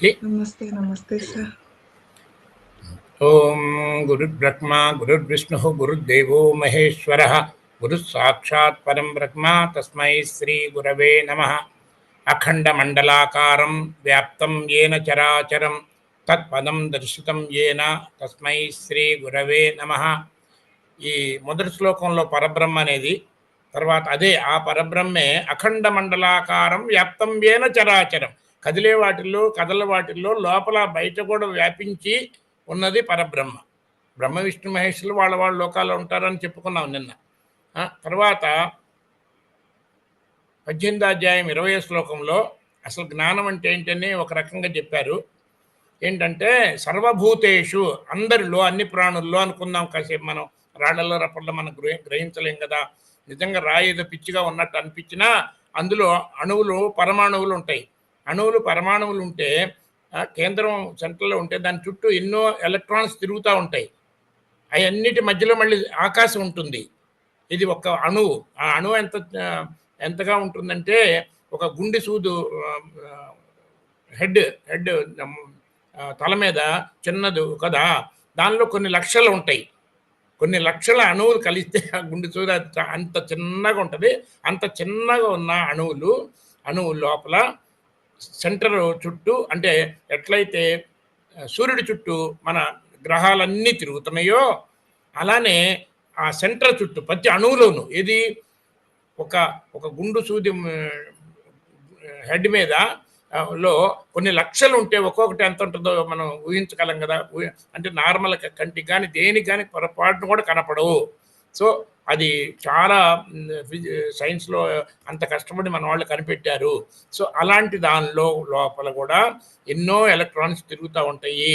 అందరికీ నమస్తే నమస్తే సార్. ఓం గురుర్బ్రహ్మ గురుర్విష్ణు గురుర్దేవో మహేశ్వర గురు సాక్షాత్ పరం బ్రహ్మ తస్మై శ్రీ గురవే నమః. అఖండ మండలాకారం వ్యాప్తం ఏన చరాచరం తత్పదం దర్శితం ఏన తస్మై శ్రీ గురవే నమః. ఈ మొదటి శ్లోకంలో పరబ్రహ్మ అనేది, తర్వాత అదే ఆ పరబ్రహ్మే అఖండ మండలాకారం వ్యాప్తం ఏన చరాచరం, కదిలే వాటిల్లో కదల వాటిల్లో లోపల బయట కూడా వ్యాపించి ఉన్నది పరబ్రహ్మ. బ్రహ్మ విష్ణు మహేశ్వరులు వాళ్ళ వాళ్ళ లోకాల్లో ఉంటారని చెప్పుకున్నాం నిన్న. తర్వాత 18వ అధ్యాయం 20వ శ్లోకంలో అసలు జ్ఞానం అంటే ఏంటని ఒక రకంగా చెప్పారు. ఏంటంటే సర్వభూతేషు, అందరిలో అన్ని ప్రాణుల్లో అనుకుందాం. కాసేపు మనం రాళ్లలో రప్పల్లో మనం గ్రహించలేం కదా. నిజంగా రాయి ఏదో పిచ్చిగా ఉన్నట్టు అనిపించినా అందులో అణువులు పరమాణువులు ఉంటాయి. అణువులు పరమాణువులు ఉంటే కేంద్రం సెంటర్లో ఉంటే దాని చుట్టూ ఎన్నో ఎలక్ట్రాన్స్ తిరుగుతూ ఉంటాయి. అవన్నిటి మధ్యలో మళ్ళీ ఆకాశం ఉంటుంది. ఇది ఒక అణువు. ఆ అణువు ఎంతగా ఉంటుందంటే ఒక గుండె సూదు హెడ్ తల మీద చిన్నది కదా, దానిలో కొన్ని లక్షలు ఉంటాయి. కొన్ని లక్షల అణువులు కలిస్తే ఆ గుండె సూది అంత చిన్నగా ఉంటుంది. అంత చిన్నగా ఉన్న అణువుల లోపల సెంటర్ చుట్టూ, అంటే ఎట్లయితే సూర్యుడి చుట్టూ మన గ్రహాలన్నీ తిరుగుతున్నాయో అలానే ఆ సెంటర్ చుట్టూ ప్రతి అణువులోను ఏది ఒక గుండు సూది హెడ్ మీద లో కొన్ని లక్షలు ఉంటే ఒక్కొక్కటి ఎంత ఉంటుందో మనం ఊహించగలం కదా. అంటే నార్మల్ కంటికి కానీ దేనికి కానీ పొరపాటును కూడా కనపడవు. సో అది చాలా సైన్స్లో అంత కష్టపడి మన వాళ్ళు కనిపెట్టారు. సో అలాంటి దానిలో లోపల కూడా ఎన్నో ఎలక్ట్రానిక్స్ తిరుగుతూ ఉంటాయి.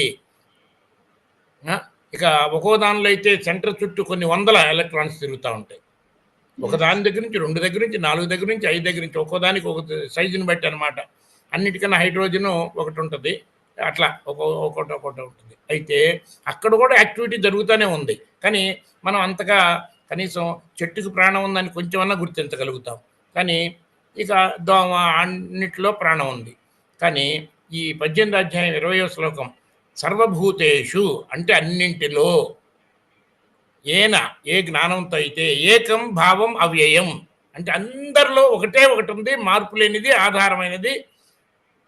ఇక ఒక్కో దానిలో అయితే సెంటర్ చుట్టూ కొన్ని వందల ఎలక్ట్రానిక్స్ తిరుగుతూ ఉంటాయి. ఒక దాని దగ్గర నుంచి 2 దగ్గర నుంచి 4 దగ్గర నుంచి 5 దగ్గర నుంచి ఒక్కో దానికి ఒక సైజుని బట్టి అనమాట. అన్నిటికన్నా హైడ్రోజన్ ఒకటి ఉంటుంది, అట్లా ఒకటి ఉంటుంది. అయితే అక్కడ కూడా యాక్టివిటీ జరుగుతూనే ఉంది. కానీ మనం అంతగా కనీసం చెట్టుకు ప్రాణం ఉందని కొంచెమన్నా గుర్తించగలుగుతాం. కానీ ఇక దోమ అన్నిటిలో ప్రాణం ఉంది. కానీ ఈ 18వ అధ్యాయం 20వ శ్లోకం సర్వభూతేషు అంటే అన్నింటిలో, ఏన ఏ జ్ఞానంతో అయితే ఏకం భావం అవ్యయం అంటే అందరిలో ఒకటే ఒకటి ఉంది, మార్పు లేనిది, ఆధారమైనది,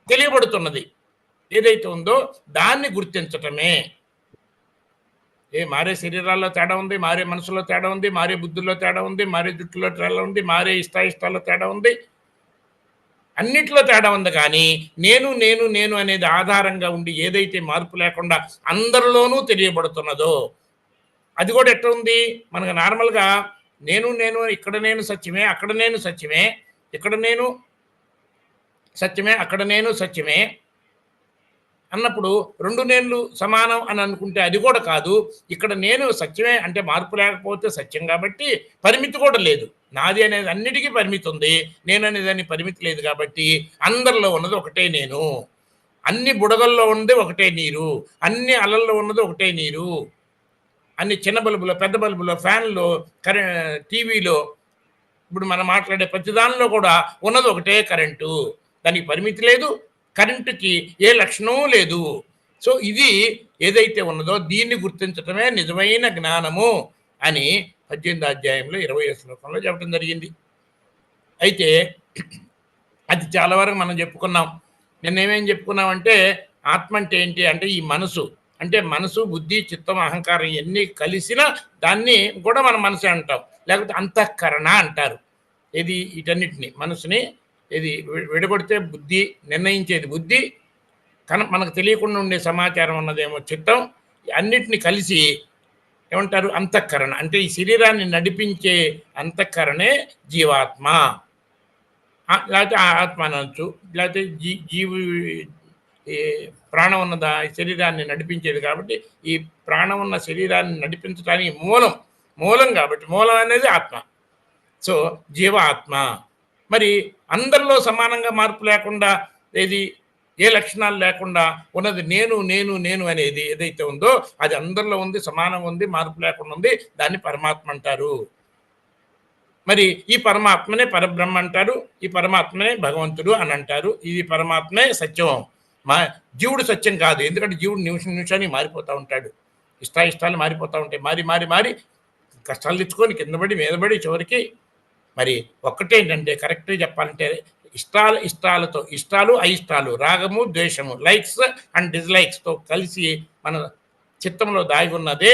తెలియబడుతున్నది. ఏదైతే ఉందో దాన్ని గుర్తించటమే. మారే శరీరాల్లో తేడా ఉంది, మారే మనసులో తేడా ఉంది, మారే బుద్ధుల్లో తేడా ఉంది, మారే జుట్టులో తేడా ఉంది, మారే ఇష్టాయిష్టాల్లో తేడా ఉంది, అన్నిట్లో తేడా ఉంది. కానీ నేను నేను నేను అనేది ఆధారంగా ఉండి ఏదైతే మార్పు లేకుండా అందరిలోనూ తెలియబడుతున్నదో అది కూడా ఎట్లా ఉంది. మనకు నార్మల్గా నేను నేను ఇక్కడ నేను సత్యమే, అక్కడ నేను సత్యమే, ఇక్కడ నేను సత్యమే, అక్కడ నేను సత్యమే అన్నప్పుడు 2 నేనులు సమానం అని అనుకుంటే అది కూడా కాదు. ఇక్కడ నేను సత్యమే అంటే మార్పు లేకపోతే సత్యం కాబట్టి పరిమితి కూడా లేదు. నాది అనేది అన్నిటికీ పరిమితి ఉంది, నేను అనేదాన్ని పరిమితి లేదు. కాబట్టి అందరిలో ఉన్నది ఒకటే నేను, అన్ని బుడగల్లో ఉన్నది ఒకటే నీరు, అన్ని అలల్లో ఉన్నది ఒకటే నీరు, అన్ని చిన్న బల్బులో పెద్ద బల్బులో ఫ్యాన్లో టీవీలో ఇప్పుడు మనం మాట్లాడే ప్రతి దానిలో కూడా ఉన్నది ఒకటే కరెంటు. దానికి పరిమితి లేదు, కరెంటుకి ఏ లక్షణం లేదు. సో ఇది ఏదైతే ఉన్నదో దీన్ని గుర్తించటమే నిజమైన జ్ఞానము అని 18వ అధ్యాయంలో 20వ శ్లోకంలో చెప్పడం జరిగింది. అయితే అది చాలా వరకు మనం చెప్పుకున్నాం. నిన్నేమేం చెప్పుకున్నామంటే ఆత్మ అంటే ఏంటి అంటే ఈ మనసు, అంటే మనసు బుద్ధి చిత్తం అహంకారం ఇవన్నీ కలిసిన దాన్ని కూడా మనం మనసే అంటాం, లేకపోతే అంతఃకరణ అంటారు. ఇది వీటన్నిటిని మనసుని ఇది విడగొడితే బుద్ధి, నిర్ణయించేది బుద్ధి, మనకు తెలియకుండా ఉండే సమాచారం ఉన్నదేమో చిత్తం, అన్నిటిని కలిసి ఏమంటారు అంతఃకరణ. అంటే ఈ శరీరాన్ని నడిపించే అంతఃకరణే జీవాత్మ, లేకపోతే ఆత్మ అనొచ్చు, లేకపోతే జీవి ప్రాణం ఉన్నదా శరీరాన్ని నడిపించేది. కాబట్టి ఈ ప్రాణం ఉన్న శరీరాన్ని నడిపించడానికి మూలం కాబట్టి మూలం అనేది ఆత్మ. సో జీవ ఆత్మ. మరి అందరిలో సమానంగా మార్పు లేకుండా ఏది ఏ లక్షణాలు లేకుండా ఉన్నది నేను నేను నేను అనేది ఏదైతే ఉందో అది అందరిలో ఉంది, సమానంగా ఉంది, మార్పు లేకుండా ఉంది. దాన్ని పరమాత్మ అంటారు. మరి ఈ పరమాత్మనే పరబ్రహ్మ అంటారు, ఈ పరమాత్మనే భగవంతుడు అని అంటారు. ఇది పరమాత్మే సత్యం. మా జీవుడు సత్యం కాదు. ఎందుకంటే జీవుడు నిమిషం నిమిషానికి మారిపోతూ ఉంటాడు. ఇష్టాయిష్టాలు మారిపోతూ ఉంటాయి. మారి మారి మారి కష్టాలు తెచ్చుకొని కింద పడి మీద పడి చివరికి మరి ఒక్కటేంటంటే కరెక్ట్గా చెప్పాలంటే ఇష్టాలతో ఇష్టాలు అయిష్టాలు, రాగము ద్వేషము, లైక్స్ అండ్ డిస్లైక్స్తో కలిసి మన చిత్తంలో దాగి ఉన్నదే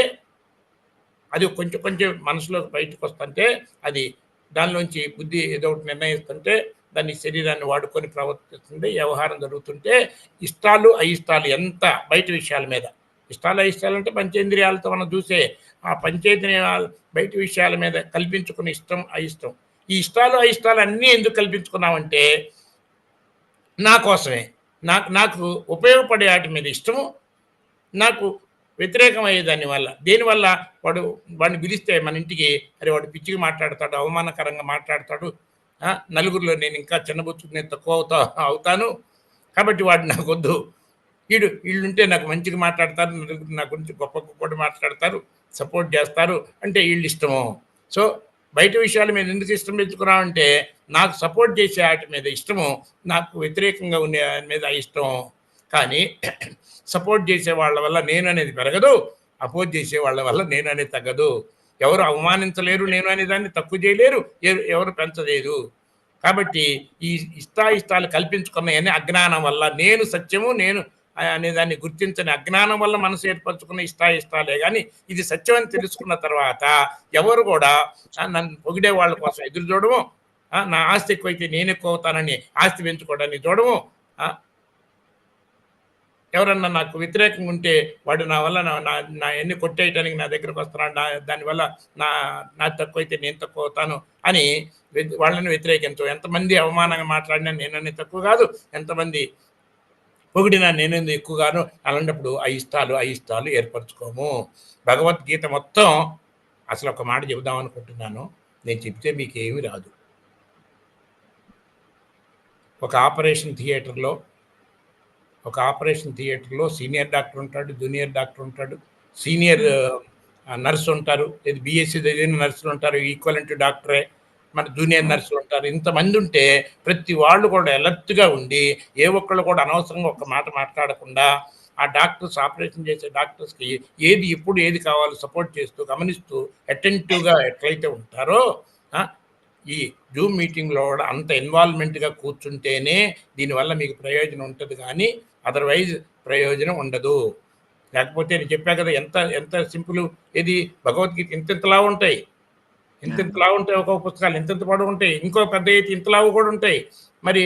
అది కొంచెం కొంచెం మనసులోకి బయటకు వస్తుంటే అది దానిలోంచి బుద్ధి ఏదో ఒకటి నిర్ణయిస్తుంటే దాన్ని శరీరాన్ని వాడుకొని ప్రవర్తిస్తుంది, వ్యవహారం జరుగుతుంటే ఇష్టాలు అయిష్టాలు ఎంత బయట విషయాల మీద ఇష్టాలు అయిష్టాలు అంటే పంచేంద్రియాలతో మనం చూసే ఆ పంచేంద్రియాల బయట విషయాల మీద కల్పించుకునే ఇష్టం అయిష్టం. ఈ ఇష్టాలు అయిష్టాలు అన్నీ ఎందుకు కల్పించుకున్నామంటే నా కోసమే, నాకు ఉపయోగపడే వాటి మీద ఇష్టము, నాకు వ్యతిరేకం అయ్యే దానివల్ల దేనివల్ల వాడిని పిలిస్తే మన ఇంటికి అరే వాడు పిచ్చిగా మాట్లాడతాడు, అవమానకరంగా మాట్లాడతాడు, నలుగురిలో నేను ఇంకా చిన్నబుచ్చుకు తక్కువ అవుతాను కాబట్టి వాడు నాకు వద్దు, వీళ్ళుంటే నాకు మంచిగా మాట్లాడతారు, నలుగురు నా గురించి గొప్ప గొప్ప మాట్లాడతారు, సపోర్ట్ చేస్తారు అంటే వీళ్ళు ఇష్టము. సో బయట విషయాల మీద ఎందుకు ఇష్టం పెంచుకున్నామంటే నాకు సపోర్ట్ చేసే వాటి మీద ఇష్టము, నాకు వ్యతిరేకంగా ఉండే మీద ఇష్టం. కానీ సపోర్ట్ చేసే వాళ్ళ వల్ల నేను అనేది పెరగదు, అపోజ్ చేసే వాళ్ళ వల్ల నేను అనేది తగ్గదు. ఎవరు అవమానించలేరు, నేను అనే దాన్ని తక్కువ చేయలేరు, ఎవరు పెంచలేరు. కాబట్టి ఈ ఇష్టాయిష్టాలు కల్పించుకున్నాయని అజ్ఞానం వల్ల, నేను సత్యము నేను అనేదాన్ని గుర్తించని అజ్ఞానం వల్ల మనసు ఏర్పరచుకున్న ఇష్టాయిష్టాలే. కానీ ఇది సత్యం అని తెలుసుకున్న తర్వాత ఎవరు కూడా నన్ను పొగిడే వాళ్ళ కోసం ఎదురు చూడము, నా ఆస్తి ఎక్కువైతే నేను ఎక్కువ అవుతానని ఆస్తి పెంచుకోవడానికి చూడము, ఎవరన్నా నాకు వ్యతిరేకంగా ఉంటే వాడు నా వల్ల నా ఎన్ని కొట్టేయటానికి నా దగ్గరకు వస్తున్నాడు, దానివల్ల నా తక్కువైతే నేను తక్కువ అవుతాను అని వాళ్ళని వ్యతిరేకించు. ఎంతమంది అవమానంగా మాట్లాడినా నేనని తక్కువ కాదు, ఎంతమంది పొగిడినా నేనేందుకు ఎక్కువగాను. అలాంటప్పుడు అయిష్టాలు ఏర్పరచుకోము. భగవద్గీత మొత్తం అసలు ఒక మాట చెబుదాం అనుకుంటున్నాను, నేను చెప్తే మీకు ఏమీ రాదు. ఒక ఆపరేషన్ థియేటర్లో సీనియర్ డాక్టర్ ఉంటాడు, జూనియర్ డాక్టర్ ఉంటాడు, సీనియర్ నర్సు ఉంటారు, బిఎస్సి చదివిన నర్సులు ఉంటారు, ఈక్వలెంట్ డాక్టరే మన జూనియర్ నర్సులు ఉంటారు. ఇంతమంది ఉంటే ప్రతి వాళ్ళు కూడా అలర్ట్గా ఉండి ఏ ఒక్కళ్ళు కూడా అనవసరంగా ఒక మాట మాట్లాడకుండా ఆ డాక్టర్స్, ఆపరేషన్ చేసే డాక్టర్స్కి ఎప్పుడు ఏది కావాలో సపోర్ట్ చేస్తూ గమనిస్తూ అటెంటివ్గా ఎట్లయితే ఉంటారో ఈ జూమ్ మీటింగ్లో కూడా అంత ఇన్వాల్వ్మెంట్గా కూర్చుంటేనే దీనివల్ల మీకు ప్రయోజనం ఉంటుంది, కానీ అదర్వైజ్ ప్రయోజనం ఉండదు. లేకపోతే నేను చెప్పా కదా ఎంత ఎంత సింపుల్. ఇది భగవద్గీత ఇంతలా ఉంటాయి, ఇంతలా ఉంటాయి, ఒక్కొక్క పుస్తకాలు ఇంత పొడవు ఉంటాయి, ఇంకో పెద్ద అయితే ఇంతలావు కూడా ఉంటాయి. మరి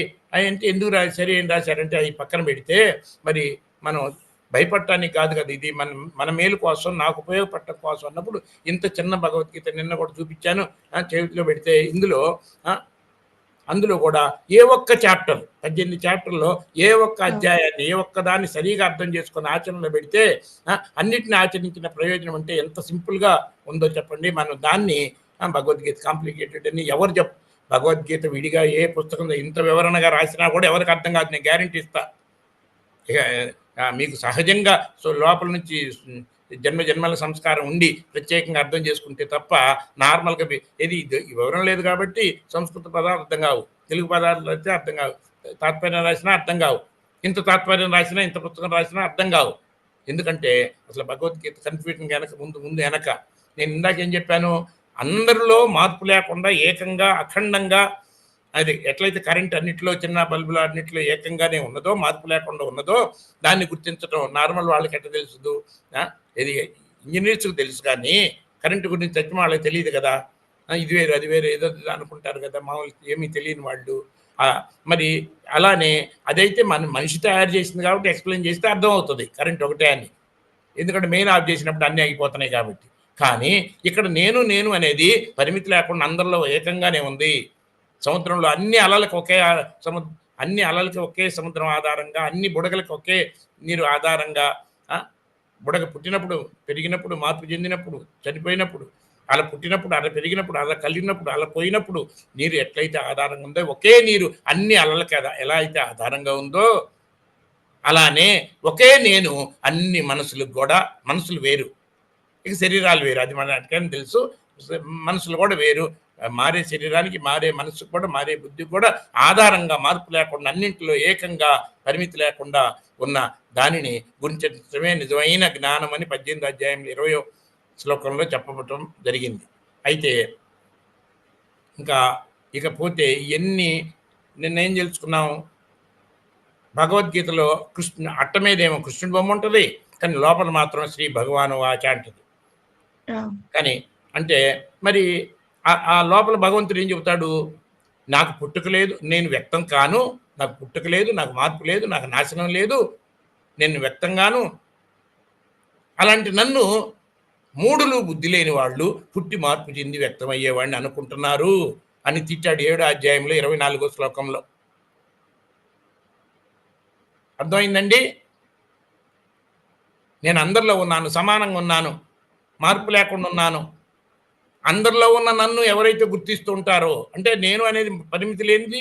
అంటే ఎందుకు రాశారు, ఏం రాశారంటే అవి పక్కన పెడితే మరి మనం భయపడటానికి కాదు కదా, ఇది మన మేలు కోసం, నాకు ఉపయోగపడటం కోసం అన్నప్పుడు ఇంత చిన్న భగవద్గీత నిన్న కూడా చూపించాను, చేతిలో పెడితే అందులో కూడా ఏ ఒక్క చాప్టర్ 18 చాప్టర్లో ఏ ఒక్క అధ్యాయాన్ని ఏ ఒక్క దాన్ని సరిగా అర్థం చేసుకుని ఆచరణలో పెడితే అన్నిటిని ఆచరించిన ప్రయోజనం అంటే ఎంత సింపుల్గా ఉందో చెప్పండి. మనం దాన్ని భగవద్గీత కాంప్లికేటెడ్ అని ఎవరు భగవద్గీత విడిగా ఏ పుస్తకం ఇంత వివరణగా రాసినా కూడా ఎవరికి అర్థం కాదు, నేను గ్యారంటీ ఇస్తా. ఇక మీకు సహజంగా లోపల నుంచి జన్మల సంస్కారం ఉండి ప్రత్యేకంగా అర్థం చేసుకుంటే తప్ప నార్మల్గా ఏది వివరం లేదు కాబట్టి సంస్కృత పదాలు అర్థం కావు, తెలుగు పదాలు అయితే అర్థం కావు, తాత్పర్యం రాసినా అర్థం కావు, ఇంత తాత్పర్యం రాసినా ఇంత పుస్తకం రాసినా అర్థం కావు. ఎందుకంటే అసలు భగవద్గీత కన్ఫ్యూజన్ ముందు వెనక నేను ఇందాక ఏం చెప్పాను, అందరిలో మార్పు లేకుండా ఏకంగా అఖండంగా అది ఎట్లయితే కరెంట్ అన్నింటిలో చిన్న బల్బులు అన్నింటిలో ఏకంగానే ఉన్నదో, మార్పు లేకుండా ఉన్నదో దాన్ని గుర్తించడం నార్మల్ వాళ్ళకి ఎట్లా తెలుసు, ఇది ఇంజనీర్స్కి తెలుసు, కానీ కరెంటు గురించి తగ్గిన వాళ్ళకి తెలియదు కదా, ఇది వేరు అది వేరు ఏదో అనుకుంటారు కదా మామూలు ఏమీ తెలియని వాళ్ళు. మరి అలానే అదైతే మనిషి తయారు చేసింది కాబట్టి ఎక్స్ప్లెయిన్ చేస్తే అర్థమవుతుంది కరెంట్ ఒకటే అని, ఎందుకంటే మెయిన్ ఆఫ్ చేసినప్పుడు అన్నీ ఆగిపోతున్నాయి కాబట్టి. కానీ ఇక్కడ నేను అనేది పరిమితి లేకుండా అందరిలో ఏకంగానే ఉంది. సముద్రంలో అన్ని అలలకు ఒకే సముద్రం ఆధారంగా, అన్ని బుడగలకు ఒకే నీరు ఆధారంగా, బుడగ పుట్టినప్పుడు, పెరిగినప్పుడు, మార్పు చెందినప్పుడు, చనిపోయినప్పుడు, అలా పుట్టినప్పుడు, అలా పెరిగినప్పుడు, అలా కలిగినప్పుడు, అలా పోయినప్పుడు నీరు ఎట్లయితే ఆధారంగా ఉందో ఒకే నీరు అన్ని అలలకి ఎలా అయితే ఆధారంగా ఉందో అలానే ఒకే నేను అన్ని మనసులకు కూడా, మనసులు వేరు, ఇక శరీరాలు వేరు, అది మనకని తెలుసు, మనసులు కూడా వేరు, మారే శరీరానికి, మారే మనసుకు కూడా, మారే బుద్ధికి కూడా ఆధారంగా మార్పు లేకుండా అన్నింటిలో ఏకంగా పరిమితి లేకుండా ఉన్న దానిని గురించడమే నిజమైన జ్ఞానం అని 18వ అధ్యాయంలో 20వ శ్లోకంలో చెప్పబడటం జరిగింది. అయితే ఇంకా ఇకపోతే ఇవన్నీ నిన్నేం తెలుసుకున్నాం, భగవద్గీతలో అట్ట మీదేమో కృష్ణుడి బొమ్మ ఉంటుంది, కానీ లోపల మాత్రం శ్రీ భగవాను వాచ అంటది. కానీ అంటే మరి ఆ లోపల భగవంతుడు ఏం చెబుతాడు, నాకు పుట్టుక లేదు, నేను వ్యక్తం కాను, నాకు పుట్టుక లేదు, నాకు మార్పు లేదు, నాకు నాశనం లేదు, నేను వ్యక్తంగాను, అలాంటి నన్ను మూడులు బుద్ధి లేని వాళ్ళు పుట్టి మార్పు చెంది వ్యక్తమయ్యేవాడిని అనుకుంటున్నారు అని తిట్టాడు 7వ అధ్యాయంలో 24వ శ్లోకంలో. అర్థమైందండి? నేను అందరిలో ఉన్నాను, సమానంగా ఉన్నాను, మార్పు లేకుండా ఉన్నాను. అందరిలో ఉన్న నన్ను ఎవరైతే గుర్తిస్తూ ఉంటారో, అంటే నేను అనేది పరిమితి లేనిది,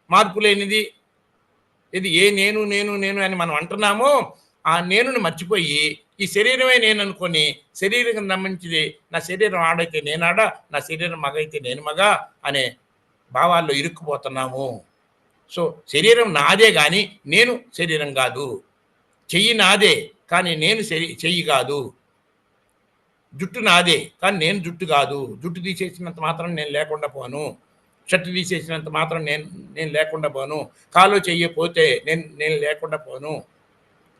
మార్పు లేనిది, ఇది ఏ నేను నేను నేను అని మనం అంటున్నామో ఆ నేనుని మర్చిపోయి ఈ శరీరమే నేను అనుకొని శరీరం సంబంధించింది, నా శరీరం ఆడైతే నేను ఆడ, నా శరీరం మగ అయితే నేను మగ అనే భావాల్లో ఇరుక్కుపోతున్నాము. సో శరీరం నాదే కానీ నేను శరీరం కాదు, చెయ్యి నాదే కానీ నేను చెయ్యి కాదు, జుట్టు నాదే కానీ నేను జుట్టు కాదు, జుట్టు తీసేసినంత మాత్రం నేను లేకుండా పోను, షర్టు తీసేసినంత మాత్రం నేను లేకుండా పోను, కాలు చెయ్యపోతే నేను లేకుండా పోను.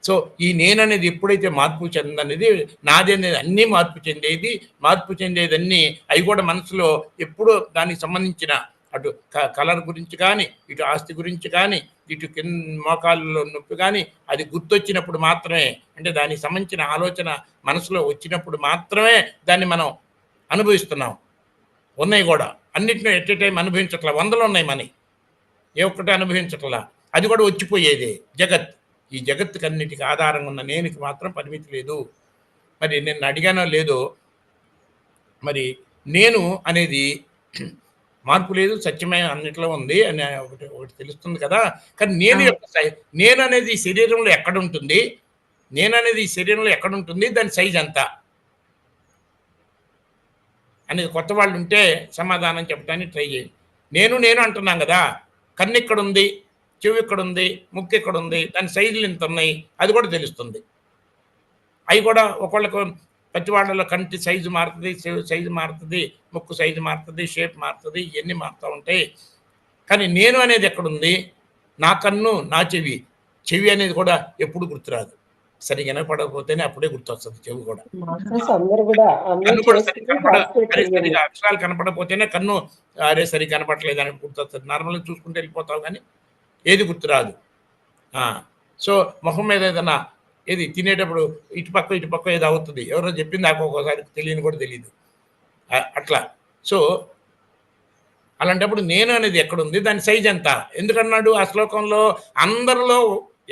సో ఈ నేననేది ఎప్పుడైతే మార్పు చెందనేది, నాది అనేది అన్నీ మార్పు చెందేది, మార్పు చెందేదన్నీ అవి కూడా మనసులో ఎప్పుడో దానికి సంబంధించిన అటు కలర్ గురించి కానీ, ఇటు ఆస్తి గురించి కానీ, ఇటు కింద మోకాళ్ళలో నొప్పి కానీ అది గుర్తొచ్చినప్పుడు మాత్రమే, అంటే దానికి సంబంధించిన ఆలోచన మనసులో వచ్చినప్పుడు మాత్రమే దాన్ని మనం అనుభవిస్తున్నాం. ఉన్నాయి కూడా అన్నిటిని ఎట్ ఏ టైం అనుభవించట్లా, వందలు ఉన్నాయి మనకి, ఏ ఒక్కటి అనుభవించట్లా, అది కూడా వచ్చిపోయేదే జగత్. ఈ జగత్తుకన్నిటికి ఆధారంగా ఉన్న నేనుకి మాత్రం పరిమితి లేదు. మరి నేను అడిగానో లేదో, మరి నేను అనేది మార్పు లేదు, సత్యమే అన్నిట్లో ఉంది అని ఒకటి తెలుస్తుంది కదా. కానీ నేను అనేది ఈ శరీరంలో ఎక్కడుంటుంది, నేను అనేది ఈ శరీరంలో ఎక్కడుంటుంది, దాని సైజ్ ఎంత అనేది కొత్త వాళ్ళు ఉంటే సమాధానం చెప్పడానికి ట్రై చేయండి. నేను అంటున్నాం కదా, కన్ను ఎక్కడుంది, చెవి ఎక్కడుంది, ముక్కు ఎక్కడుంది, దాని సైజులు ఎంత ఉన్నాయి అది కూడా తెలుస్తుంది. అవి కూడా ఒకళ్ళకు ప్రతి వాళ్ళలో కంటి సైజు మారుతుంది, చెవి సైజు మారుతుంది, ముక్కు సైజు మారుతుంది, షేప్ మారుతుంది, ఇవన్నీ మారుతూ ఉంటాయి. కానీ నేను అనేది ఎక్కడుంది, నా కన్ను, నా చెవి అనేది కూడా ఎప్పుడు గుర్తురాదు. సరిగా వినపడకపోతేనే అప్పుడే గుర్తొస్తుంది చెవి కూడా. కన్ను కూడా సరిగా అక్షరాలు కనపడకపోతేనే కన్ను అరే సరిగ్గా కనపడలేదు అని గుర్తొస్తుంది. నార్మల్గా చూసుకుంటే వెళ్ళిపోతావు కానీ ఏది గుర్తురాదు. సో మొహం మీద ఏదైనా ఏది తినేటప్పుడు ఇటుపక్క ఏదో అవుతుంది, ఎవరో చెప్పింది నాకు ఒక్కోసారి తెలియని కూడా తెలియదు అట్లా. సో అలాంటప్పుడు నేను అనేది ఎక్కడుంది, దాని సైజ్ ఎంత, ఎందుకన్నాడు ఆ శ్లోకంలో, అందరిలో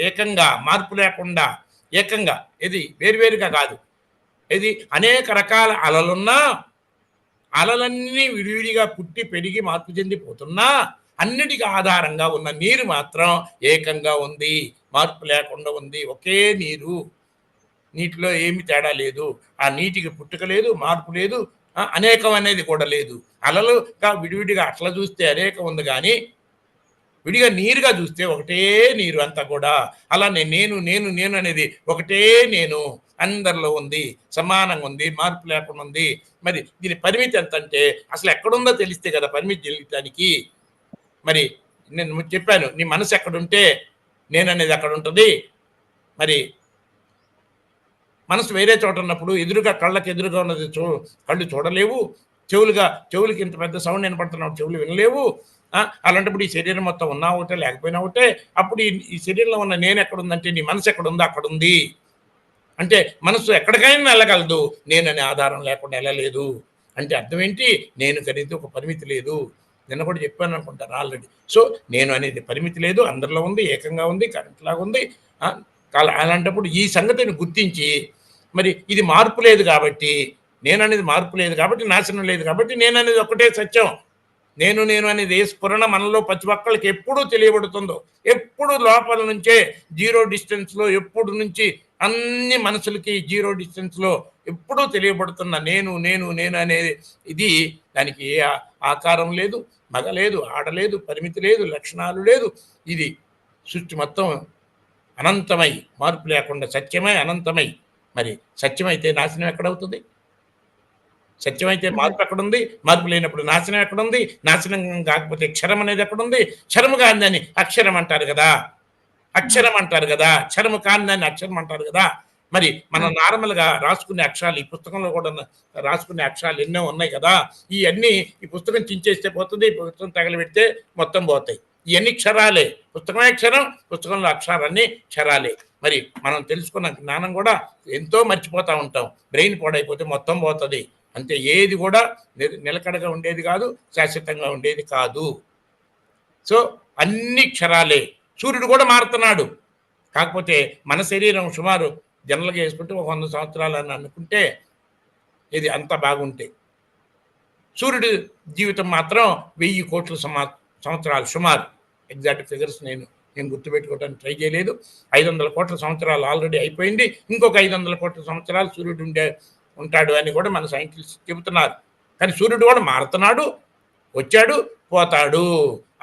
ఏకంగా మార్పు లేకుండా ఏకంగా, ఇది వేరువేరుగా కాదు, ఇది అనేక రకాల అలలున్నా అలలన్నీ విడివిడిగా పుట్టి పెరిగి మార్పు చెందిపోతున్నా అన్నిటికీ ఆధారంగా ఉన్న నీరు మాత్రం ఏకంగా ఉంది, మార్పు లేకుండా ఉంది. ఒకే నీరు, నీటిలో ఏమి తేడా లేదు. ఆ నీటికి పుట్టుక లేదు, మార్పు లేదు, అనేకం అనేది కూడా లేదు. అలలుగా విడివిడిగా అట్లా చూస్తే అనేకం ఉంది, కానీ విడిగా నీరుగా చూస్తే ఒకటే నీరు అంతా కూడా. అలానే నేను అనేది ఒకటే నేను, అందరిలో ఉంది, సమానంగా ఉంది, మార్పు లేకుండా ఉంది. మరి దీని పరిమితి ఎంత అంటే అసలు ఎక్కడుందో తెలిస్తే కదా పరిమితి తెలియటానికి. మరి నేను చెప్పాను, నీ మనసు ఎక్కడుంటే నేను అనేది అక్కడ ఉంటుంది. మరి మనసు వేరే చోట ఉన్నప్పుడు ఎదురుగా కళ్ళకి ఎదురుగా ఉన్నది కళ్ళు చూడలేవు, చెవులకి ఇంత పెద్ద సౌండ్ వినపడుతున్నావు, చెవులు వినలేవు. అలాంటప్పుడు ఈ శరీరం మొత్తం ఉన్నా ఒకటే లేకపోయినా ఒకటే. అప్పుడు ఈ శరీరంలో ఉన్న నేను ఎక్కడుందంటే నీ మనసు ఎక్కడుందో అక్కడ ఉంది. అంటే మనసు ఎక్కడికైనా వెళ్ళగలదు, నేననే ఆధారం లేకుండా వెళ్ళలేదు. అంటే అర్థం ఏంటి, నేను అనేది ఒక పరిమితి లేదు. నిన్న కూడా చెప్పాను అనుకుంటారు ఆల్రెడీ. సో నేను అనేది పరిమితి లేదు, అందరిలో ఉంది, ఏకంగా ఉంది, కరెంట్ లాగా ఉంది. అలాంటప్పుడు ఈ సంగతిని గుర్తించి, మరి ఇది మార్పు లేదు కాబట్టి, నేను అనేది మార్పు లేదు కాబట్టి, నాశనం లేదు కాబట్టి, నేను అనేది ఒకటే సత్యం. నేను అనేది ఏ స్ఫురణ మనలో ప్రతి ఒక్కళ్ళకి ఎప్పుడు తెలియబడుతుందో, ఎప్పుడు లోపల నుంచే జీరో డిస్టెన్స్లో, ఎప్పుడు నుంచి అన్ని మనసులకి జీరో డిస్టెన్స్లో ఎప్పుడూ తెలియబడుతున్న నేను అనేది ఇది. దానికి ఏ ఆకారం లేదు, మగ లేదు, ఆడ లేదు, పరిమితి లేదు, లక్షణాలు లేదు. ఇది సృష్టి మొత్తం అనంతమై, మార్పు లేకుండా సత్యమై అనంతమై. మరి సత్యమైతే నాశనం ఎక్కడవుతుంది? సత్యమైతే మార్పు ఎక్కడుంది? మార్పు లేనప్పుడు నాశనం ఎక్కడుంది? నాశనం కాకపోతే క్షరం అనేది ఎక్కడుంది? క్షరము కానిదాన్ని అక్షరం అంటారు కదా! అక్షరం అంటారు కదా! క్షరము కానిదాన్ని అక్షరం అంటారు కదా! మరి మనం నార్మల్‌గా రాసుకునే అక్షరాలు, ఈ పుస్తకంలో కూడా రాసుకునే అక్షరాలు ఎన్నో ఉన్నాయి కదా! ఇయన్నీ ఈ పుస్తకం చించేస్తే పోతుంది. ఈ పుస్తకం తగలబెడితే మొత్తం పోతాయి. ఇయన్నీ క్షరాలే. పుస్తకమే క్షరం, పుస్తకంలో అక్షరాలన్నీ క్షరాలే. మరి మనం తెలుసుకున్న జ్ఞానం కూడా ఎంతో మర్చిపోతా ఉంటాం. బ్రెయిన్ పాడైపోతే మొత్తం పోతది. అంతే, ఏది కూడా నిలకడగా ఉండేది కాదు, శాశ్వతంగా ఉండేది కాదు. సో అన్ని క్షరాలే. సూర్యుడు కూడా మారుతున్నాడు. కాకపోతే మన శరీరం సుమారు జనరల్‌గా వేసుకుంటే ఒక 100 సంవత్సరాలు అని అనుకుంటే ఇది అంతా బాగుంటే, సూర్యుడి జీవితం మాత్రం 1000 కోట్ల సంవత్సరాలు సుమారు. ఎగ్జాక్ట్ ఫిగర్స్ నేను గుర్తుపెట్టుకోవడానికి ట్రై చేయలేదు. 500 కోట్ల సంవత్సరాలు ఆల్రెడీ అయిపోయింది. ఇంకొక 500 కోట్ల సంవత్సరాలు సూర్యుడు ఉంటాడు అని కూడా మన సైంటిస్ట్ చెబుతున్నారు. కానీ సూర్యుడు కూడా మారుతున్నాడు, వచ్చాడు, పోతాడు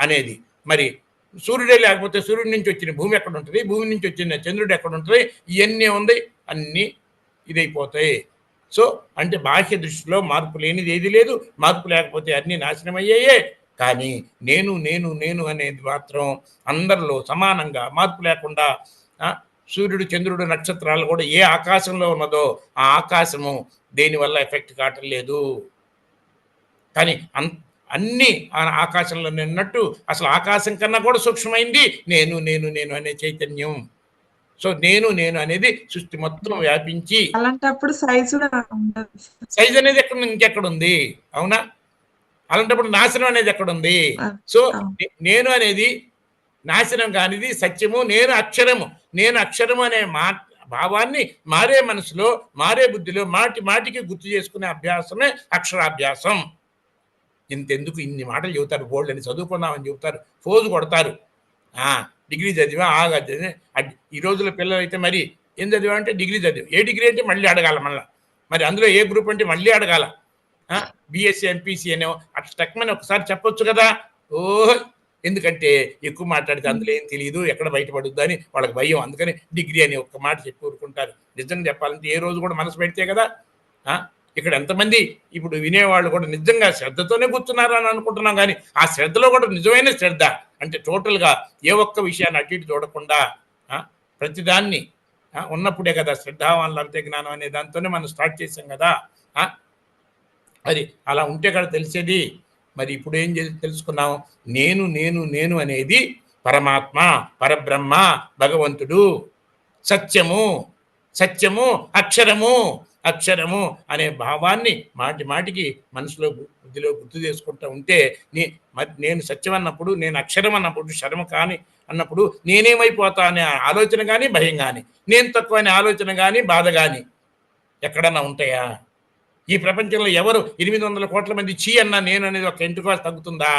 అనేది. మరి సూర్యుడే లేకపోతే సూర్యుడి నుంచి వచ్చిన భూమి ఎక్కడ ఉంటుంది? భూమి నుంచి వచ్చిన చంద్రుడు ఎక్కడ ఉంటుంది? ఇవన్నీ ఉంది, అన్నీ ఇదైపోతాయి. సో అంటే బాహ్య దృష్టిలో మార్పు లేనిది ఏది లేదు. మార్పు లేకపోతే అన్నీ నాశనం అయ్యాయే. కానీ నేను నేను నేను అనేది మాత్రం అందరిలో సమానంగా మార్పు లేకుండా, సూర్యుడు, చంద్రుడు, నక్షత్రాలు కూడా ఏ ఆకాశంలో ఉన్నదో ఆ ఆకాశము దేనివల్ల ఎఫెక్ట్ కావటం లేదు. కానీ అన్నీ ఆకాశంలో నిన్నట్టు అసలు ఆకాశం కన్నా కూడా సూక్ష్మమైంది నేను నేను నేను అనే చైతన్యం. సో నేను నేను అనేది సృష్టి మొత్తం వ్యాపించి, అలాంటప్పుడు సైజు సైజ్ అనేది ఇంకెక్కడుంది? అవునా? అలాంటప్పుడు నాశనం అనేది ఎక్కడుంది? సో నేను అనేది నాశనం కానిది సత్యము. నేను అక్షరము. నేను అక్షరము అనే భావాన్ని మారే మనసులో, మారే బుద్ధిలో మాటి మాటికి గుర్తు చేసుకునే అభ్యాసమే అక్షరాభ్యాసం. ఇంతెందుకు ఇన్ని మాటలు చెబుతారు, బోల్డ్ అని చదువుకున్నామని చెబుతారు, ఫోజు కొడతారు. డిగ్రీ చదివా, ఆగా చదివా. ఈ రోజుల పిల్లలు అయితే మరి ఏం చదివా అంటే డిగ్రీ చదివా. ఏ డిగ్రీ అంటే మళ్ళీ అడగాల మళ్ళీ. మరి అందులో ఏ గ్రూప్ అంటే మళ్ళీ అడగాల. బీఎస్సీ ఎంపీసీ అనో అట్లా టక్మని ఒకసారి చెప్పొచ్చు కదా. ఎందుకంటే ఎక్కువ మాట్లాడితే అందులో ఏం తెలియదు, ఎక్కడ బయటపడుద్దు అని వాళ్ళకి భయం. అందుకని డిగ్రీ అని ఒక్క మాట చెప్పి ఊరుకుంటారు. నిజంగా చెప్పాలంటే ఏ రోజు కూడా మనసు పెడితే కదా. ఇక్కడ ఎంతమంది ఇప్పుడు వినేవాళ్ళు కూడా నిజంగా శ్రద్ధతోనే కూర్చున్నారు అని అనుకుంటున్నాం. కానీ ఆ శ్రద్ధలో కూడా నిజమైన శ్రద్ధ అంటే టోటల్గా ఏ ఒక్క విషయాన్ని అటు ఇటు చూడకుండా ప్రతిదాన్ని ఉన్నప్పుడే కదా శ్రద్ధావాన్లు అంతే జ్ఞానం అనే దాంతోనే మనం స్టార్ట్ చేసాం కదా. అది అలా ఉంటే కదా తెలిసేది. మరి ఇప్పుడు ఏం తెలుసుకున్నాం? నేను నేను నేను అనేది పరమాత్మ, పరబ్రహ్మ, భగవంతుడు, సత్యము. సత్యము అక్షరము. అక్షరము అనే భావాన్ని మాటి మాటికి మనసులో, బుద్ధిలో గుర్తు చేసుకుంటూ ఉంటే నేను సత్యం అన్నప్పుడు, నేను అక్షరం అన్నప్పుడు, శరము కాని అన్నప్పుడు నేనేమైపోతా అనే ఆలోచన కానీ, భయం కానీ, నేను తక్కువ అనే ఆలోచన కానీ, బాధ కానీ ఎక్కడన్నా ఉంటాయా? ఈ ప్రపంచంలో ఎవరు 800 కోట్ల మంది చీ అన్నా నేను అనేది ఒక ఎంటుక తగ్గుతుందా?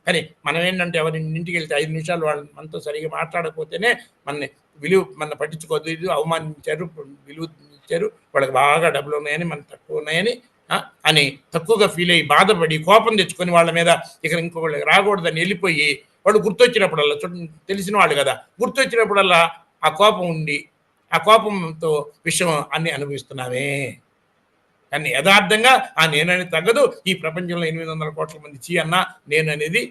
కానీ మనం ఏంటంటే ఎవరి ఇంటికి వెళ్తే 5 నిమిషాలు వాళ్ళు మనతో సరిగా మాట్లాడకపోతేనే మన పట్టించుకోదు, అవమానించారు, విలువ ఇచ్చారు, వాళ్ళకి బాగా డబ్బులు ఉన్నాయని, మనకు తక్కువ ఉన్నాయని అని తక్కువగా ఫీల్ అయ్యి బాధపడి కోపం తెచ్చుకొని వాళ్ళ మీద ఇక ఇంకొకళ్ళకి రాకూడదని వెళ్ళిపోయి వాడు గుర్తొచ్చినప్పుడల్లా, తెలిసిన వాళ్ళు కదా, గుర్తొచ్చినప్పుడల్లా ఆ కోపం ఉండి ఆ కోపంతో విషయం అన్ని అనుభవిస్తున్నామే. కానీ యథార్థంగా నేననేది తగ్గదు. ఈ ప్రపంచంలో 800 కోట్ల మంది చీ అన్నా నేను అనేది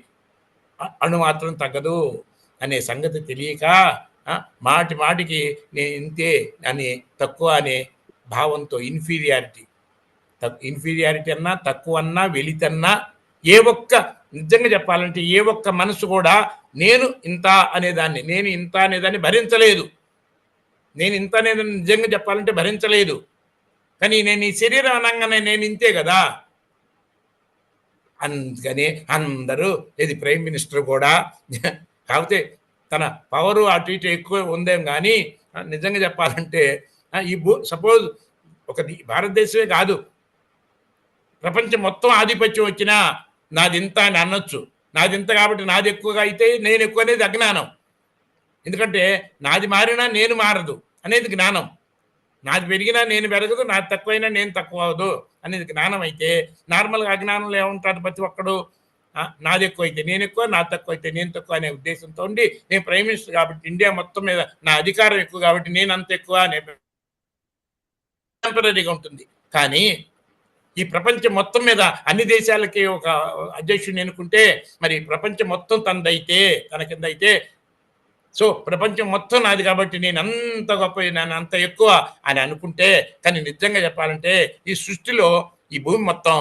అణు మాత్రం తగ్గదు అనే సంగతి తెలియక మాటి మాటికి నేను ఇంతే అని, తక్కువ అనే భావంతో ఇన్ఫీరియారిటీ అన్నా, తక్కువ అన్నా, వెలితన్నా, ఏ ఒక్క నిజంగా చెప్పాలంటే ఏ ఒక్క మనసు కూడా నేను ఇంత అనేదాన్ని, నేను ఇంత అనేదాన్ని భరించలేదు. నేను ఇంత అనేదాన్ని నిజంగా చెప్పాలంటే భరించలేదు. కానీ నేను ఈ శరీరం అనగానే నేను ఇంతే కదా. అందుకని అందరూ ఇది ప్రైమ్ మినిస్టర్ కూడా కాకపోతే తన పవరు అటు ఇటు ఎక్కువ ఉందేం కానీ నిజంగా చెప్పాలంటే ఈ సపోజ్ ఒక భారతదేశమే కాదు, ప్రపంచం మొత్తం ఆధిపత్యం వచ్చినా నాది ఇంత అని అనొచ్చు. నాది ఇంత కాబట్టి నాది ఎక్కువగా అయితే నేను ఎక్కువ అనేది అజ్ఞానం. ఎందుకంటే నాది మారినా నేను మారదు అనేది జ్ఞానం. నాది పెరిగినా నేను పెరగదు, నాది తక్కువైనా నేను తక్కువ అవ్వదు అనేది జ్ఞానం అయితే, నార్మల్‌గా అజ్ఞానంలో ఏముంటారు ప్రతి ఒక్కడు? నాది ఎక్కువైతే నేను ఎక్కువ, నాది తక్కువైతే నేను తక్కువ అనే ఉద్దేశంతో ఉండి, నేను ప్రైమ్ మినిస్టర్ కాబట్టి ఇండియా మొత్తం మీద నా అధికారం ఎక్కువ కాబట్టి నేను అంత ఎక్కువ అనే టెంపరరీగా ఉంటుంది. కానీ ఈ ప్రపంచం మొత్తం మీద అన్ని దేశాలకి ఒక అధ్యక్షుడిని ఎన్నుకుంటే, మరి ప్రపంచం మొత్తం తనదైతే, తన కిందైతే, సో ప్రపంచం మొత్తం నాది కాబట్టి నేను అంత గొప్ప, నేను అంత ఎక్కువ అని అనుకుంటే, కానీ నిజంగా చెప్పాలంటే ఈ సృష్టిలో ఈ భూమి మొత్తం,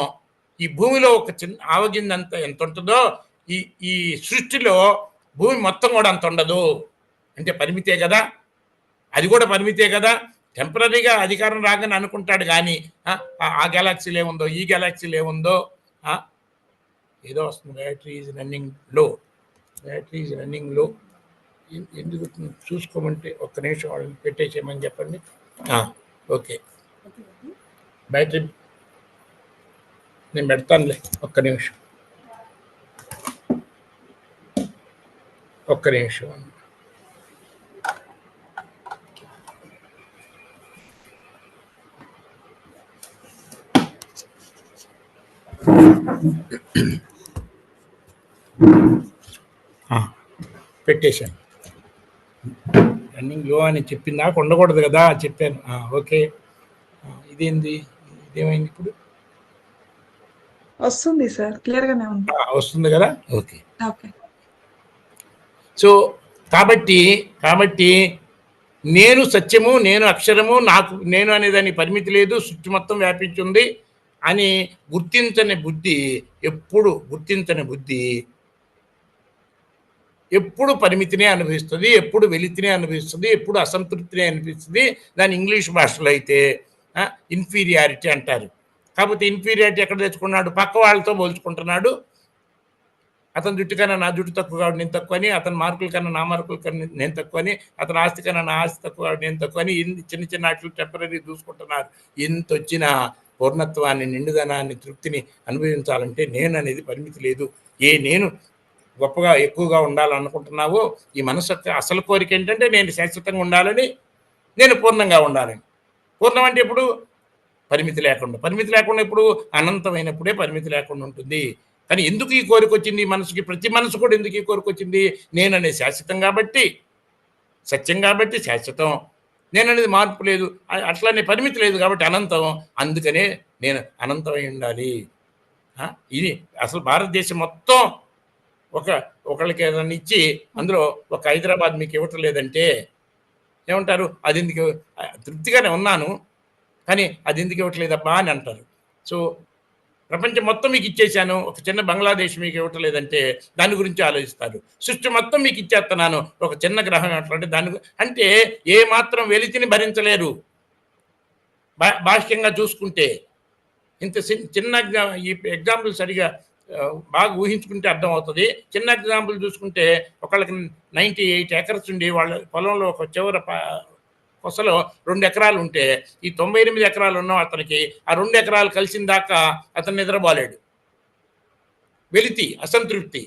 ఈ భూమిలో ఒక చిన్న ఆవగింజంత ఎంత ఉంటుందో, ఈ ఈ సృష్టిలో భూమి మొత్తం కూడా అంత ఉండదు. అంటే పరిమితే కదా! అది కూడా పరిమితే కదా! టెంపరరీగా అధికారం రాగానే అనుకుంటాడు గానీ, ఆ గెలాక్సీలో ఏముందో, ఈ గెలాక్సీలో ఏముందో, ఏదో వస్తుంది, బ్యాటరీ ఈజ్ రన్నింగ్ లో, బ్యాటరీ ఈజ్ రన్నింగ్ లో. ఎందుకు చూసుకోమంటే ఒక్క నిమిషం వాళ్ళని పెట్టేసేయమని చెప్పండి. ఓకే, బ్యాటరీ నేను పెడతానులే, ఒక్క నిమిషం, ఒక్క నిమిషం. పెట్టేశాను. రన్నింగ్ లో అని చెప్పింది, నాకు ఉండకూడదు కదా, చెప్పాను. ఓకే, ఇదేంది, ఇదేమైంది ఇప్పుడు? వస్తుంది సార్, క్లియర్ గానే ఉంది. వస్తుంది కదా, ఓకే. ఓకే. సో కాబట్టి నేను సత్యము, నేను అక్షరము, నాకు నేను అనేదాన్ని పరిమితి లేదు, సృష్టి మొత్తం వ్యాపించింది అని గుర్తించని బుద్ధి ఎప్పుడు పరిమితినే అనుభవిస్తుంది, ఎప్పుడు వెలితినే అనుభవిస్తుంది, ఎప్పుడు అసంతృప్తినే అనిపిస్తుంది. దాని ఇంగ్లీష్ భాషలో అయితే ఇన్ఫీరియారిటీ అంటారు. కాకపోతే ఇన్ఫీరియారిటీ ఎక్కడ తెచ్చుకున్నాడు? పక్క వాళ్ళతో పోల్చుకుంటున్నాడు. అతని జుట్టు కన్నా నా జుట్టు తక్కువ కాబట్టి నేను తక్కువ అని, అతని మార్కుల కన్నా నా మార్కుల కన్నా నేను తక్కువ అని, అతని ఆస్తి కన్నా నా ఆస్తి తక్కువ కాబట్టి నేను తక్కువ అని, చిన్న చిన్న వాటిని టెంపరీ చూసుకుంటున్నారు. ఇంత వచ్చిన పూర్ణత్వాన్ని, నిండుదనాన్ని, తృప్తిని అనుభవించాలంటే నేను అనేది పరిమితి లేదు. నేను గొప్పగా ఎక్కువగా ఉండాలనుకుంటున్నావో, ఈ మనసు అసలు కోరిక ఏంటంటే నేను శాశ్వతంగా ఉండాలని, నేను పూర్ణంగా ఉండాలని. పూర్ణం అంటే ఎప్పుడు? పరిమితి లేకుండా ఇప్పుడు అనంతమైనప్పుడే పరిమితి లేకుండా ఉంటుంది. కానీ ఎందుకు ఈ కోరిక వచ్చింది మనసుకి? ప్రతి మనసు కూడా ఎందుకు ఈ కోరిక వచ్చింది? నేననేది శాశ్వతం కాబట్టి, సత్యం కాబట్టి శాశ్వతం. నేననేది మార్పు లేదు, అట్లానే పరిమితి లేదు కాబట్టి అనంతం. అందుకనే నేను అనంతమై ఉండాలి. ఇది అసలు భారతదేశం మొత్తం ఒకళ్ళకి ఏదైనా ఇచ్చి అందులో ఒక హైదరాబాద్ మీకు ఇవ్వటం లేదంటే ఏమంటారు? అది ఎందుకు, తృప్తిగానే ఉన్నాను కానీ అది ఎందుకు ఇవ్వట్లేదబ్బా అని అంటారు. సో ప్రపంచం మొత్తం మీకు ఇచ్చేసాను, ఒక చిన్న బంగ్లాదేశ్ మీకు ఇవ్వటం లేదంటే దాని గురించి ఆలోచిస్తారు. సృష్టి మొత్తం మీకు ఇచ్చేస్తున్నాను, ఒక చిన్న గ్రహం ఎట్లంటే అంటే ఏ మాత్రం వెలితిని భరించలేరు. బాహ్యంగా చూసుకుంటే ఇంత చిన్న ఈ ఎగ్జాంపుల్ సరిగా బాగా ఊహించుకుంటే అర్థమవుతుంది. చిన్న ఎగ్జాంపుల్ చూసుకుంటే ఒకళ్ళకి 98 acres ఉండి వాళ్ళ పొలంలో ఒక చివర కొసలో 2 ఎకరాలు ఉంటే, ఈ 98 ఎకరాలు ఉన్న అతనికి ఆ 2 ఎకరాలు కలిసిన దాకా అతను నిద్రపోలేడు. వెలితి, అసంతృప్తి,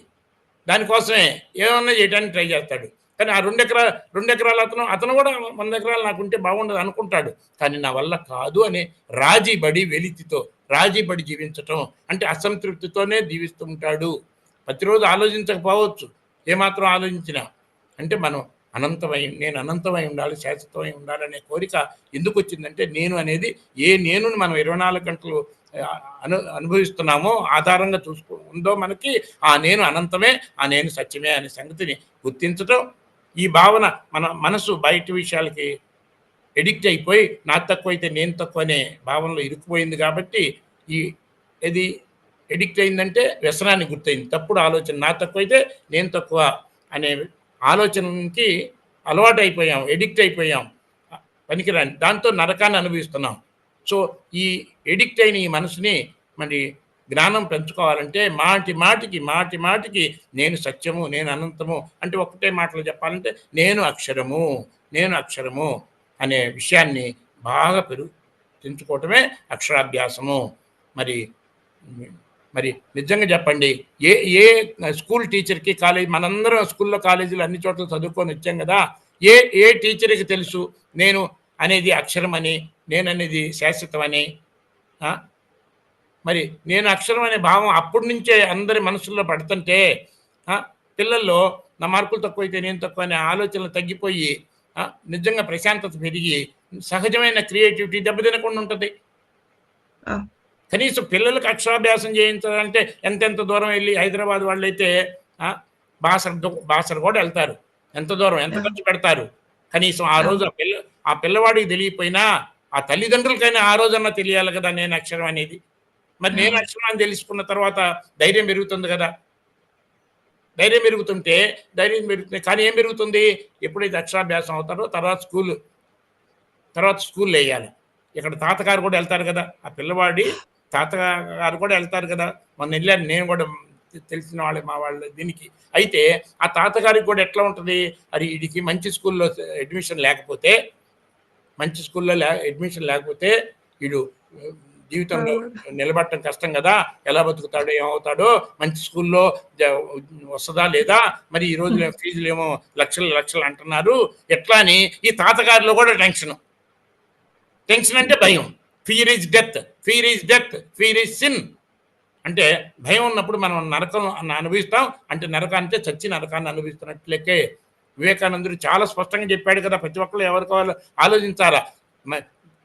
దానికోసమే ఏమన్నా చేయడానికి ట్రై చేస్తాడు. కానీ ఆ 2 ఎకరాలు అతను కూడా 100 ఎకరాలు నాకుంటే బాగుండదు అనుకుంటాడు. కానీ నా వల్ల కాదు అనే రాజీబడి, వెలితితో రాజీబడి జీవించటం అంటే అసంతృప్తితోనే జీవిస్తూ ఉంటాడు. ప్రతిరోజు ఆలోచించకపోవచ్చు, ఏమాత్రం ఆలోచించినా. అంటే మనం నేను అనంతమై ఉండాలి, శాశ్వతమై ఉండాలనే కోరిక ఎందుకు వచ్చిందంటే, నేను అనేది నేను మనం 24 గంటలు అనుభవిస్తున్నామో ఆధారంగా ఉందో మనకి ఆ నేను అనంతమే, ఆ నేను సత్యమే అనే సంగతిని గుర్తించటం. ఈ భావన మన మనసు బయట విషయాలకి ఎడిక్ట్ అయిపోయి నా తక్కువైతే నేను తక్కువ అనే భావనలో ఇరుక్కుపోయింది కాబట్టి ఇది ఎడిక్ట్ అయిందంటే వ్యసనానికి గుర్తయింది. తప్పుడు ఆలోచన, నా తక్కువైతే నేను తక్కువ అనే ఆలోచనకి అలవాటు అయిపోయాం, ఎడిక్ట్ అయిపోయాం, పనికిరాని దాంతో నరకాన్ని అనుభవిస్తున్నాం. సో ఈ ఎడిక్ట్ అయిన ఈ మనసుని మరి జ్ఞానం పెంచుకోవాలంటే మాటి మాటికి నేను సత్యము, నేను అనంతము అంటే ఒకటే మాటలు చెప్పాలంటే నేను అక్షరము అనే విషయాన్ని బాగా పెంచుకోవటమే అక్షరాభ్యాసము. మరి నిజంగా చెప్పండి, ఏ స్కూల్ టీచర్కి మనందరం స్కూల్లో కాలేజీలో అన్ని చోట్ల చదువుకొని వచ్చాం కదా, ఏ టీచర్కి తెలుసు నేను అనేది అక్షరం అని, నేననేది శాశ్వతం అని. మరి నేను అక్షరం అనే భావం అప్పటి నుంచే అందరి మనసుల్లో పడుతుంటే పిల్లల్లో నా మార్కులు తక్కువైతే నేను తక్కువ అనే ఆలోచనలు తగ్గిపోయి నిజంగా ప్రశాంతత పెరిగి సహజమైన క్రియేటివిటీ దెబ్బతినకుండా ఉంటుంది. కనీసం పిల్లలకు అక్షరాభ్యాసం చేయించాలంటే ఎంతెంత దూరం వెళ్ళి హైదరాబాద్ వాళ్ళైతే బాసర కూడా వెళ్తారు. ఎంత దూరం ఎంత ఖర్చు పెడతారు. కనీసం ఆ రోజు ఆ పిల్లవాడికి తెలియకపోయినా ఆ తల్లిదండ్రులకైనా ఆ రోజన్నా తెలియాలి కదా నేను అక్షరం అనేది. మరి నేను అక్షరం అని తెలుసుకున్న తర్వాత ధైర్యం పెరుగుతుంది కదా. ధైర్యం పెరుగుతుంది. కానీ ఏం పెరుగుతుంది? ఎప్పుడైతే అక్షరాభ్యాసం అవుతారో తర్వాత స్కూల్ వేయాలి. ఇక్కడ తాతగారు కూడా వెళ్తారు కదా, ఆ పిల్లవాడి తాతగారు కూడా వెళ్తారు కదా. మొన్న వెళ్ళాను నేను కూడా, తెలిసిన వాళ్ళే మా వాళ్ళు దీనికి. అయితే ఆ తాతగారికి కూడా ఎట్లా ఉంటుంది, అది వీడికి మంచి స్కూల్లో అడ్మిషన్ లేకపోతే వీడు జీవితంలో నిలబడటం కష్టం కదా, ఎలా బతుకుతాడో ఏమవుతాడో, మంచి స్కూల్లో వస్తుందా లేదా, మరి ఈ రోజులో ఫీజులు ఏమో లక్షలు అంటున్నారు ఎట్లా అని ఈ తాతగారిలో కూడా టెన్షన్ అంటే భయం. Fear is death, fear is sin. అంటే భయం ఉన్నప్పుడు మనం నరకం అనుభవిస్తాం. అంటే నరకానికి చచ్చి నరకాన్ని అనుభవిస్తున్నట్లకే వివేకానందుడు చాలా స్పష్టంగా చెప్పాడు కదా. ప్రతి ఒక్కరు ఎవరికి వాళ్ళు ఆలోచించాలా.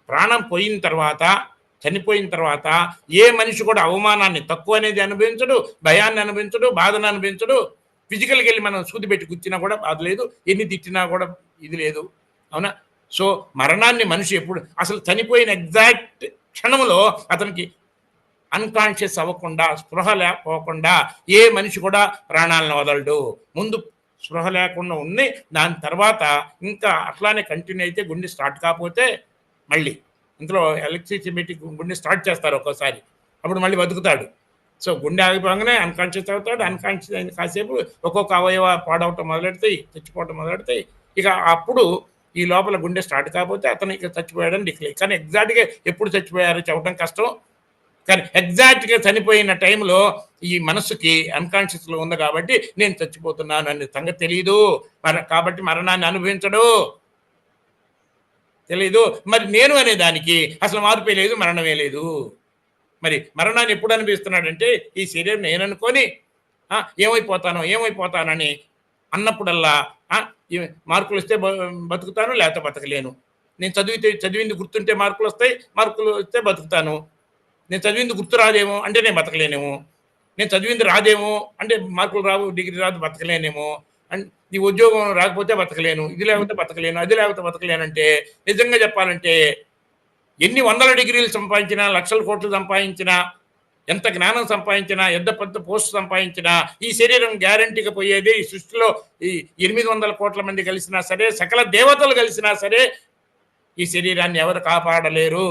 ప్రాణం చనిపోయిన తర్వాత ఏ మనిషి కూడా అవమానాన్ని తక్కువ అనేది అనుభవించడు, భయాన్ని అనుభవించడు, బాధను అనుభవించడు. ఫిజికల్కి వెళ్ళి మనం సూది పెట్టి కూర్చున్నా కూడా బాధ లేదు, ఎన్ని తిట్టినా కూడా ఇది లేదు. అవునా? సో మరణాన్ని మనిషి ఎప్పుడు అసలు చనిపోయిన ఎగ్జాక్ట్ క్షణంలో అతనికి అన్కాన్షియస్ అవ్వకుండా, స్పృహ లేకపోకుండా ఏ మనిషి కూడా ప్రాణాలను వదలడు. ముందు స్పృహ లేకుండా ఉంది, దాని తర్వాత ఇంకా అట్లానే కంటిన్యూ అయితే గుండె స్టార్ట్ కాకపోతే మళ్ళీ ఇందులో ఎలక్ట్రిసిటీ పెట్టి గుండె స్టార్ట్ చేస్తారు ఒక్కోసారి, అప్పుడు మళ్ళీ బతుకుతాడు. సో గుండె ఆగిపోగానే అన్కాన్షియస్ అవుతాడు. అన్కాన్షియస్ అయిన కాసేపు ఒక్కొక్క అవయవ పాడవటం మొదలెడతాయి, చచ్చిపోవటం మొదలెడతాయి. ఇక అప్పుడు ఈ లోపల గుండె స్టార్ట్ కాకపోతే అతను ఇక చచ్చిపోయాడని డిక్లేర్. కానీ ఎగ్జాక్ట్గా ఎప్పుడు చచ్చిపోయారో చెప్పడం కష్టం. కానీ ఎగ్జాక్ట్గా చనిపోయిన టైంలో ఈ మనసుకి అన్కాన్షియస్లో ఉంది కాబట్టి నేను చచ్చిపోతున్నాను అనే సంగతి తెలియదు. కాబట్టి మరణాన్ని అనుభవించడు, తెలీదు. మరి నేను అనే దానికి అసలు మార్పే లేదు, మరణమే లేదు. మరి మరణాన్ని ఎప్పుడు అనిపిస్తున్నాడంటే ఈ శరీరం నేను అనుకొని ఏమైపోతానని అన్నప్పుడల్లా మార్కులు వస్తే బతుకుతాను, లేకపోతే బతకలేను. నేను చదివింది గుర్తుంటే మార్కులు వస్తాయి, మార్కులు వస్తే బతుకుతాను. నేను చదివింది గుర్తు రాదేమో అంటే నేను బతకలేనేమో. నేను చదివింది రాదేమో అంటే మార్కులు రావు, డిగ్రీ రాదు, బతకలేనేమో. ఈ ఉద్యోగం రాకపోతే బతకలేను, ఇది లేకపోతే బతకలేను, అది లేకపోతే బతకలేనంటే నిజంగా చెప్పాలంటే ఎన్ని 100 డిగ్రీలు సంపాదించినా, లక్షల కోట్లు సంపాదించినా, ఎంత జ్ఞానం సంపాదించినా, ఎంత పెద్ద పోస్ట్ సంపాదించినా ఈ శరీరం గ్యారంటీగా పోయేది. ఈ సృష్టిలో ఈ 800 కోట్ల మంది కలిసినా సరే, సకల దేవతలు కలిసినా సరే ఈ శరీరాన్ని ఎవరు కాపాడలేరు.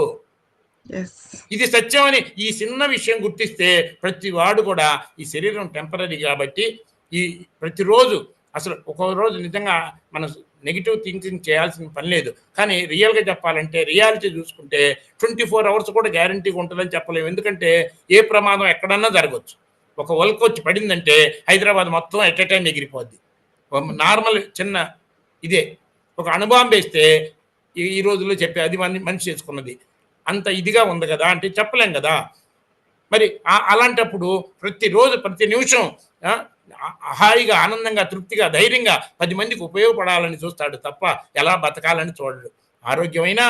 ఇది సత్యం అని ఈ చిన్న విషయం గుర్తిస్తే ప్రతి వాడు కూడా ఈ శరీరం టెంపరీ కాబట్టి ఈ ప్రతిరోజు అసలు ఒక్కొక్క రోజు నిజంగా మనం నెగిటివ్ థింకింగ్ చేయాల్సిన పని లేదు. కానీ రియల్గా చెప్పాలంటే రియాలిటీ చూసుకుంటే 24 అవర్స్ కూడా గ్యారంటీగా ఉంటుందని చెప్పలేము. ఎందుకంటే ఏ ప్రమాదం ఎక్కడన్నా జరగవచ్చు. ఒక వల్క్ వచ్చి పడిందంటే హైదరాబాద్ మొత్తం ఎట్ ఎ టైం ఎగిరిపోద్ది. నార్మల్ చిన్న ఇదే ఒక అణుబాంబు వేస్తే ఈ రోజుల్లో చెప్పే అది మనిషి చేసుకున్నది అంత ఇదిగా ఉంది కదా అంటే చెప్పలేం కదా. మరి అలాంటప్పుడు ప్రతిరోజు ప్రతి నిమిషం హాయిగా, ఆనందంగా, తృప్తిగా, ధైర్యంగా 10 మందికి ఉపయోగపడాలని చూస్తాడు తప్ప ఎలా బతకాలని చూడడు. ఆరోగ్యమైన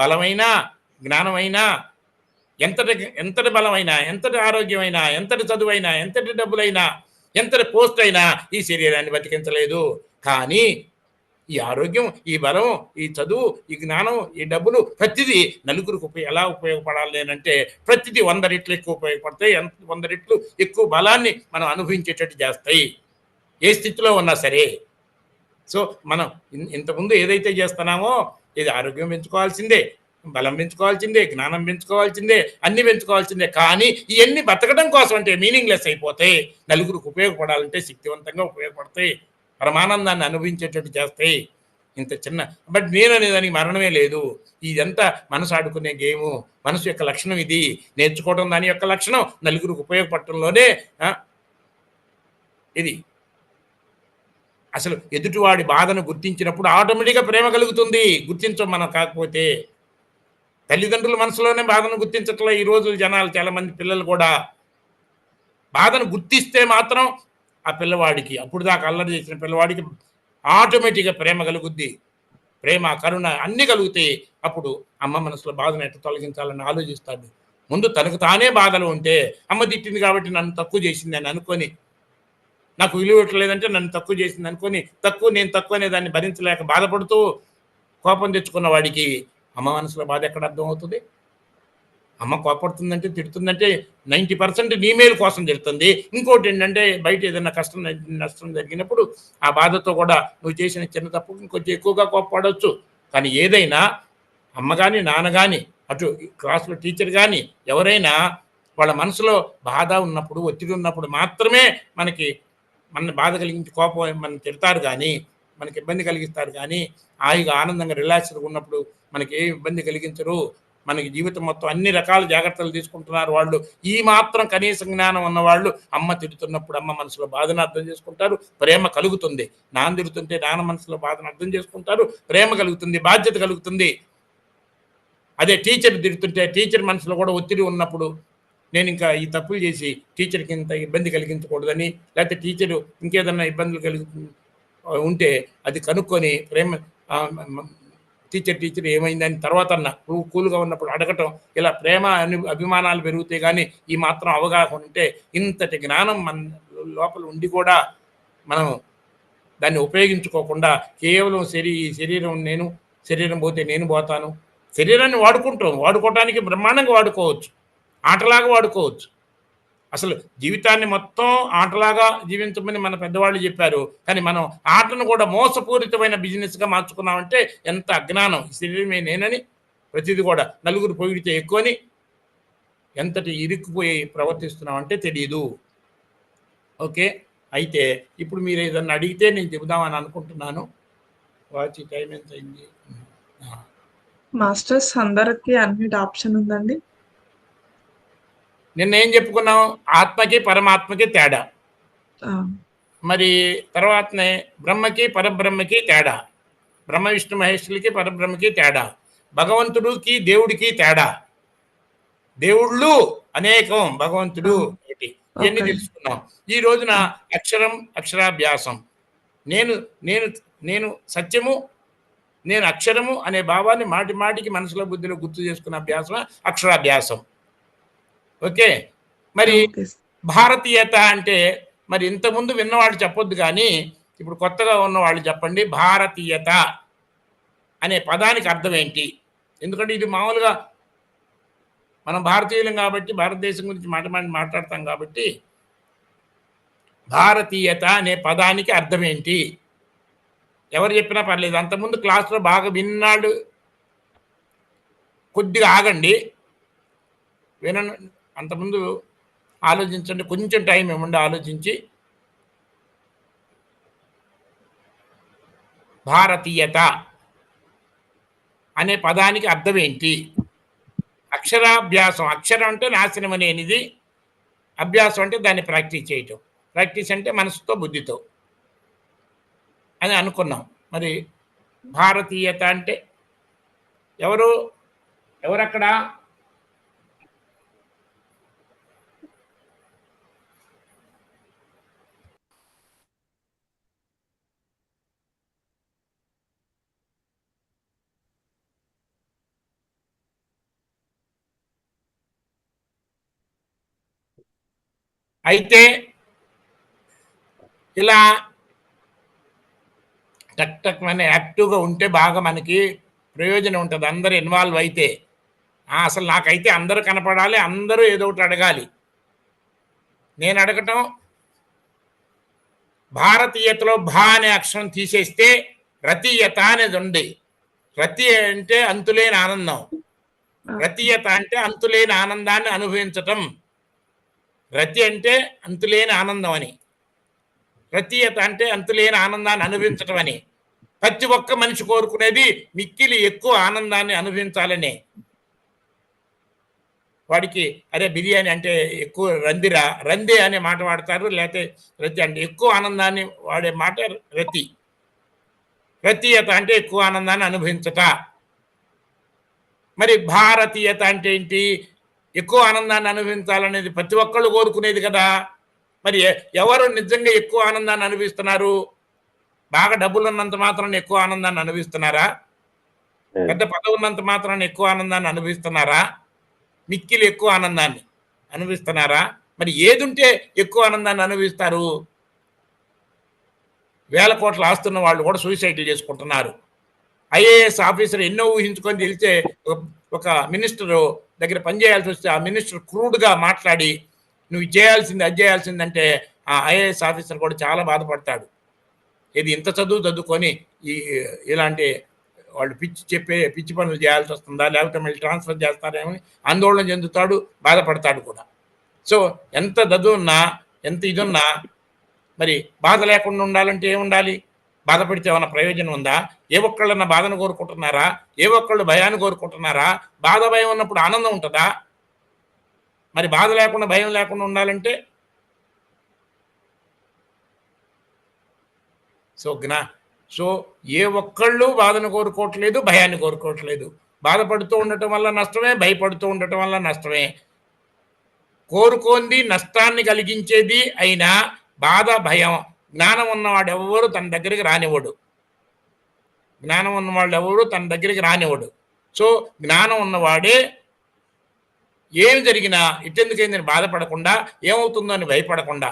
బలమైన జ్ఞానమైనా, ఎంతటి బలమైనా, ఎంతటి ఆరోగ్యమైనా, ఎంతటి చదువైనా, ఎంతటి డబ్బులైనా, ఎంతటి పోస్ట్ అయినా ఈ శరీరాన్ని బతికించలేదు. కానీ ఈ ఆరోగ్యం, ఈ బలం, ఈ చదువు, ఈ జ్ఞానం, ఈ డబ్బులు ప్రతిదీ నలుగురికి ఎలా ఉపయోగపడాలి అంటే ప్రతిదీ 100 రెట్లు ఎక్కువ ఉపయోగపడతాయి. 100 రెట్లు ఎక్కువ బలాన్ని మనం అనుభవించేటట్టు చేస్తాయి ఏ స్థితిలో ఉన్నా సరే. సో మనం ఇంతకుముందు ఏదైతే చేస్తున్నామో ఇది ఆరోగ్యం పెంచుకోవాల్సిందే, బలం పెంచుకోవాల్సిందే, జ్ఞానం పెంచుకోవాల్సిందే, అన్ని పెంచుకోవాల్సిందే. కానీ ఇవన్నీ బతకడం కోసం అంటే మీనింగ్లెస్ అయిపోతాయి. నలుగురికి ఉపయోగపడాలంటే శక్తివంతంగా ఉపయోగపడతాయి, పరమానందాన్ని అనుభవించేటట్టు చేస్తాయి. ఇంత చిన్న బట్ నేను అనేదానికి మరణమే లేదు. ఇదంతా మనసు ఆడుకునే గేము. మనసు యొక్క లక్షణం ఇది. నేర్చుకోవడం దాని యొక్క లక్షణం, నలుగురికి ఉపయోగపడటంలోనే ఇది. అసలు ఎదుటివాడి బాధను గుర్తించినప్పుడు ఆటోమేటిక్‌గా ప్రేమ కలుగుతుంది. గుర్తించం మనం కాకపోతే. తల్లిదండ్రుల మనసులోనే బాధను గుర్తించట్లే ఈ రోజు జనాలు చాలామంది పిల్లలు కూడా. బాధను గుర్తిస్తే మాత్రం ఆ పిల్లవాడికి అప్పుడు దాకా అల్లరి చేసిన పిల్లవాడికి ఆటోమేటిక్‌గా ప్రేమ కలుగుద్ది. ప్రేమ, కరుణ అన్నీ కలుగుతాయి. అప్పుడు అమ్మ మనసులో బాధను ఎట్లా తొలగించాలని ఆలోచిస్తాడు. ముందు తనకు తానే బాధలో ఉంటే, అమ్మ తిట్టింది కాబట్టి నన్ను తక్కువ చేసిందని అనుకోని, నాకు విలువ ఇవ్వట్లేదంటే నన్ను తక్కువ చేసిందనుకోని, నేను తక్కువ అనే దాన్ని భరించలేక బాధపడుతూ కోపం తెచ్చుకున్న వాడికి అమ్మ మనసులో బాధ ఎక్కడ అర్థమవుతది? అమ్మ కోపడుతుందంటే, తిడుతుందంటే 90% నీ మేలు కోసం తిడుతుంది. ఇంకోటేంటంటే బయట ఏదైనా కష్టం, నష్టం జరిగినప్పుడు ఆ బాధతో కూడా నువ్వు చేసిన చిన్న తప్పుకి ఇంకొంచెం ఎక్కువగా కోప్పడొచ్చు. కానీ ఏదైనా అమ్మ గాని, నాన్న గాని, అటు క్లాస్‌లో టీచర్ గాని ఎవరైనా వాళ్ళ మనసులో బాధ ఉన్నప్పుడు, ఒత్తిడి ఉన్నప్పుడు మాత్రమే మనకి మనని బాధ కలిగించి కోపం మనని తిడతారు గానీ, మనకి ఇబ్బంది కలిగిస్తారు గానీ, హాయిగా ఆనందంగా రిలాక్స్‌డ్‌గా ఉన్నప్పుడు మనకి ఏ ఇబ్బంది కలిగించరు. మనకి జీవితం మొత్తం అన్ని రకాల జాగ్రత్తలు తీసుకుంటున్నారు వాళ్ళు. ఈ మాత్రం కనీస జ్ఞానం ఉన్నవాళ్ళు అమ్మ తిడుతున్నప్పుడు అమ్మ మనసులో బాధను అర్థం చేసుకుంటారు. ప్రేమ కలుగుతుంది. నాన్న తిడుతుంటే నాన్న మనసులో బాధను అర్థం చేసుకుంటారు. ప్రేమ కలుగుతుంది. బాధ్యత కలుగుతుంది. అదే టీచర్ తిడుతుంటే టీచర్ మనసులో కూడా ఒత్తిడి ఉన్నప్పుడు నేనింకా ఈ తప్పులు చేసి టీచర్‌కి ఇంత ఇబ్బంది కలిగించకూడదని, లేకపోతే టీచరు ఇంకేదన్నా ఇబ్బందులు ఉంటే అది కనుక్కొని ప్రేమ ఆహ్, మ మ టీచర్ ఏమైందని తర్వాతన్నా కూల్‌గా ఉన్నప్పుడు అడగటం. ఇలా ప్రేమ అభిమానాలు పెరుగుతాయి గానీ, ఈ మాత్రం అవగాహన ఉంటే ఇంతటి జ్ఞానం మన లోపల ఉండి కూడా మనం దాన్ని ఉపయోగించుకోకుండా కేవలం శరీరం శరీరం పోతే నేను పోతాను. శరీరాన్ని వాడుకుంటాం. వాడుకోవటానికి బ్రహ్మాండంగా వాడుకోవచ్చు. ఆటలాగా వాడుకోవచ్చు. అసలు జీవితాన్ని మొత్తం ఆటలాగా జీవించమని మన పెద్దవాళ్ళు చెప్పారు. కానీ మనం ఆటను కూడా మోసపూరితమైన బిజినెస్‌గా మార్చుకున్నామంటే ఎంత అజ్ఞానం. ఈ శరీరమే నేనని ప్రతీది కూడా నలుగురు పొగిడితే ఎక్కువని ఎంతటి ఇరుక్కుపోయి ప్రవర్తిస్తున్నామంటే తెలీదు. ఓకే. అయితే ఇప్పుడు మీరేదన్నా అడిగితే నేను చెబుదామని అనుకుంటున్నాను. వాచ్ టైమ్ ఎంతయింది? ఆ! మాస్టర్స్ అందరికి అన్‌మ్యూట్ ఆప్షన్ ఉందండి? నిన్నేం చెప్పుకున్నాం? ఆత్మకి, పరమాత్మకి తేడా. ఆ! మరి తర్వాతనే బ్రహ్మకి, పరబ్రహ్మకి తేడా. బ్రహ్మ, విష్ణు, మహేశ్వరులకి, పరబ్రహ్మకి తేడా. భగవంతుడికి, దేవుడికి తేడా. దేవుళ్ళు అనేకం, ఆ! భగవంతుడు ఒకటి. ఇయన్నీ ఓకే. తెలుసుకున్నాం. ఈ రోజున ఆ! అక్షరం, అక్షరాభ్యాసం. నేను నేను నేను సత్యము, నేను అక్షరము అనే భావాన్ని మాటి మాటికి మనసులో, బుద్ధిలో గుర్తు చేసుకున్న అభ్యాసమే అక్షరాభ్యాసం. ఓకే. మరి ఓకే. భారతీయత అంటే మరి ఇంతకుముందు విన్నవాళ్ళు చెప్పొద్దు గానీ, ఇప్పుడు కొత్తగా ఉన్నవాళ్ళు చెప్పండి. భారతీయత అనే పదానికి అర్థం ఏంటి? ఎందుకంటే ఇది మామూలుగా మనం భారతీయులం గాబట్టి, భారతదేశం గురించి మాట్లాడతాం గాబట్టి, భారతీయత అనే పదానికి అర్థం ఏంటి? ఎవరు చెప్పినా పర్లేదు. అంతకుముందు క్లాస్‌లో బాగా విన్నాళ్ళు కొద్దిగా ఆగండి. వినను అంతకుముందు ఆలోచించండి. కొంచెం టైం ఇవ్వండి ఆలోచించి. భారతీయత అనే పదానికి అర్థం ఏంటి? అక్షరాభ్యాసం. అక్షరం అంటే నాశనం అనేనిది. అభ్యాసం అంటే దాన్ని ప్రాక్టీస్ చేయటం. ప్రాక్టీస్ అంటే మనసుతో, బుద్ధితో అని అనుకున్నాం. మరి భారతీయత అంటే ఎవరు? ఎవరక్కడ? అయితే ఇలా టక్ టక్ మని యాక్టివ్‌గా ఉంటే బాగా మనకి ప్రయోజనం ఉంటది. అందరూ ఇన్వాల్వ్ అయితే. అసలు నాకైతే అందరూ కనపడాలి. అందరూ ఏదో ఒకటి అడగాలి. నేను అడగటం భారతీయతలో భా అనే అక్షరం తీసేస్తే రతీయత అనేది ఉంది. రతి అంటే అంతులేని ఆనందం. రతీయత అంటే అంతులేని ఆనందాన్ని అనుభవించటం. రతి అంటే అంతులేని ఆనందం అని. రతీయత అంటే అంతులేని ఆనందాన్ని అనుభవించటం అని. ప్రతి ఒక్క మనిషి కోరుకునేది మిక్కిలి ఎక్కువ ఆనందాన్ని అనుభవించాలనే. వాడికి అరే బిర్యానీ అంటే ఎక్కువ రందిరా, రందే అనే మాట వాడతారు. లేతే రతి అంటే ఎక్కువ ఆనందాన్ని వాడే మాట రతి. రతీయత అంటే ఎక్కువ ఆనందాన్ని అనుభవించట. మరి భారతీయత అంటే ఏంటి? ఎక్కువ ఆనందాన్ని అనుభవించాలనేది ప్రతి ఒక్కళ్ళు కోరుకునేది కదా! మరి ఎవరు నిజంగా ఎక్కువ ఆనందాన్ని అనుభవిస్తున్నారు? బాగా డబ్బులున్నంత మాత్రాన ఎక్కువ ఆనందాన్ని అనుభవిస్తున్నారా? పెద్ద పదవున్నంత మాత్రాన ఎక్కువ ఆనందాన్ని అనుభవిస్తున్నారా? మిక్కిలి ఎక్కువ ఆనందాన్ని అనుభవిస్తున్నారా? మరి ఏదుంటే ఎక్కువ ఆనందాన్ని అనుభవిస్తారు? వేల కోట్ల ఆస్తున్న వాళ్ళు కూడా సూసైడ్‌లు చేసుకుంటున్నారు. ఐఏఎస్ ఆఫీసర్ ఎన్నో ఊహించుకొని గెలిచే ఒక మినిస్టరు దగ్గర పని చేయాల్సొస్తే ఆ మినిస్టర్ క్రూడ్‌గా మాట్లాడి నువ్వు ఇది చేయాల్సింది, అది చేయాల్సిందంటే ఆ ఐఏఎస్ ఆఫీసర్ కూడా చాలా బాధపడతాడు. ఇది ఇంత చదువు చదువుకొని ఈ ఇలాంటి వాళ్ళు పిచ్చి పనులు చేయాల్సొస్తుందా? లేకపోతే మళ్ళీ ట్రాన్స్‌ఫర్ చేస్తారేమో అని ఆందోళన చెందుతాడు, బాధపడతాడు కూడా. సో, ఎంత చదువున్నా, ఎంత ఇదున్నా మరి బాధ లేకుండా ఉండాలంటే ఏముండాలి? బాధపడితే ఏమన్నా ప్రయోజనం ఉందా? ఏ ఒక్కళ్ళన్నా బాధను కోరుకుంటున్నారా? ఏ ఒక్కళ్ళు భయాన్ని కోరుకుంటున్నారా? బాధ, భయం ఉన్నప్పుడు ఆనందం ఉంటదా? మరి బాధ లేకుండా, భయం లేకుండా ఉండాలంటే సో, సో, ఏ ఒక్కళ్ళు బాధను కోరుకోవట్లేదు, భయాన్ని కోరుకోవట్లేదు. బాధపడుతూ ఉండటం వల్ల నష్టమే, భయపడుతూ ఉండటం వల్ల నష్టమే. కోరుకోంది నష్టాన్ని కలిగించేది అయినా బాధ, భయం, జ్ఞానం ఉన్నవాడెవ్వరు తన దగ్గరికి రానివ్వడు. జ్ఞానం ఉన్నవాళ్ళెవరు తన దగ్గరికి రానివ్వడు. సో, జ్ఞానం ఉన్నవాడే ఏమి జరిగినా ఇట్టెందుకైందని బాధపడకుండా, ఏమవుతుందో అని భయపడకుండా,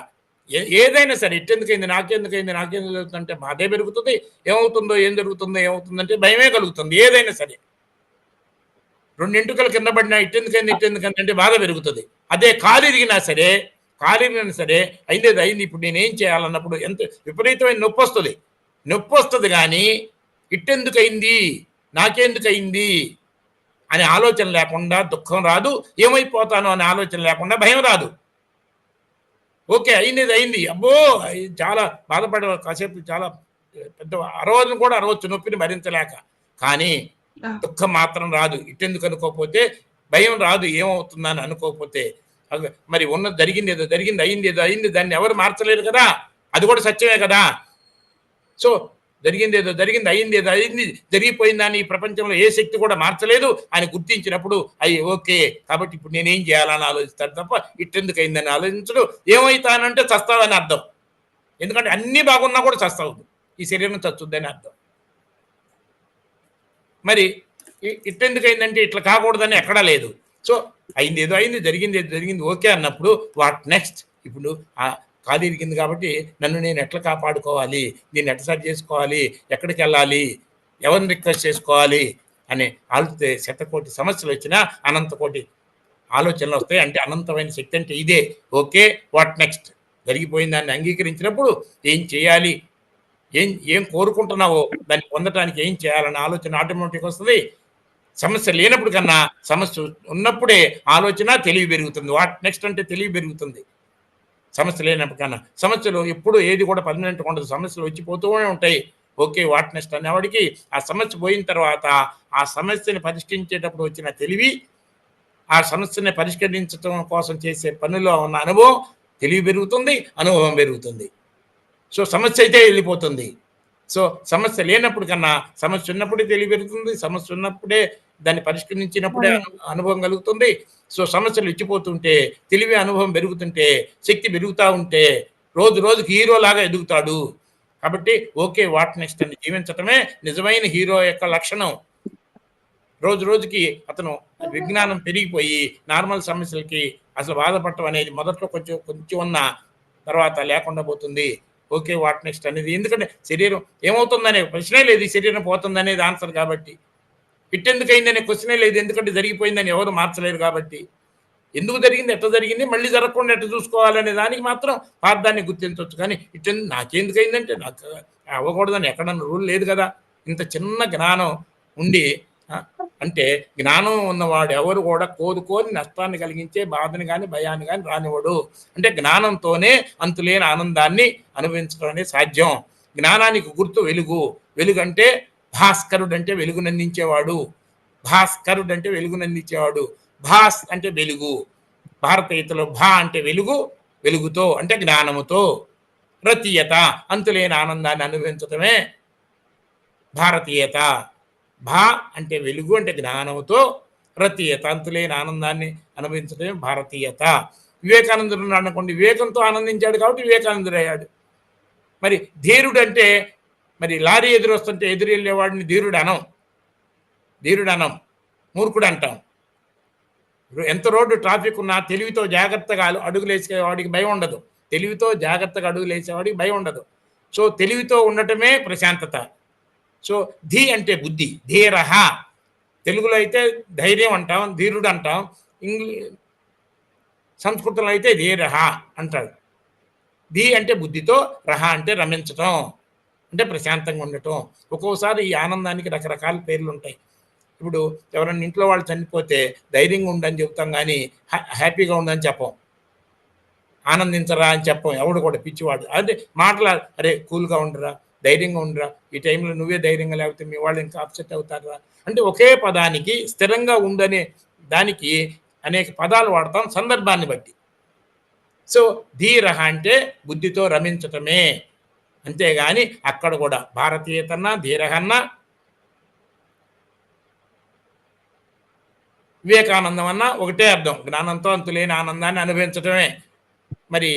ఏదైనా సరే ఇట్టెందుకైంది, నాకెందుకైంది, నాకెందుకు జరుగుతుందంటే బాధే పెరుగుతుంది. ఏమవుతుందో, ఏం జరుగుతుందో, ఏమవుతుందంటే భయమే కలుగుతుంది. ఏదైనా సరే. 2 ఎంటుకలు కింద పడినా ఇట్టెందుకైంది అంటే బాధ పెరుగుతుంది. అదే కాలిరిగినా సరే, అయిందేదో అయింది ఇప్పుడు నేనేం చేయాలన్నప్పుడు ఎంత విపరీతమైన నొప్పొస్తది. నొప్పొస్తది గానీ, ఇట్టెందుకయింది, నాకెందుకయింది అనే ఆలోచన లేకుండా దుఃఖం రాదు. ఏమైపోతానో అనే ఆలోచన లేకుండా భయం రాదు. ఓకే. అయిందేదో అయింది. అబ్బో! చాలా కాసేపు చాలా పెద్ద అరవను కూడా అరవచ్చు నొప్పిని భరించలేక. కానీ ఆ! దుఃఖం మాత్రం రాదు. ఇట్టెందుకు అనుకోకపోతే, భయం రాదు ఏమవుతుందని అనుకోకపోతే. మరి జరిగిందేదో జరిగింది, అయిందేదో అయింది. దాన్ని ఎవరు మార్చలేరు కదా! అది కూడా సత్యమే కదా! సో, జరిగిందేదో జరిగింది, అయిందేదో అయింది. జరిగిపోయిందాన్ని ఈ ప్రపంచంలో ఏ శక్తి కూడా మార్చలేదు అని గుర్తించినప్పుడు ఓకే. కాబట్టి ఇప్పుడు నేనేం చేయాలని ఆలోచిస్తాడు తప్ప ఇట్టెందుకయిందని ఆలోచించడు. ఏమైతానంటే చస్తావని అర్థం. ఎందుకంటే అన్నీ బాగున్నా కూడా చస్తావు. ఈ శరీరం చచ్చుద్దని అర్థం. మరి ఇట్టెందుకయిందంటే ఇట్లా కాకూడదని ఎక్కడా లేదు. సో, అయిందేదో అయింది, జరిగిందేదో జరిగింది ఓకే అన్నప్పుడు వాట్ నెక్స్ట్? ఇప్పుడు కాలు ఇరిగింది కాబట్టి నన్ను నేను ఎట్లా కాపాడుకోవాలి? దీన్ని ఎట్లా సరి చేసుకోవాలి? ఎక్కడికెళ్ళాలి? ఎవరిని రిక్వెస్ట్ చేసుకోవాలి? అనే ఆలోచిస్తే శతకోటి సమస్యలొచ్చినా అనంతకోటి ఆలోచనలొస్తాయి. అంటే అనంతమైన శక్తి అంటే ఇదే. ఓకే. What next? జరిగిపోయిన దాన్ని అంగీకరించినప్పుడు ఏం చేయాలి? ఏం కోరుకుంటున్నావో దాన్ని పొందటానికి ఏం చేయాలన్న ఆలోచన ఆటోమేటిక్‌గా వస్తది. సమస్య లేనప్పుడు కన్నా సమస్య ఉన్నప్పుడే ఆలోచన, తెలివి పెరుగుతుంది. వాట్ నెక్స్ట్ అంటే తెలివి పెరుగుతుంది. సమస్య లేనప్పుడు కన్నా. సమస్యలు ఎప్పుడు ఏది కూడా పర్మనెంట్‌గా ఉండదు. సమస్యలు వచ్చిపోతూనే ఉంటాయి. ఓకే. వాట్ నెక్స్ట్ అనేవాడికి ఆ సమస్య పోయిన తర్వాత ఆ సమస్యని పరిష్కరించేటప్పుడు వచ్చిన తెలివి, ఆ సమస్యని పరిష్కరించటం కోసం చేసే పనిలో ఉన్న అనుభవం, తెలివి పెరుగుతుంది, అనుభవం పెరుగుతుంది. సో, సమస్య అయితే వెళ్ళిపోతుంది. సో, సమస్య లేనప్పుడు కన్నా సమస్య ఉన్నప్పుడే తెలివి పెరుగుతుంది. సమస్య ఉన్నప్పుడే దాన్ని పరిష్కరించినప్పుడే అనుభవం కలుగుతుంది. సో, సమస్యలు ఇచ్చిపోతుంటే తెలివి, అనుభవం పెరుగుతుంటే, శక్తి పెరుగుతా ఉంటే రోజు రోజుకి హీరోలాగా ఎదుగుతాడు. కాబట్టి ఓకే. వాట్ నెక్స్ట్ అని జీవించటమే నిజమైన హీరో యొక్క లక్షణం. రోజు రోజుకి అతను విజ్ఞానం పెరిగిపోయి నార్మల్ సమస్యలకి అసలు బాధపడటం అనేది మొదట్లో కొంచెం ఉన్న తర్వాత లేకుండా పోతుంది. ఓకే. వాట్ నెక్స్ట్ అనేది ఎందుకంటే శరీరం ఏమవుతుందనే ప్రశ్నే లేదు. ఈ శరీరం పోతుందనేది ఆన్సర్ కాబట్టి. ఇట్టెందుకయిందనే క్వెషనే లేదు. ఎందుకంటే జరిగిపోయిందని ఎవరు మార్చలేరు కాబట్టి. ఎందుకు జరిగింది? ఎట్లా జరిగింది? మళ్ళీ జరగకుండా ఎట్లా చూసుకోవాలనే దానికి మాత్రం పార్థాన్ని గుర్తించొచ్చు. కానీ నాకెందుకయిందంటే నాకు అవ్వకూడదని ఎక్కడన్నా రూల్ లేదు కదా! ఇంత చిన్న జ్ఞానం ఉండి అంటే జ్ఞానం ఉన్నవాడు ఎవరు కూడా కోరుకోని నష్టాన్ని కలిగించే బాధని గాని, భయాన్ని గాని రానివ్వడు. అంటే జ్ఞానంతోనే అంతులేని ఆనందాన్ని అనుభవించడం అనేది సాధ్యం. జ్ఞానానికి గుర్తు వెలుగు. వెలుగంటే భాస్కరుడంటే వెలుగునందించేవాడు. భాస్కరుడంటే వెలుగునందించేవాడు. భాస్ అంటే వెలుగు, భారతీయతలో భా అంటే వెలుగు, వెలుగుతో అంటే జ్ఞానముతో, రతీయత అంతులేని ఆనందాన్ని అనుభవించటమే భారతీయత. భా అంటే వెలుగు అంటే జ్ఞానముతో, రతీయత అంతులేని ఆనందాన్ని అనుభవించడమే భారతీయత. వివేకానందుడు ఉన్నాడు అనుకోండి, వివేకంతో ఆనందించాడు కాబట్టి వివేకానందుడు అయ్యాడు. మరి ధీరుడు అంటే మరి లారీ ఎదురు వస్తుంటే ఎదురు వెళ్ళేవాడిని ధీరుడు అనం, ధీరుడు అనం, మూర్ఖుడు అంటాం. ఎంత రోడ్డు ట్రాఫిక్ ఉన్నా తెలివితో జాగ్రత్తగా అడుగులేసేవాడికి భయం ఉండదు, తెలివితో జాగ్రత్తగా అడుగులేసేవాడికి భయం ఉండదు. సో తెలివితో ఉండటమే ప్రశాంతత. సో ధీ అంటే బుద్ధి, ధీరహ తెలుగులో అయితే ధైర్యం అంటాం, ధీరుడు అంటాం, సంస్కృతంలో అయితే ధీరహ అంటాడు. ధీ అంటే బుద్ధితో, రహ అంటే రమించటం, అంటే ప్రశాంతంగా ఉండటం. ఒక్కోసారి ఈ ఆనందానికి రకరకాల పేర్లు ఉంటాయి. ఇప్పుడు ఎవరైనా ఇంట్లో వాళ్ళు చనిపోతే ధైర్యంగా ఉండని చెప్తాం, కానీ హ్యాపీగా ఉండని చెప్పం, ఆనందించరా అని చెప్పం. ఎవడు కూడా పిచ్చివాడు అంటే అరే కూల్గా ఉండరా, ధైర్యంగా ఉండరా, ఈ టైంలో నువ్వే ధైర్యంగా లేకపోతే మీ వాళ్ళు ఇంకా అప్సెట్ అవుతారా అంటే ఒకే పదానికి స్థిరంగా ఉండనే దానికి అనేక పదాలు వాడతాం సందర్భాన్ని బట్టి. సో ధీరహ అంటే బుద్ధితో రమించటమే, అంతేగాని అక్కడ కూడా భారతీయతన్నా ధీరహన్నా వివేకానందం అన్నా ఒకటే అర్థం, జ్ఞానంతో అంతులేని ఆనందాన్ని అనుభవించటమే. మరి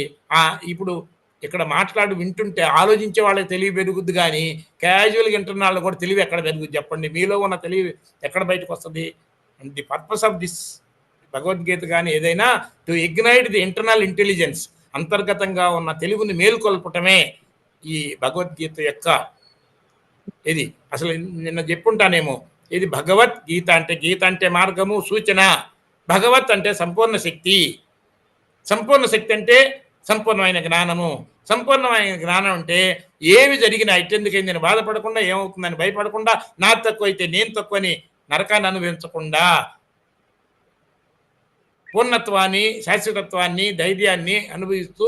ఇప్పుడు ఇక్కడ మాట్లాడి వింటుంటే ఆలోచించే వాళ్ళకి తెలివి పెరుగుద్ది, కానీ క్యాజువల్గా వింటున్న వాళ్ళు కూడా తెలివి ఎక్కడ పెరుగుద్ది చెప్పండి? మీలో ఉన్న తెలివి ఎక్కడ బయటకు వస్తుంది? And the purpose of this Bhagavad Gita కానీ ఏదైనా to ignite the internal intelligence, అంతర్గతంగా ఉన్న తెలివిని మేల్కొల్పటమే ఈ భగవద్గీత యొక్క ఇది. అసలు నిన్న చెప్పుంటానేమో, ఇది భగవద్గీత అంటే, గీత అంటే మార్గము, సూచన. భగవత్ అంటే సంపూర్ణ శక్తి, సంపూర్ణ శక్తి అంటే సంపూర్ణమైన జ్ఞానము. సంపూర్ణమైన జ్ఞానం అంటే ఏమి జరిగినా ఇట్టెందుకైంది అని బాధపడకుండా, ఏమవుతుందని భయపడకుండా, నా తక్కువ అయితే నేను తక్కువని నరకాన్ని అనుభవించకుండా, పూర్ణత్వాన్ని, శాశ్వతత్వాన్ని, ధైర్యాన్ని అనుభవిస్తూ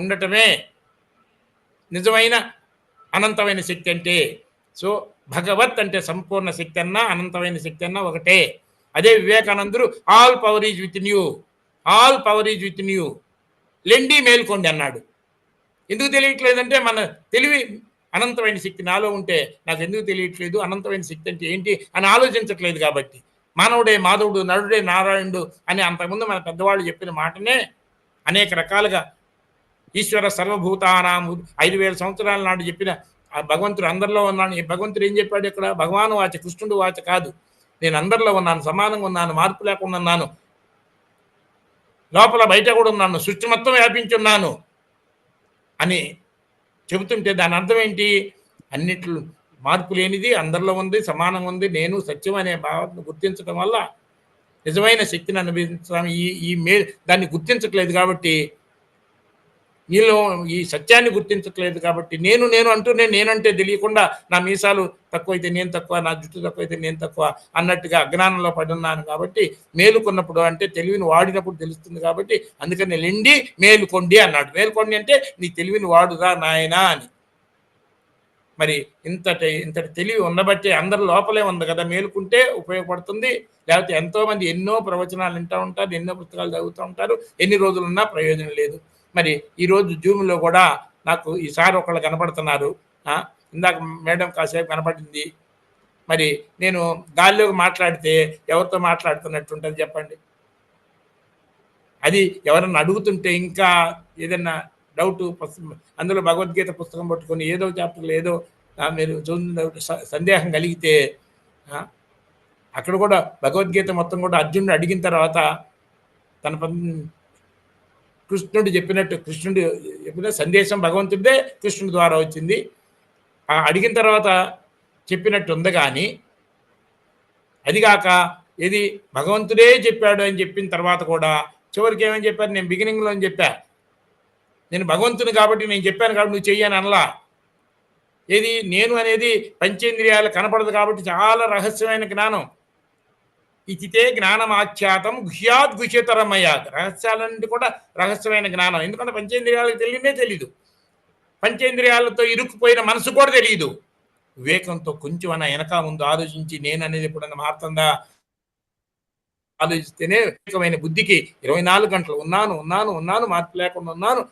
ఉండటమే నిజమైన అనంతమైన శక్తి అంటే. సో భగవత్ అంటే సంపూర్ణ శక్తి అన్నా అనంతమైన శక్తి అన్నా ఒకటే. అదే వివేకానందుడు all power is with you, all power is with you, లెండి మేల్కోండి అన్నాడు. ఎందుకు తెలియట్లేదంటే మన తెలివి అనంతమైన శక్తి నాలో ఉంటే నాకు ఎందుకు తెలియట్లేదు, అనంతమైన శక్తి అంటే ఏంటి అని ఆలోచించట్లేదు కాబట్టి. మానవుడే మాధవుడు, నరుడే నారాయణుడు అని అంతకుముందు మన పెద్దవాళ్ళు చెప్పిన మాటనే అనేక రకాలుగా ఈశ్వర సర్వభూతానాం 5000 సంవత్సరాల నాడు చెప్పిన ఆ భగవంతుడు అందరిలో ఉన్నాను. ఈ భగవంతుడు ఏం చెప్పాడు ఇక్కడ? భగవాను వాచ, కృష్ణుడు వాచ కాదు. నేను అందరిలో ఉన్నాను, సమానంగా ఉన్నాను, మార్పు లేకుండా ఉన్నాను, లోపల బయట కూడా ఉన్నాను, సృష్టి మొత్తం వ్యాపించున్నాను అని చెబుతుంటే దాని అర్థం ఏంటి? అన్నిట్లు మార్పు లేనిది, అందరిలో ఉంది, సమానంగా ఉంది, నేను సత్యం అనే భావనను గుర్తించడం వల్ల నిజమైన శక్తిని అనుభవించడం. ఈ దాన్ని గుర్తించట్లేదు కాబట్టి, నీలో ఈ సత్యాన్ని గుర్తించట్లేదు కాబట్టి, నేను అంటూనే నేనంటే తెలియకుండా నా మీసాలు తక్కువైతే నేను తక్కువ, నా జుట్టు తక్కువైతే నేను తక్కువ అన్నట్టుగా అజ్ఞానంలో పడి ఉన్నాను కాబట్టి, మేలుకున్నప్పుడు అంటే తెలివిని వాడినప్పుడు తెలుస్తుంది కాబట్టి, అందుకని లెండి మేలుకొండి అన్నాడు. మేలుకొండి అంటే నీ తెలివిని వాడురా నాయనా అని. మరి ఇంతటి తెలివి ఉండబట్టే అందరి లోపలే ఉంది కదా, మేలుకుంటే ఉపయోగపడుతుంది. లేకపోతే ఎంతోమంది ఎన్నో ప్రవచనాలు వింటూ ఉంటారు, ఎన్నో పుస్తకాలు చదువుతూ ఉంటారు, ఎన్ని రోజులున్నా ప్రయోజనం లేదు. మరి ఈరోజు జూమ్లో కూడా నాకు ఈసారి ఒకళ్ళు కనపడుతున్నారు. ఇందాక మేడం కాసేపు కనపడింది. మరి నేను గాల్లోకి మాట్లాడితే ఎవరితో మాట్లాడుతున్నట్టు ఉంటుంది చెప్పండి? అది ఎవరన్నా అడుగుతుంటే ఇంకా ఏదన్నా డౌట్, అందులో భగవద్గీత పుస్తకం పట్టుకొని ఏదో చాప్టర్లో ఏదో మీరు సందేహం కలిగితే, అక్కడ కూడా భగవద్గీత మొత్తం కూడా అర్జునుడు అడిగిన తర్వాత తన కృష్ణుడు చెప్పినట్టు, కృష్ణుడు చెప్పిన సందేశం భగవంతుడిదే కృష్ణుడి ద్వారా వచ్చింది. అడిగిన తర్వాత చెప్పినట్టు ఉంది, కానీ అదిగాక ఇది భగవంతుడే చెప్పాడు అని చెప్పిన తర్వాత కూడా చివరికి ఏమని చెప్పారు? నేను బిగినింగ్లో చెప్పా, నేను భగవంతుని కాబట్టి నేను చెప్పాను కాబట్టి నువ్వు చెయ్యని అనలా. ఏది నేను అనేది పంచేంద్రియాలు కనపడదు కాబట్టి చాలా రహస్యమైన జ్ఞానం. ఇతితే జ్ఞానమాఖ్యాతం గుహ్యాత్ గుహ్యతరమయ్యాత్. రహస్యాలన్నింటి కూడా రహస్యమైన జ్ఞానం. ఎందుకంటే పంచేంద్రియాలకు తెలియనే తెలీదు, పంచేంద్రియాలతో ఇరుక్కుపోయిన మనసు కూడా తెలియదు. వివేకంతో కొంచెం అన్న వెనక ముందు ఆలోచించి నేను అనేది ఎప్పుడన్నా మారుతుందా? ఆలోచిస్తేనే వివేకమైన బుద్ధికి 24 గంటలు ఉన్నాను మార్పు లేకుండా ఉన్నాను,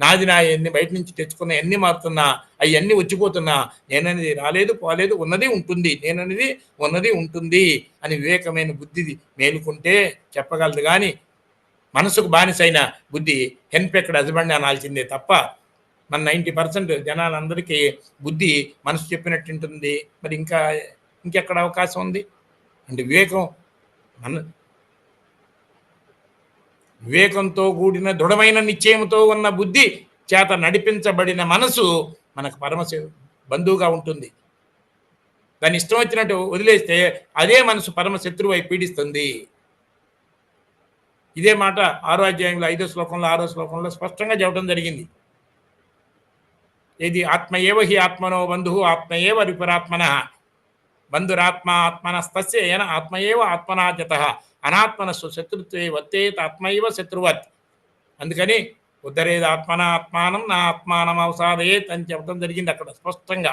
నాది నా ఎన్ని బయట నుంచి తెచ్చుకున్న ఎన్ని మారుతున్నా అవన్నీ వచ్చిపోతున్నా, నేననేది రాలేదు పోలేదు, ఉన్నది ఉంటుంది, నేననేది ఉన్నది ఉంటుంది అని వివేకమైన బుద్ధి మేలుకుంటే చెప్పగలదు. కానీ మనసుకు బానిసైన బుద్ధి హెన్పెక్కడ హస్బెండ్ అనాల్సిందే తప్ప మన 90% జనాలందరికీ బుద్ధి మనసు చెప్పినట్టు ఉంటుంది. మరి ఇంకెక్కడ అవకాశం ఉంది అంటే వివేకంతో కూడిన దృఢమైన నిశ్చయంతో ఉన్న బుద్ధి చేత నడిపించబడిన మనసు మనకు బంధువుగా ఉంటుంది. దాని ఇష్టం వచ్చినట్టు వదిలేస్తే అదే మనసు పరమ శత్రువు అయి పీడిస్తుంది. ఇదే మాట 6వ అధ్యాయంలో 5వ శ్లోకంలో 6వ శ్లోకంలో స్పష్టంగా చెప్పడం జరిగింది. ఏది ఆత్మయేవ హి ఆత్మనో బంధు ఆత్మయేవ విపరాత్మన బంధురాత్మ ఆత్మనస్తస్య ఏన ఆత్మయేవ ఆత్మనాజత అనాత్మనస్సు శత్రుత్వే వర్తేత ఆత్మైవ శత్రువత్. అందుకని ఉద్ధరేది ఆత్మానం నా ఆత్మానం అవసాదయేత్ అని చెప్పడం జరిగింది అక్కడ స్పష్టంగా.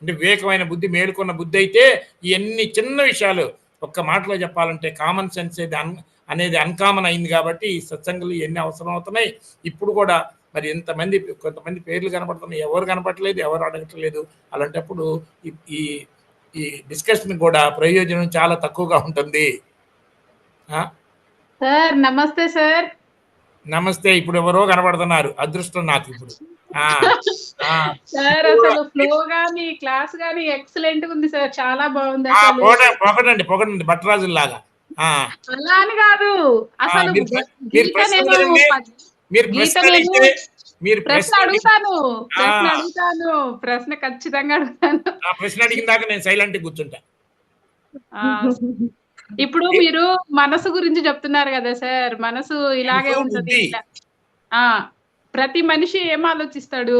అంటే వివేకమైన బుద్ధి మేలుకున్న బుద్ధి అయితే ఇవన్నీ చిన్న విషయాలు ఒక్క మాటలో చెప్పాలంటే కామన్ సెన్స్ అనేది అన్కామన్ అయింది. కాబట్టి ఈ సత్సంగులు ఎన్ని అవసరం అవుతున్నాయి. ఇప్పుడు కూడా మరి కొంతమంది పేర్లు కనపడుతున్నాయి, ఎవరు కనపడలేదు, ఎవరు అడగట్లేదు. అలాంటప్పుడు ఈ ఈ డిస్కషన్ కూడా ప్రయోజనం చాలా తక్కువగా ఉంటుంది. సార్ నమస్తే సార్. నమస్తే. ఇప్పుడు ఎవరో కనపడుతున్నారు, అదృష్టం నాకు ఇప్పుడు. సార్ అసలు ఫ్లో గాని క్లాస్ గాని ఎక్సలెంట్ ఉంది సార్, చాలా బాగుంది. పొగడండి భట్రాజుల్లాగా. అలా అని కాదు, అసలు ప్రశ్న అడుగుతాను, ప్రశ్న ఖచ్చితంగా అడుగుతాను. ప్రశ్న అడిగిన దాకా నేను సైలెంట్ కూర్చుంటా. ఇప్పుడు మీరు మనసు గురించి చెప్తున్నారు కదా సార్, మనసు ఇలాగే ఉంటది. ప్రతి మనిషి ఏం ఆలోచిస్తాడు,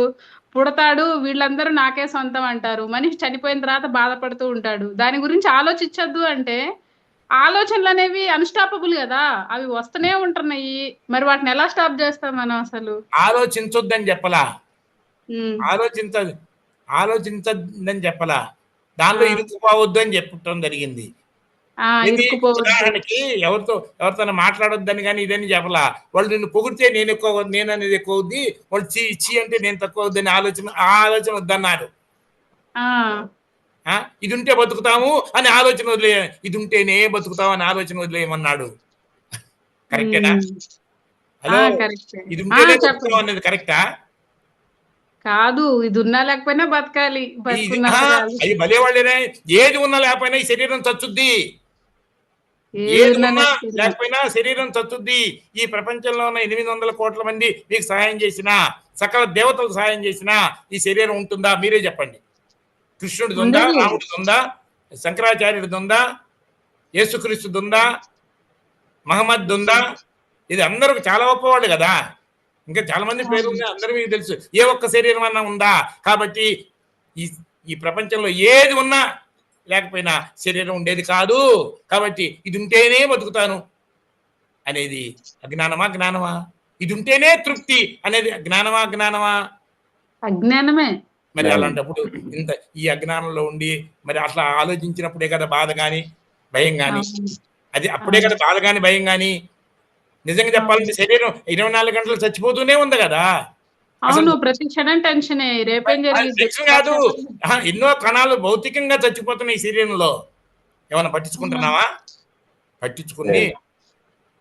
పుడతాడు వీళ్ళందరూ నాకే సొంతం అంటారు, మనిషి చనిపోయిన తర్వాత బాధపడుతూ ఉంటాడు. దాని గురించి ఆలోచించొద్దు అంటే ఆలోచనలు అనేవి అన్స్టాపబుల్ కదా, అవి వస్తూనే ఉంటున్నాయి. మరి వాటిని ఎలా స్టాప్ చేస్తాం మనం? అసలు ఆలోచించొద్దని చెప్పలా, ఆలోచించొద్దని చెప్పలా, దానిలో ఇరుక్కుపోవద్దు అని చెప్పడం జరిగింది. ఉదాహరణకి ఎవరితో మాట్లాడొద్దని కానీ ఇదని చెప్పలా. వాళ్ళు నిన్ను పొగిడితే నేను అనేది ఎక్కువ అవుద్ది, వాళ్ళు చీ అంటే నేను తక్కువ అవుద్దని ఆలోచన వద్దన్నారు. ఇది ఉంటే బతుకుతాము అని ఆలోచన వదిలే, ఇది ఉంటేనే బతుకుతాము అని ఆలోచన వదిలేయమన్నాడు. కరెక్టేనా? హలో, ఇది ఉంటేనే బతుకుతాం అనేది కరెక్టా? కాదు, ఇది ఉన్నా లేకపోయినా బతకాలి. అది భలే వాళ్ళేనే. ఏది ఉన్నా లేకపోయినా ఈ శరీరం చచ్చుద్ది, ఏది ఉన్నా లేకపోయినా శరీరం చచ్చుద్ది. ఈ ప్రపంచంలో ఉన్న 800 కోట్ల మంది మీకు సహాయం చేసినా, సకల దేవతలు సహాయం చేసినా ఈ శరీరం ఉంటుందా? మీరే చెప్పండి. కృష్ణుడిది ఉందా, రాముడిది ఉందా, శంకరాచార్యుడిది ఉందా, యేసుక్రీస్తుది ఉందా, మహమ్మద్ ఉందా? ఇది అందరూ చాలా గొప్పవాళ్ళు కదా. ఇంకా చాలా మంది పేరు ఉంది, అందరూ మీకు తెలుసు. ఏ ఒక్క శరీరం అన్నా ఉందా? కాబట్టి ఈ ప్రపంచంలో ఏది ఉన్నా లేకపోయినా శరీరం ఉండేది కాదు. కాబట్టి ఇది ఉంటేనే బతుకుతాను అనేది జ్ఞానమా? ఇది ఉంటేనే తృప్తి అనేది జ్ఞానమా? అజ్ఞానమే. మరి అలాంటప్పుడు ఈ అజ్ఞానంలో ఉండి మరి అట్లా ఆలోచించినప్పుడే కదా బాధ గాని భయం గాని, అది అప్పుడే కదా బాధ గాని భయం గాని. నిజంగా చెప్పాలంటే శరీరం 24 గంటలు చచ్చిపోతూనే ఉంది కదా. అసలు ప్రతి క్షణం టెన్షనే, రేపేం జరిగింది కాదు. ఎన్నో కణాలు భౌతికంగా చచ్చిపోతున్నాయి ఈ శరీరంలో. ఏమైనా పట్టించుకుంటున్నావా? పట్టించుకుని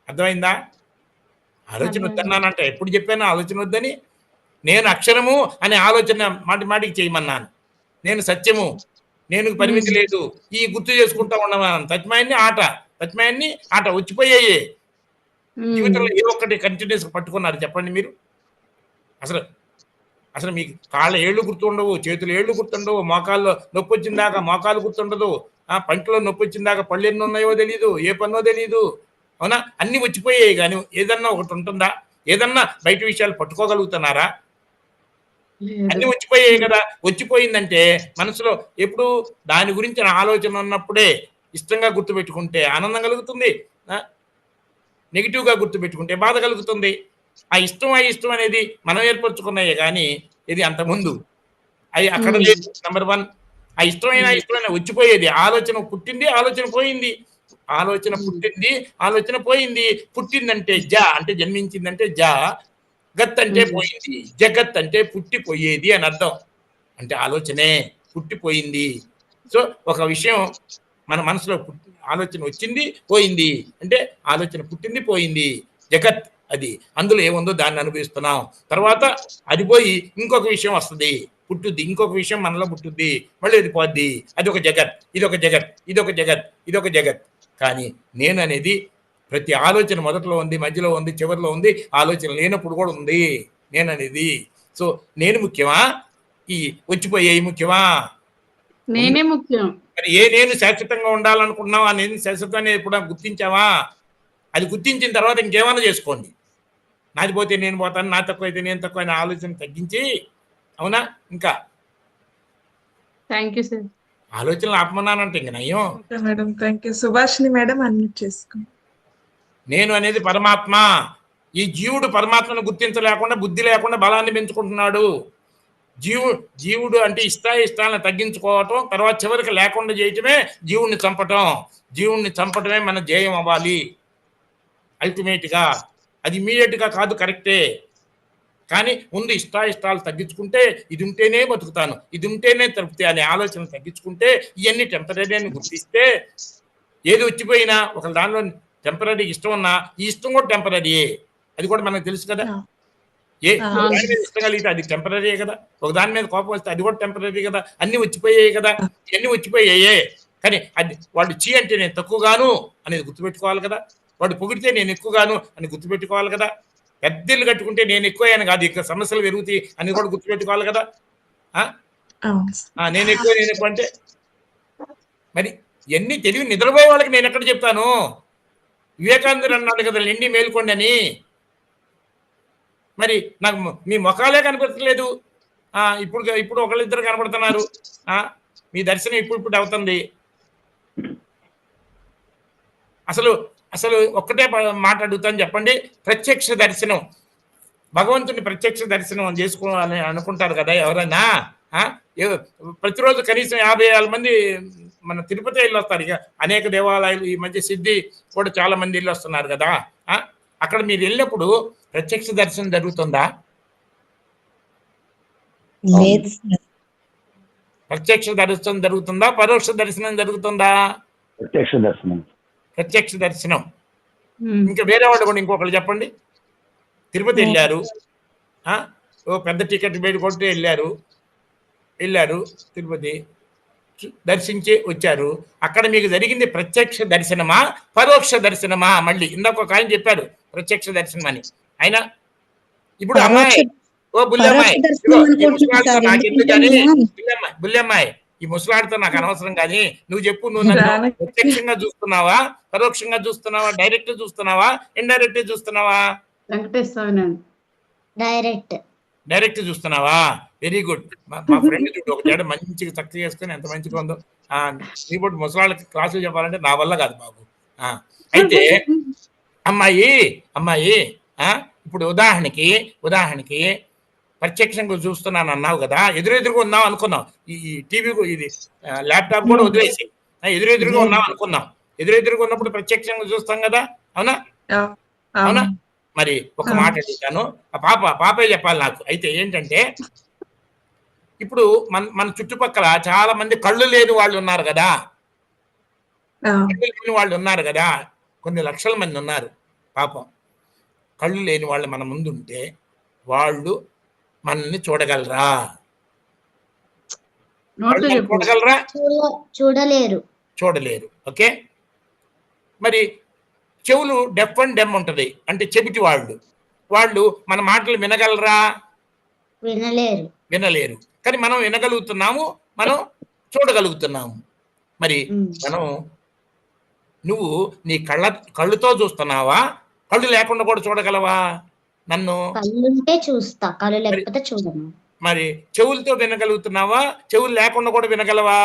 అర్థమైందా? ఆలోచన వద్దన్నానంట. ఎప్పుడు చెప్పాను ఆలోచన వద్దని? నేను అక్షరము అనే ఆలోచన మాటికి చేయమన్నాను. నేను సత్యము, నేను పరిమితి లేదు, ఈ గుర్తు చేసుకుంటా ఉండమన్నాను. తత్మయాన్ని ఆట వచ్చిపోయాయి. జీవితంలో ఏ ఒక్కటి కంటిన్యూస్ పట్టుకున్నారు చెప్పండి మీరు? అసలు మీకు కాళ్ళ ఏళ్ళు గుర్తుండవు, చేతులు ఏళ్ళు గుర్తుండవు, మోకాల్లో నొప్పి వచ్చిన దాకా మోకాలు గుర్తుండదు, పంటలో నొప్పి వచ్చిన దాకా పళ్ళు ఎన్ని ఉన్నాయో తెలియదు, ఏ పన్నో తెలియదు. అవునా? అన్ని వచ్చిపోయాయి. కానీ ఏదన్నా ఒకటి ఉంటుందా? ఏదన్నా బయట విషయాలు పట్టుకోగలుగుతున్నారా? అన్ని వచ్చిపోయాయి కదా. వచ్చిపోయిందంటే మనసులో ఎప్పుడు దాని గురించి ఆలోచన ఉన్నప్పుడే ఇష్టంగా గుర్తుపెట్టుకుంటే ఆనందం కలుగుతుంది, నెగిటివ్గా గుర్తుపెట్టుకుంటే బాధ కలుగుతుంది. ఆ ఇష్టం అనేది మనం ఏర్పరచుకున్నాయే కానీ ఇది అంతకుముందు అవి అక్కడ లేదు. నెంబర్ 1 ఆ ఇష్టమైన వచ్చిపోయేది. ఆలోచన పుట్టింది, ఆలోచన పోయింది. ఆలోచన పుట్టింది, ఆలోచన పోయింది. పుట్టిందంటే జ అంటే జన్మించిందంటే జ, గత్ అంటే పోయింది, జగత్ అంటే పుట్టిపోయేది అని అర్థం. అంటే ఆలోచనే పుట్టిపోయింది. సో ఒక విషయం మన మనసులో ఆలోచన వచ్చింది, పోయింది. అంటే ఆలోచన పుట్టింది, పోయింది. జగత్ అది. అందులో ఏముందో దాన్ని అనుభవిస్తున్నాం. తర్వాత అది పోయి ఇంకొక విషయం వస్తుంది, పుట్టుద్ది. ఇంకొక విషయం మనలో పుట్టుద్ది, మళ్ళీ అది పోద్ది. అది ఒక జగత్, ఇదొక జగత్, ఇదొక జగత్, ఇదొక జగత్. కానీ నేను అనేది ప్రతి ఆలోచన మొదట్లో ఉంది, మధ్యలో ఉంది, చివరిలో ఉంది. ఆలోచన లేనప్పుడు కూడా ఉంది నేను అనేది. సో నేను ముఖ్యమా, ఈ వచ్చిపోయేవి ముఖ్యమా? నేనే ముఖ్యం. మరి ఏ నేను శాశ్వతంగా ఉండాలనుకున్నావా? నేను శాశ్వతాన్ని ఎప్పుడైనా గుర్తించావా? అది గుర్తించిన తర్వాత ఇంకేమైనా చేసుకోండి. నాది పోతే నేను పోతాను, నా తక్కువ అయితే నేను తక్కువ అనే ఆలోచన తగ్గించి, అవునా? ఇంకా థ్యాంక్ యూ సార్. ఆలోచనలు ఆపమన్నానంటే ఇంక నయం. Okay madam, thank you. Subhashini madam unmute చేసుకోండి. నేను అనేది పరమాత్మ. ఈ జీవుడు పరమాత్మను గుర్తించలేకుండా, బుద్ధి లేకుండా బలాన్ని పెంచుకుంటున్నాడు. జీవుడు అంటే ఇష్టాలను తగ్గించుకోవటం, తర్వాత చివరికి లేకుండా చేయటమే జీవుణ్ణి చంపటం. జీవుణ్ణి చంపటమే మన ధ్యేయం అవ్వాలి అల్టిమేట్గా. అది ఇమీడియట్గా కాదు, కరెక్టే. కానీ ముందు ఇష్టాలు తగ్గించుకుంటే, ఇది ఉంటేనే బతుకుతాను, ఇది ఉంటేనే తృప్తి అనే ఆలోచన తగ్గించుకుంటే, ఇవన్నీ టెంపరీ అని గుర్తిస్తే, ఏది వచ్చిపోయినా ఒక దానిలో టెంపరీ ఇష్టం ఉన్నా, ఈ ఇష్టం కూడా టెంపరీయే. అది కూడా మనకు తెలుసు కదా. ఒక దాని మీద ఇష్టం కలిగితే అది టెంపరీయే కదా, ఒక దాని మీద కోపం వస్తే అది కూడా టెంపరీ కదా. అన్ని వచ్చిపోయాయి కదా, ఇవన్నీ వచ్చిపోయాయే. కానీ అది వాడు చీ అంటే నేను తక్కువగాను అనేది గుర్తుపెట్టుకోవాలి కదా, వాడు పొగిడితే నేను ఎక్కువగాను అని గుర్తుపెట్టుకోవాలి కదా, పెద్దలు కట్టుకుంటే నేను ఎక్కువయ్యాను కాదు, ఇక్కడ సమస్యలు పెరుగుతాయి అని కూడా గుర్తుపెట్టుకోవాలి కదా. నేను ఎక్కువ అంటే మరి ఎన్ని తెలివి నిద్రపోయే వాళ్ళకి నేను ఎక్కడ చెప్తాను? వివేకానందుడు అన్నాడు కదా, నిండి మేల్కోండి అని. మరి నాకు మీ ముఖాలే కనపడట్లేదు. ఇప్పుడు ఒకళ్ళిద్దరు కనపడుతున్నారు. మీ దర్శనం ఇప్పుడు అవుతుంది. అసలు ఒక్కటే మాట అడుగుతాను, చెప్పండి. ప్రత్యక్ష దర్శనం, భగవంతుని ప్రత్యక్ష దర్శనం చేసుకోవాలని అనుకుంటారు కదా ఎవరైనా. ప్రతిరోజు కనీసం 50,000 మంది మన తిరుపతి వెళ్ళి వస్తారు. ఇక అనేక దేవాలయాలు ఈ మధ్య సిద్ధి కూడా చాలా మంది వెళ్ళి వస్తున్నారు కదా. అక్కడ మీరు వెళ్ళినప్పుడు ప్రత్యక్ష దర్శనం జరుగుతుందా? ప్రత్యక్ష దర్శనం జరుగుతుందా, పరోక్ష దర్శనం జరుగుతుందా? ప్రత్యక్ష దర్శనం. ఇంకా వేరే వాళ్ళు కూడా ఇంకొకరు చెప్పండి. తిరుపతి వెళ్ళారు, పెద్ద టికెట్ పెట్టుకుంటూ వెళ్ళారు తిరుపతి, దర్శించి వచ్చారు. అక్కడ మీకు జరిగింది ప్రత్యక్ష దర్శనమా, పరోక్ష దర్శనమా? మళ్ళీ ఇందాక ఒక ఆయన చెప్పారు ప్రత్యక్ష దర్శనం అని. అయినా ఇప్పుడు అమ్మాయి, బుల్లమ్మాయి, బుల్లమ్మాయి, ఈ ముసలాడితో నాకు అనవసరం కానీ నువ్వు చెప్పు, నువ్వు నన్ను ప్రత్యక్షంగా చూస్తున్నావా, పరోక్షంగా చూస్తున్నావా, డైరెక్ట్ చూస్తున్నావా, ఇండైరెక్ట్ చూస్తున్నావా? డైరెక్ట్ చూస్తున్నావా? Very good. మా ఫ్రెండ్ చూడు, ఒక జడ మంచిగా చక్కగా చేసుకుని ఎంత మంచిగా ఉందో. నీ బట్టి ముసలాళ్ళకి క్లాసులు చెప్పాలంటే నా వల్ల కాదు బాబు. అయితే అమ్మాయి ఇప్పుడు ఉదాహరణకి ప్రత్యక్షంగా చూస్తున్నాను అన్నావు కదా, ఎదురెదురుగా ఉన్నావు అనుకున్నావు. ఈ టీవీ ఇది ల్యాప్టాప్ కూడా వదిలేసి ఎదురెదురుగా ఉన్నావు అనుకున్నాం. ఎదురెదురుగా ఉన్నప్పుడు ప్రత్యక్షంగా చూస్తాం కదా, అవునా? మరి ఒక మాట అడుగుతాను, పాపే చెప్పాలి నాకు. అయితే ఏంటంటే ఇప్పుడు మన చుట్టుపక్కల చాలా మంది కళ్ళు లేని వాళ్ళు ఉన్నారు కదా, కొన్ని లక్షల మంది ఉన్నారు. పాపం కళ్ళు లేని వాళ్ళు మన ముందు ఉంటే వాళ్ళు మనల్ని చూడగలరా? చూడలేరు. ఓకే. మరి చెవులు డెఫ్ అండ్ డెమ్ ఉంటది అంటే చెవిటి వాళ్ళు మన మాటలు వినగలరా? వినలేరు. కానీ మనం వినగలుగుతున్నాము, మనం చూడగలుగుతున్నాము. మరి నువ్వు నీ కళ్ళుతో చూస్తున్నావా, కళ్ళు లేకుండా కూడా చూడగలవా నన్ను? చూస్తా, కళ్ళు లేకపోతే చూడను. మరి చెవులతో వినగలుగుతున్నావా, చెవులు లేకుండా కూడా వినగలవా?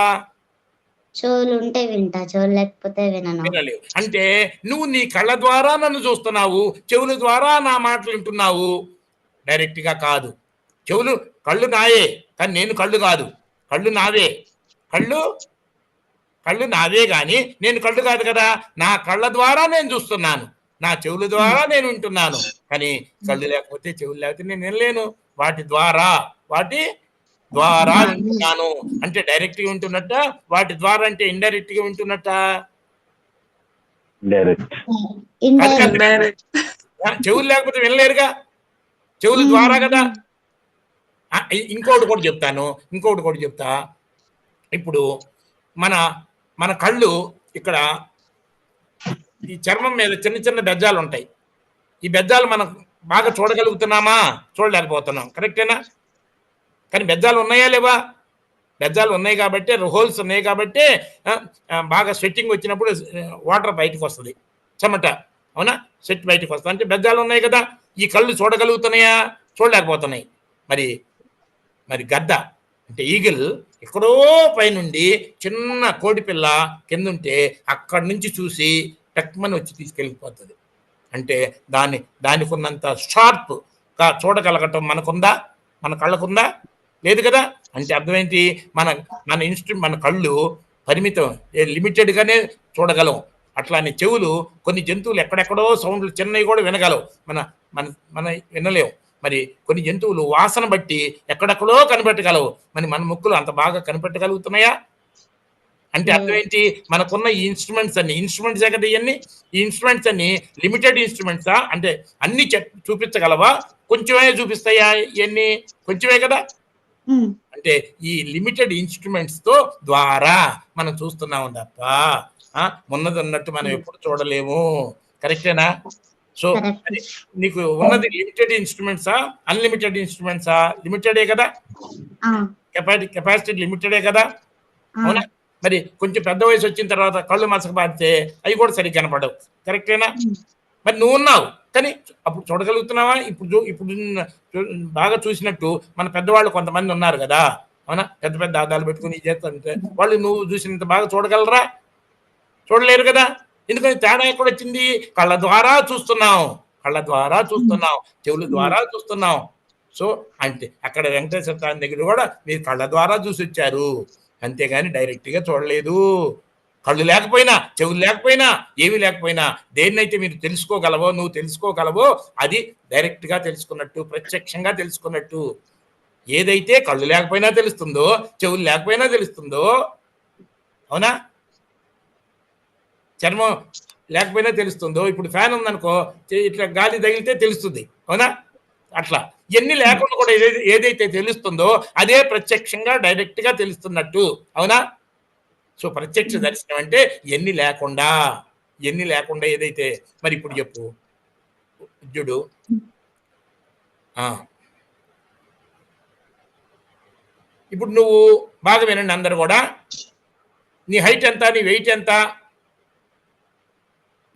చెవులు ఉంటే వింటా, చెవులు లేకపోతే వినలేవు. అంటే నువ్వు నీ కళ్ళ ద్వారా నన్ను చూస్తున్నావు, చెవుల ద్వారా నా మాటలు వింటున్నావు. డైరెక్ట్ గా కాదు. కళ్ళు నాయే, కానీ నేను కళ్ళు కాదు. కళ్ళు నావే. కళ్ళు కళ్ళు నావే గాని నేను కళ్ళు కాదు కదా. నా కళ్ళ ద్వారా నేను చూస్తున్నాను, నా చెవుల ద్వారా నేను వింటున్నాను. కానీ కళ్ళు లేకపోతే, చెవులు లేకపోతే నేను వినలేను. వాటి ద్వారా వింటున్నాను. అంటే డైరెక్ట్ గా వింటున్నట్ట, వాటి ద్వారా అంటే ఇండైరెక్ట్ గా వింటున్నట్ట. Direct indirect. చెవులు లేకపోతే వినలేరుగా, చెవుల ద్వారా కదా. ఇంకోటి కూడా చెప్తా. ఇప్పుడు మన కళ్ళు ఇక్కడ ఈ చర్మం మీద చిన్న చిన్న బెజ్జాలు ఉంటాయి. ఈ బెజ్జాలు మనం బాగా చూడగలుగుతున్నామా? చూడలేకపోతున్నాం. కరెక్టేనా? కానీ బెజ్జాలు ఉన్నాయా లేవా? బెజ్జాలు ఉన్నాయి కాబట్టి, హోల్స్ ఉన్నాయి కాబట్టి బాగా స్వెట్టింగ్ వచ్చినప్పుడు వాటర్ బయటకు వస్తుంది, చెమట. అవునా? స్వెట్ బయటకు వస్తుంది అంటే బెజ్జాలు ఉన్నాయి కదా. ఈ కళ్ళు చూడగలుగుతున్నాయా? చూడలేకపోతున్నాయి. మరి గద్ద అంటే ఈగిల్ ఎక్కడో పైనుండి చిన్న కోడి పిల్ల కిందుంటే అక్కడి నుంచి చూసి టక్మని వచ్చి తీసుకెళ్ళిపోతుంది. అంటే దానికి ఉన్నంత షార్ప్గా చూడగలగటం మనకుందా? మన కళ్ళకుందా? లేదు కదా. అంటే అర్థమేంటి? మన కళ్ళు పరిమితం, లిమిటెడ్గానే చూడగలం. అట్లానే చెవులు కొన్ని జంతువులు ఎక్కడెక్కడో సౌండ్లు చిన్నవి కూడా వినగలవు, మన వినలేవు. మరి కొన్ని జంతువులు వాసన బట్టి ఎక్కడెక్కడో కనిపెట్టగలవు. మన ముక్కులు అంత బాగా కనిపెట్టగలుగుతున్నాయా? అంటే అర్థం ఏంటి? మనకున్న ఈ ఇన్స్ట్రుమెంట్స్ కదా ఇవన్నీ. ఈ ఇన్స్ట్రుమెంట్స్ అన్ని లిమిటెడ్ ఇన్స్ట్రుమెంట్సా? అంటే అన్ని చూపించగలవా? కొంచెమే చూపిస్తాయా? ఇవన్నీ కొంచెమే కదా. అంటే ఈ లిమిటెడ్ ఇన్స్ట్రుమెంట్స్ ద్వారా మనం చూస్తున్నాం తప్ప ఉన్నది ఉన్నట్టు మనం ఎప్పుడు చూడలేము. కరెక్టేనా? సో నీకు ఉన్నది లిమిటెడ్ ఇన్స్ట్రుమెంట్సా, అన్లిమిటెడ్ ఇన్స్ట్రుమెంట్సా? లిమిటెడే కదా. కెపాసిటీ లిమిటెడే కదా. అవునా? మరి కొంచెం పెద్ద వయసు వచ్చిన తర్వాత కళ్ళు మసకబారితే అవి కూడా సరిగ్గా కనపడవు. కరెక్టేనా? మరి నువ్వు ఉన్నావు కానీ అప్పుడు చూడగలుగుతున్నావా? ఇప్పుడు బాగా చూసినట్టు మన పెద్దవాళ్ళు కొంతమంది ఉన్నారు కదా. అవునా? పెద్ద పెద్ద అద్దాలు పెట్టుకుని చేస్తుంటే వాళ్ళు నువ్వు చూసినంత బాగా చూడగలరా? చూడలేరు కదా. ఎందుకని? తేడా ఎక్కడ వచ్చింది? కళ్ళ ద్వారా చూస్తున్నాం, చెవుల ద్వారా చూస్తున్నాం. సో అంటే అక్కడ వెంకటేశ్వర స్వామి దగ్గర కూడా మీరు కళ్ళ ద్వారా చూసి వచ్చారు, అంతేగాని డైరెక్ట్గా చూడలేదు. కళ్ళు లేకపోయినా, చెవులు లేకపోయినా, ఏమీ లేకపోయినా దేన్నైతే మీరు నువ్వు తెలుసుకోగలవో అది డైరెక్ట్గా తెలుసుకున్నట్టు, ప్రత్యక్షంగా తెలుసుకున్నట్టు. ఏదైతే కళ్ళు లేకపోయినా తెలుస్తుందో, చెవులు లేకపోయినా తెలుస్తుందో, అవునా? చర్మం లేకపోయినా తెలుస్తుందో. ఇప్పుడు ఫ్యాన్ ఉందనుకో, ఇట్లా గాలి తగిలితే తెలుస్తుంది. అవునా? అట్లా ఇవన్నీ లేకుండా కూడా ఏదైతే తెలుస్తుందో అదే ప్రత్యక్షంగా డైరెక్ట్గా తెలుస్తున్నట్టు. అవునా? సో ప్రత్యక్ష దర్శనం అంటే ఎన్ని లేకుండా ఏదైతే. మరి ఇప్పుడు చెప్పు చూడు. ఇప్పుడు నువ్వు బాగా వినండి అందరు కూడా. నీ హైట్ ఎంత, నీ వెయిట్ ఎంత,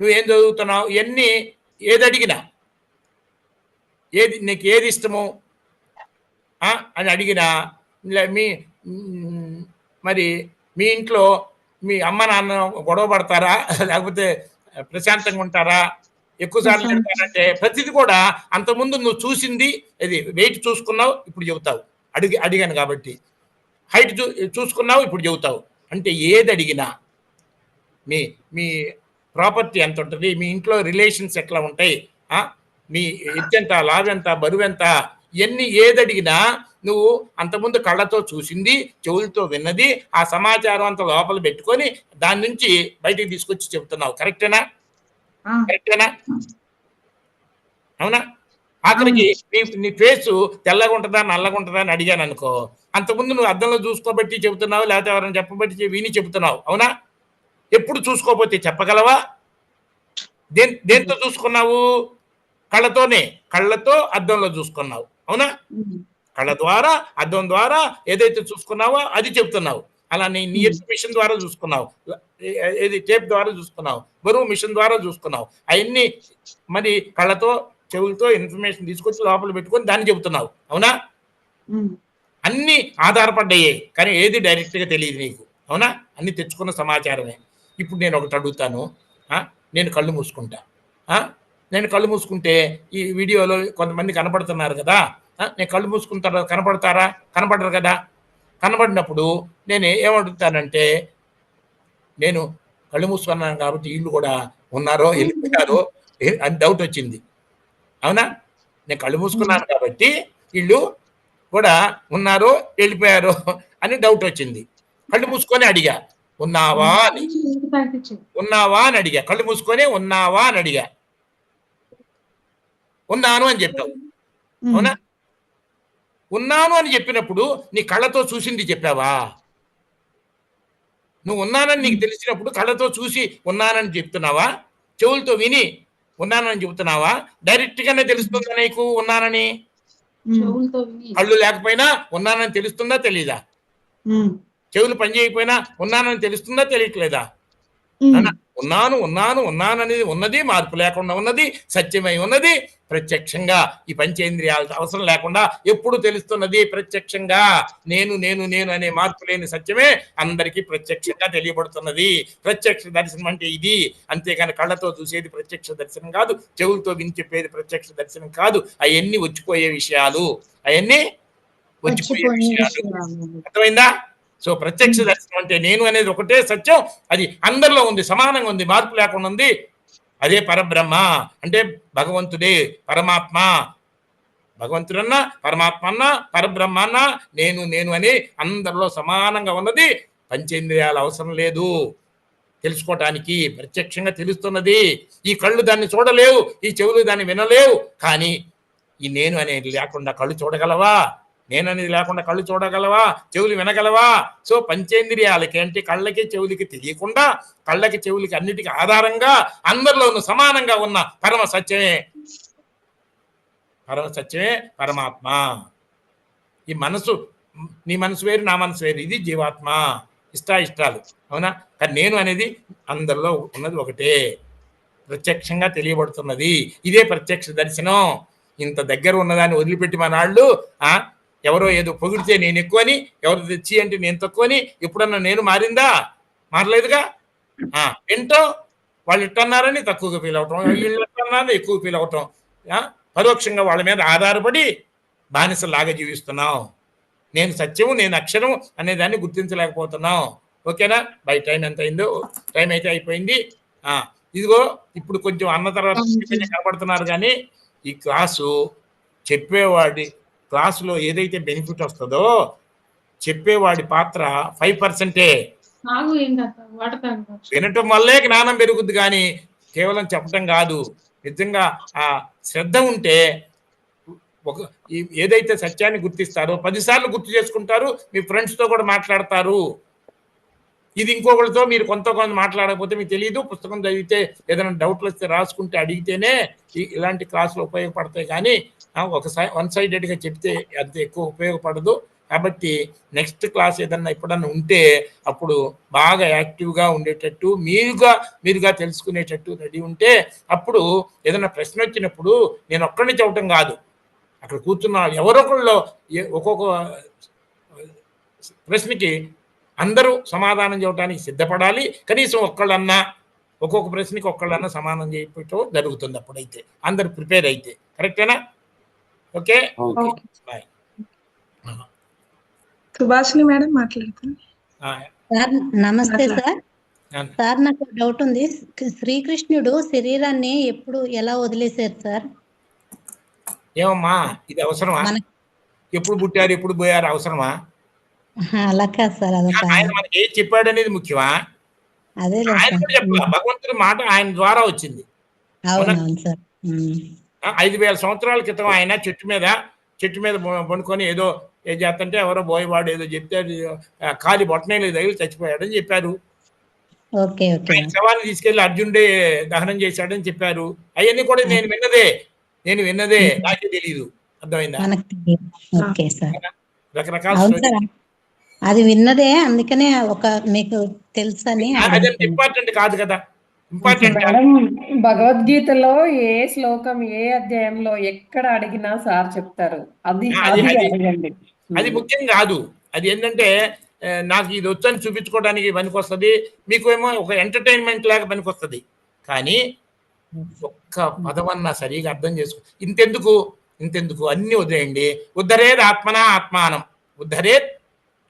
నువ్వేం చదువుతున్నావు, ఇవన్నీ ఏది అడిగినా, నీకు ఏది ఇష్టము అని అడిగినా, మరి మీ ఇంట్లో మీ అమ్మ నాన్న గొడవ పడతారా, లేకపోతే ప్రశాంతంగా ఉంటారా, ఎక్కువసార్లు తిడతారంటే ప్రతిది కూడా అంతకుముందు నువ్వు చూసింది ఇది. వెయిట్ చూసుకున్నావు, ఇప్పుడు చెబుతావు. అడిగాను కాబట్టి. హైట్ చూసుకున్నావు, ఇప్పుడు చెబుతావు. అంటే ఏది అడిగినా, మీ ప్రాపర్టీ ఎంత ఉంటుంది, మీ ఇంట్లో రిలేషన్స్ ఎట్లా ఉంటాయి, మీ ఎత్తెంత, లావెంత, బరువెంత, ఇవన్నీ ఏది అడిగినా నువ్వు అంతకుముందు కళ్ళతో చూసింది, చెవులతో విన్నది, ఆ సమాచారం అంతా లోపల పెట్టుకొని దాని నుంచి బయటికి తీసుకొచ్చి చెబుతున్నావు. కరెక్టేనా? అవునా? ఆఖరికి నీ ఫేసు తెల్లగా ఉంటుందా, నల్లగా ఉంటుందా అని అడిగాను అనుకో, అంతకుముందు నువ్వు అద్దంలో చూసుకోబట్టి చెబుతున్నావు, లేకపోతే ఎవరైనా చెప్పబట్టి విని చెబుతున్నావు. అవునా? ఎప్పుడు చూసుకోకపోతే చెప్పగలవా? దేంతో చూసుకున్నావు? కళ్ళతో అద్దంలో చూసుకున్నావు. అవునా? కళ్ళ ద్వారా, అద్దం ద్వారా ఏదైతే చూసుకున్నావో అది చెప్తున్నావు. అలా నీ మిషన్ ద్వారా చూసుకున్నావు, ఏది టేప్ ద్వారా చూసుకున్నావు, బరువు మిషన్ ద్వారా చూసుకున్నావు. అవన్నీ మరి కళ్ళతో, చెవులతో ఇన్ఫర్మేషన్ తీసుకొచ్చి లోపల పెట్టుకొని దాన్ని చెబుతున్నావు. అవునా? అన్ని ఆధారపడ్డాయి కానీ ఏది డైరెక్ట్గా తెలియదు నీకు. అవునా? అన్ని తెచ్చుకున్న సమాచారమే. ఇప్పుడు నేను ఒకటి అడుగుతాను. నేను కళ్ళు మూసుకుంటే ఈ వీడియోలో కొంతమంది కనపడుతున్నారు కదా. నేను కళ్ళు మూసుకున్న తర్వాత కనపడతారా? కనపడరు కదా. కనపడినప్పుడు నేను ఏమడుగుతానంటే, నేను కళ్ళు మూసుకున్నాను కాబట్టి వీళ్ళు కూడా ఉన్నారో వెళ్ళిపోయారో అని డౌట్ వచ్చింది. అవునా? నేను కళ్ళు మూసుకున్నాను కాబట్టి వీళ్ళు కూడా ఉన్నారో వెళ్ళిపోయారో అని డౌట్ వచ్చింది. కళ్ళు మూసుకొని అడిగా, ఉన్నావా అని. ఉన్నావా అని అడిగా, కళ్ళు మూసుకొని ఉన్నావా అని అడిగా. ఉన్నాను అని చెప్పావు. అవునా? ఉన్నాను అని చెప్పినప్పుడు నీ కళ్ళతో చూసింది చెప్పావా? నువ్వు ఉన్నానని నీకు తెలిసినప్పుడు కళ్ళతో చూసి ఉన్నానని చెప్తున్నావా? చెవులతో విని ఉన్నానని చెబుతున్నావా? డైరెక్ట్ గానే తెలుస్తుందా నీకు ఉన్నానని? కళ్ళు లేకపోయినా ఉన్నానని తెలుస్తుందా తెలీదా? చెవులు పని చేయకపోయినా ఉన్నానని తెలుస్తుందా తెలియట్లేదా? ఉన్నాను ఉన్నాను ఉన్నాను అనేది ఉన్నది, మార్పు లేకుండా ఉన్నది, సత్యమై ఉన్నది, ప్రత్యక్షంగా ఈ పంచేంద్రియాల అవసరం లేకుండా ఎప్పుడు తెలుస్తున్నది ప్రత్యక్షంగా. నేను నేను నేను అనే మార్పు లేని సత్యమే అందరికీ ప్రత్యక్షంగా తెలియబడుతున్నది. ప్రత్యక్ష దర్శనం అంటే ఇది. అంతేకాని కళ్ళతో చూసేది ప్రత్యక్ష దర్శనం కాదు, చెవులతో విని చెప్పేది ప్రత్యక్ష దర్శనం కాదు. అవన్నీ వచ్చిపోయే విషయాలు, అవన్నీ వచ్చిపోయే విషయాలు. అర్థమైందా? సో ప్రత్యక్ష దర్శనం అంటే నేను అనేది ఒకటే సత్యం, అది అందరిలో ఉంది, సమానంగా ఉంది, మార్పు లేకుండా ఉంది. అదే పరబ్రహ్మ అంటే భగవంతుడే, పరమాత్మ. భగవంతుడన్నా, పరమాత్మ అన్నా, పరబ్రహ్మ అన్నా నేను నేను అని అందరిలో సమానంగా ఉన్నది. పంచేంద్రియాల అవసరం లేదు తెలుసుకోవటానికి, ప్రత్యక్షంగా తెలుస్తున్నది. ఈ కళ్ళు దాన్ని చూడలేవు, ఈ చెవులు దాన్ని వినలేవు. కానీ ఈ నేను అనేది లేకుండా కళ్ళు చూడగలవా? నేను అనేది లేకుండా కళ్ళు చూడగలవా? చెవులు వినగలవా? సో పంచేంద్రియాలకి అంటే కళ్ళకి చెవులకి తెలియకుండా, కళ్ళకి చెవులకి అన్నిటికీ ఆధారంగా అందరిలోనూ సమానంగా ఉన్న పరమ సత్యమే, పరమ సత్యమే పరమాత్మ. ఈ మనసు, నీ మనసు వేరు, నా మనసు వేరు, ఇది జీవాత్మ, ఇష్టాలు. అవునా? కానీ నేను అనేది అందరిలో ఉన్నది ఒకటే, ప్రత్యక్షంగా తెలియబడుతున్నది. ఇదే ప్రత్యక్ష దర్శనం. ఇంత దగ్గర ఉన్నదాన్ని వదిలిపెట్టి మన వాళ్ళు ఎవరో ఏదో పొగిడితే నేను ఎక్కువని, ఎవరు తెచ్చి అంటే నేను తక్కువని, ఎప్పుడన్నా నేను మారిందా? మారలేదుగా. ఏంటో వాళ్ళు ఇట్టన్నారని తక్కువగా ఫీల్ అవటం, వీళ్ళు ఇట్టన్నారని ఎక్కువ ఫీల్ అవటం, పరోక్షంగా వాళ్ళ మీద ఆధారపడి బానిసలాగా జీవిస్తున్నాం. నేను సత్యము, నేను అక్షరం అనే దాన్ని గుర్తించలేకపోతున్నాం. ఓకేనా? బై టైం ఎంత అయిందో, టైం అయితే అయిపోయింది. ఇదిగో ఇప్పుడు కొంచెం అన్న తర్వాత కనబడుతున్నారు. కానీ ఈ క్లాసు చెప్పేవాడి క్లాసులో ఏదైతే బెనిఫిట్ వస్తుందో చెప్పేవాడి పాత్ర 5%. వినటం వల్లే జ్ఞానం పెరుగుద్ది, కానీ కేవలం చెప్పడం కాదు. నిజంగా ఆ శ్రద్ధ ఉంటే ఏదైతే సత్యాన్ని గుర్తిస్తారో 10 సార్లు గుర్తు చేసుకుంటారు, మీ ఫ్రెండ్స్తో కూడా మాట్లాడతారు. ఇది ఇంకొకరితో మీరు కొంత మాట్లాడకపోతే మీకు తెలియదు. పుస్తకం చదివితే ఏదైనా డౌట్లు వస్తే రాసుకుంటే అడిగితేనే ఇలాంటి క్లాసులు ఉపయోగపడతాయి. కానీ వన్ సైడెడ్గా చెప్తే అంత ఎక్కువ ఉపయోగపడదు. కాబట్టి నెక్స్ట్ క్లాస్ ఏదన్నా ఎప్పుడన్నా ఉంటే అప్పుడు బాగా యాక్టివ్గా ఉండేటట్టు, మీరుగా తెలుసుకునేటట్టు రెడీ ఉంటే, అప్పుడు ఏదైనా ప్రశ్న వచ్చినప్పుడు నేను ఒక్కడిని చెప్పటం కాదు, అక్కడ కూర్చున్న ఎవరొకళ్ళు ఒక్కొక్క ప్రశ్నకి అందరూ సమాధానం చెప్పడానికి సిద్ధపడాలి. కనీసం ఒక్కొక్క ప్రశ్నకి ఒక్కళ్ళన్నా సమాధానం చేయటం జరుగుతుంది. అప్పుడైతే అందరు ప్రిపేర్ అయితే. కరెక్టేనా? Okay, bye. సుభాషిణి మేడం మాట్లాడుతాను. నమస్తే సార్. సార్ నాకు డౌట్ ఉంది. శ్రీకృష్ణుడు శరీరాన్ని ఎలా వదిలేశారు సార్? ఏమమ్మా, ఇది అవసరమా? ఎప్పుడు పుట్టారు, ఎప్పుడు పోయారు అవసరమా? అలా కాదు సార్, ఆయన మనకి ఏం చెప్పాడు అనేది ముఖ్యమా? ఆయన కూడా చెప్పాల, భగవంతుడి మాట ఆయన ద్వారా వచ్చింది. 5,000 సంవత్సరాల క్రితం ఆయన చెట్టు మీద పడుకొని ఏదో చేస్తుంటే ఎవరో బోయవాడు ఏదో చెప్తే కాలి బొట్టనేలు తగిలి చచ్చిపోయాడని చెప్పారు. ఆయన శవాన్ని తీసుకెళ్లి అర్జునుడే దహనం చేశాడని చెప్పారు. అవన్నీ కూడా నేను విన్నదే, నాకే తెలియదు. అర్థమైందా? రకరకాల అది విన్నదే, అందుకనే మీకు తెలుసని. అదే ఇంపార్టెంట్ కాదు కదా. ఇంపార్టెంట్ భగవద్గీతలో ఏ శ్లోకం, ఏ అధ్యాయంలో ఎక్కడ అడిగినా సార్ చెప్తారు. అది ముఖ్యం కాదు. అది ఏంటంటే నాకు ఇది వచ్చని చూపించుకోవడానికి పనికొస్తుంది, మీకు ఏమో ఒక ఎంటర్టైన్మెంట్ లాగా పనికొస్తుంది. కానీ ఒక్క పదవన్నా సరిగా అర్థం చేసుకో. ఇంతెందుకు అన్ని వదిలేయండి. ఉద్ధరేద్ ఆత్మనా ఆత్మానం, ఉద్ధరేద్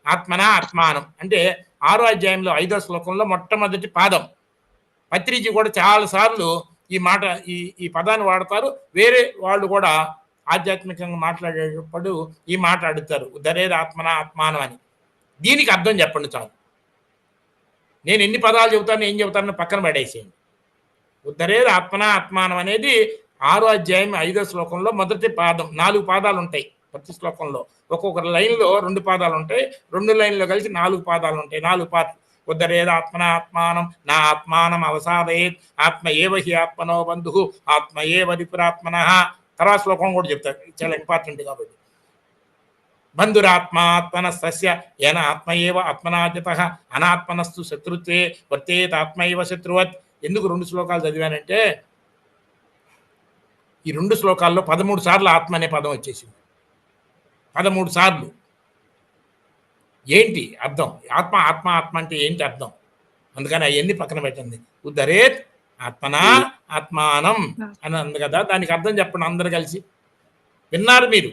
ఆత్మనా ఆత్మానం అంటే 6వ అధ్యాయంలో 5వ శ్లోకంలో మొట్టమొదటి పాదం. పత్రిజీ కూడా చాలా సార్లు ఈ మాట ఈ పదాన్ని వాడతారు. వేరే వాళ్ళు కూడా ఆధ్యాత్మికంగా మాట్లాడేటప్పుడు ఈ మాట అడుగుతారు, ఉద్ధరేద ఆత్మన ఆత్మానం అని. దీనికి అర్థం చెప్పండి చాలు. నేను ఎన్ని పదాలు చెబుతాను, ఏం చెబుతానో పక్కన పడేసేయండి. ఉద్ధరేద ఆత్మన ఆత్మానం అనేది 6వ అధ్యాయం 5వ శ్లోకంలో మొదటి పాదం. 4 పాదాలు ఉంటాయి ప్రతి శ్లోకంలో. ఒక్కొక్క లైన్లో 2 పాదాలు ఉంటాయి. 2 లైన్లో కలిసి 4 పాదాలు ఉంటాయి. 4 పార్ట్లు. ఉద్ధరేద ఆత్మన ఆత్మానం నా ఆత్మానం అవసాదయేత్ ఆత్మ ఏవ హి ఆత్మనో బంధు ఆత్మ ఏవ రిపురాత్మన. తర్వాత శ్లోకం కూడా చెప్తారు, చాలా ఇంపార్టెంట్ కాబట్టి. బంధురాత్మాత్మన సస్య ఏన ఆత్మ ఏవ ఆత్మనాజత అనాత్మనస్తు శత్రుత్వే వర్తేత్ ఆత్మ ఏవ శత్రువత్. ఎందుకు 2 శ్లోకాలు చదివానంటే ఈ 2 శ్లోకాల్లో 13 సార్లు ఆత్మ అనే పదం వచ్చేసింది. 13 సార్లు. ఏంటి అర్థం? ఆత్మ ఆత్మ ఆత్మ అంటే ఏంటి అర్థం? అందుకని అవన్నీ పక్కన పెట్టండి. ఉద్ధరేత్ ఆత్మనా ఆత్మానం అని అంది కదా, దానికి అర్థం చెప్పండి అందరు కలిసి. విన్నారు మీరు?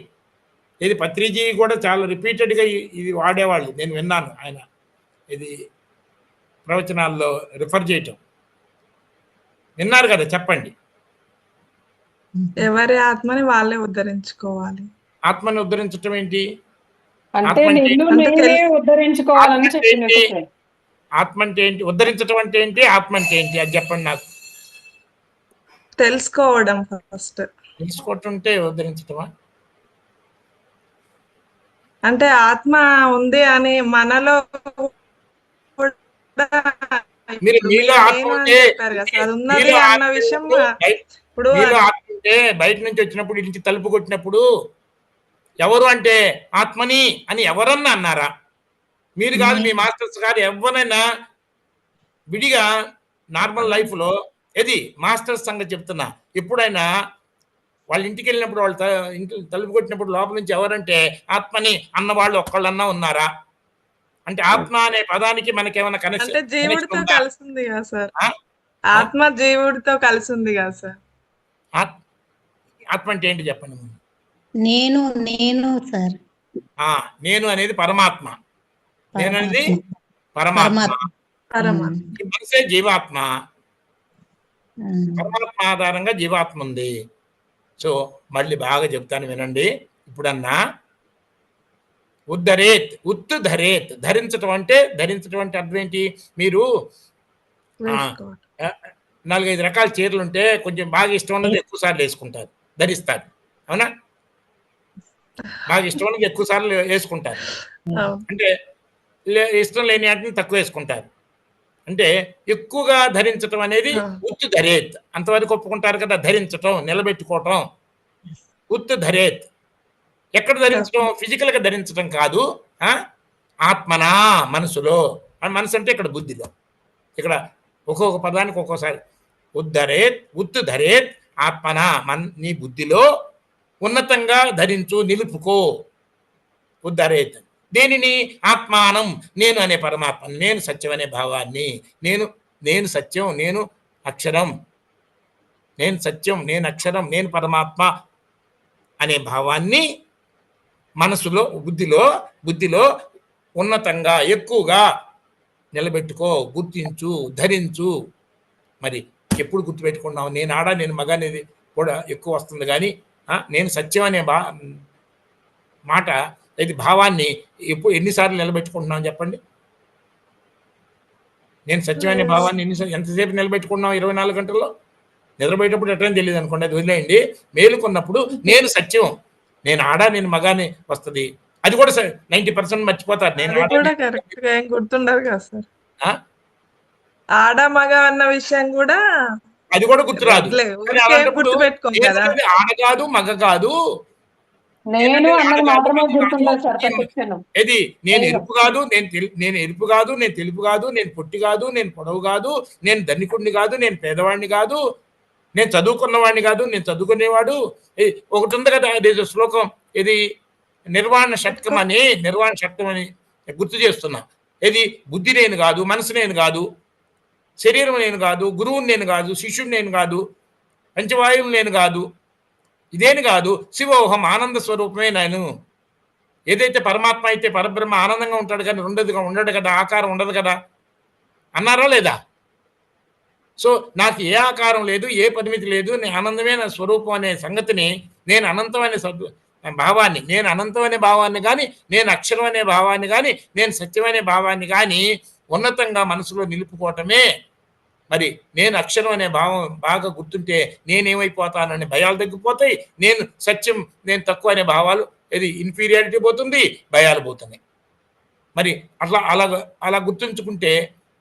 ఇది పత్రిజీ కూడా చాలా రిపీటెడ్గా ఇది వాడేవాళ్ళు, నేను విన్నాను ఆయన ఇది ప్రవచనాల్లో రిఫర్ చేయటం. విన్నారు కదా, చెప్పండి. ఎవరి ఆత్మని వాళ్ళే ఉద్ధరించుకోవాలి. ఆత్మని ఉద్ధరించటం ఏంటి? అంటే ఆత్మ అంటే నిన్ను అంటే నీవే ఉద్ధరించుకోవాలని ఆత్మ అంటే చెప్పినట్టు ఏంటి? సార్. ఆత్మ అంటే ఏంటి? ఉద్ధరించటం అంటే ఏంటి? ఆత్మ అంటే ఏంటి? అది చెప్పండి నాకు. తెలుసుకోవడం ఫస్ట్. తెలుసుకుంటుంటే ఉద్ధరించటమా? అంటే ఆత్మ ఉంది అని మనలో కూడా మీరు ఇప్పుడు మీలో మీరు ఆత్మ నేను అని ఉంటే చెప్పారు కదా సార్, అది ఉన్నది మీలో అన్న ఆత్మ విషయం ఉన్నప్పుడు ఇప్పుడు మీలో ఆత్మ ఉంటే బయట నుంచి వచ్చినప్పుడు ఇటు నుంచి తలుపు కొట్టినప్పుడు ఎవరు అంటే ఆత్మని అని ఎవరన్నా అన్నారా? మీరు కాదు, మీ మాస్టర్స్ గారు ఎవరైనా విడిగా నార్మల్ లైఫ్లో ఏది మాస్టర్స్ సంగతి చెప్తున్నా, ఎప్పుడైనా వాళ్ళ ఇంటికి వెళ్ళినప్పుడు వాళ్ళు ఇంటి తలుపు కొట్టినప్పుడు లోపల నుంచి ఎవరంటే ఆత్మని అన్నవాళ్ళు ఒక్కళ్ళన్నా ఉన్నారా? అంటే ఆత్మ అనే పదానికి మనకేమైనా అంటే కనెక్షన్ జీవుడితో ఉందా? కలిసి ఉంది కదా సార్, ఆ? ఆత్మ జీవుడితో కలిసి ఉంది కదా సార్. ఆత్మ అంటే ఏంటి చెప్పండి ముందు. నేను నేను సార్ నేను అనేది పరమాత్మ. నేను అనేది పరమాత్మ. పరమ ఈ మనసే జీవాత్మ. పరమాత్మ ఆధారంగా జీవాత్మ ఉంది. సో మళ్ళీ బాగా చెప్తాను వినండి. ఇప్పుడన్నా ఉద్ధరేత్ ఉత్తు ధరేత్. ధరించటం అంటే అర్థం ఏంటి? మీరు వేసుకోవడం. 4-5 రకాల చీరలు ఉంటే కొంచెం బాగా ఇష్టం ఉన్నది ఎక్కువ సార్లు వేసుకుంటారు, ధరిస్తారు. అవునా? బాగా ఇష్టం ఉన్నది ఎక్కువ సార్లు వేసుకుంటారు. అవును. అంటే ఇష్టం లేని వాటిని తక్కువ వేసుకుంటారు. అంటే ఎక్కువగా ధరించటం అనేది ఉత్తు ధరేత్. అంతవరకు ఒప్పుకుంటారు కదా. ధరించటం, నిలబెట్టుకోవటం. ఉత్తు ధరేత్. ఎక్కడ ధరించడం? ఫిజికల్గా ధరించడం కాదు, ఆత్మనా మనసులో. మనసు అంటే ఇక్కడ బుద్ధిలో. ఇక్కడ ఒక్కొక్క పదానికి ఒక్కోసారి ఉద్ధరేత్ ఉత్తు ధరేత్ ఆత్మనా నీ బుద్ధిలో ఉన్నతంగా ధరించు, నిలుపుకో. ఉద్ధరేత్ దేనిని? ఆత్మానం నేను అనే పరమాత్మ, నేను సత్యం అనే భావాన్ని. నేను సత్యం, నేను అక్షరం, నేను సత్యం, నేను అక్షరం, నేను పరమాత్మ అనే భావాన్ని మనసులో బుద్ధిలో ఉన్నతంగా ఎక్కువగా నిలబెట్టుకో, గుర్తించు, ధరించు. మరి ఎప్పుడు గుర్తుపెట్టుకున్నావు? నేను ఆడ నేను మగ అనేది కూడా ఎక్కువ వస్తుంది, కానీ నేను సత్యం అనే మాట ఇది భావాన్ని ఎన్నిసార్లు నిలబెట్టుకుంటున్నాం చెప్పండి. నేను సత్యం అనే భావాన్ని ఎంతసేపు నిలబెట్టుకున్నాం? 24 గంటల్లో. నిద్రపోయేటప్పుడు ఎట్లా తెలియదు అనుకోండి, అది వదిలేయండి. మేలుకున్నప్పుడు నేను సత్యం, నేను ఆడ నేను మగాని వస్తుంది. అది కూడా 90% మర్చిపోతారు. నేను అది కూడా కరెక్ట్ గా ఏం గుర్తుండదు కదా సార్. ఆడ మగ అన్న విషయం కూడా అది కూడా గుర్తురాదు. గుర్తుపెట్టుకోం కదా. ఆడ కాదు మగ కాదు, నేను అన్నది మాత్రమే గుర్తుండదు సార్ ప్రతి క్షణం. ఏది? నేను ఎరుపు కాదు, నేను ఎరుపు కాదు, నేను తెలుపు కాదు, నేను పొట్టి కాదు, నేను పొడవు కాదు, నేను ధనికుడిని కాదు, నేను పేదవాడిని కాదు, నేను చదువుకున్నవాడిని కాదు, నేను చదువుకునేవాడు. ఒకటి ఉంది కదా, అది శ్లోకం, ఇది నిర్వాణ షట్కం అని గుర్తు చేస్తున్నా. ఇది బుద్ధి నేను కాదు, మనసు నేను కాదు, శరీరం నేను కాదు, గురువుని నేను కాదు, శిష్యుని నేను కాదు, పంచవాయువుని నేను కాదు, ఇదేని కాదు, శివోహం ఆనంద స్వరూపమే నేను. ఏదైతే పరమాత్మ అయితే పరబ్రహ్మ ఆనందంగా ఉంటాడు కానీ ఉండడు కదా, ఆకారం ఉండదు కదా అన్నారా లేదా? సో నాకు ఏ ఆకారం లేదు, ఏ పరిమితి లేదు, నేను ఆనందమే నా స్వరూపం అనే సంగతిని, నేను అనంతమైన భావాన్ని, నేను అనంతం అనే భావాన్ని కానీ, నేను అక్షరం అనే భావాన్ని కానీ, నేను సత్యం అనే భావాన్ని కానీ ఉన్నతంగా మనసులో నిలుపుకోవటమే. మరి నేను అక్షరం అనే భావం బాగా గుర్తుంటే నేనేమైపోతాననే భయాలు తగ్గిపోతాయి, నేను సత్యం, నేను తక్కువ అనే భావాలు, ఇది ఇన్ఫీరియారిటీ పోతుంది, భయాలు పోతున్నాయి. మరి అలా గుర్తుంచుకుంటే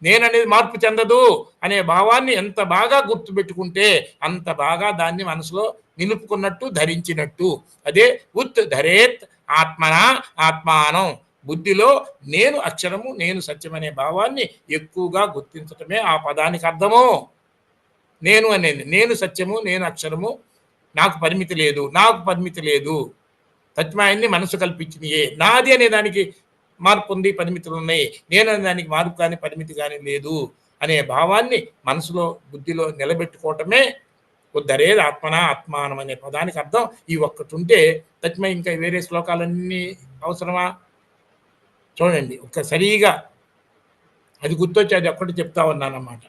నేననేది మార్పు చెందదు అనే భావాన్ని ఎంత బాగా గుర్తుపెట్టుకుంటే అంత బాగా దాన్ని మనసులో నిలుపుకున్నట్టు, ధరించినట్టు. అదే ఉత్ ధరేత్ ఆత్మన ఆత్మానం. బుద్ధిలో నేను అక్షరము, నేను సత్యం అనే భావాన్ని ఎక్కువగా గుర్తించటమే ఆ పదానికి అర్థము. నేను అనేది, నేను సత్యము, నేను అక్షరము, నాకు పరిమితి లేదు, నాకు పరిమితి లేదు, సత్యమాయన్ని మనసు కల్పించినయే, నాది అనే దానికి మార్పు ఉంది, పరిమితులు ఉన్నాయి, నేను అనే దానికి మార్పు కానీ పరిమితి కానీ లేదు అనే భావాన్ని మనసులో బుద్ధిలో నిలబెట్టుకోవటమే ఉద్ధరేది ఆత్మన ఆత్మానం అనే పదానికి అర్థం. ఈ ఒక్కటి ఉంటే సత్యమై ఇంకా వేరే శ్లోకాలన్నీ అవసరమా? చూడండి, ఒక సరిగా అది గుర్తొచ్చి అది ఒక్కటి చెప్తా ఉన్నానన్నమాట.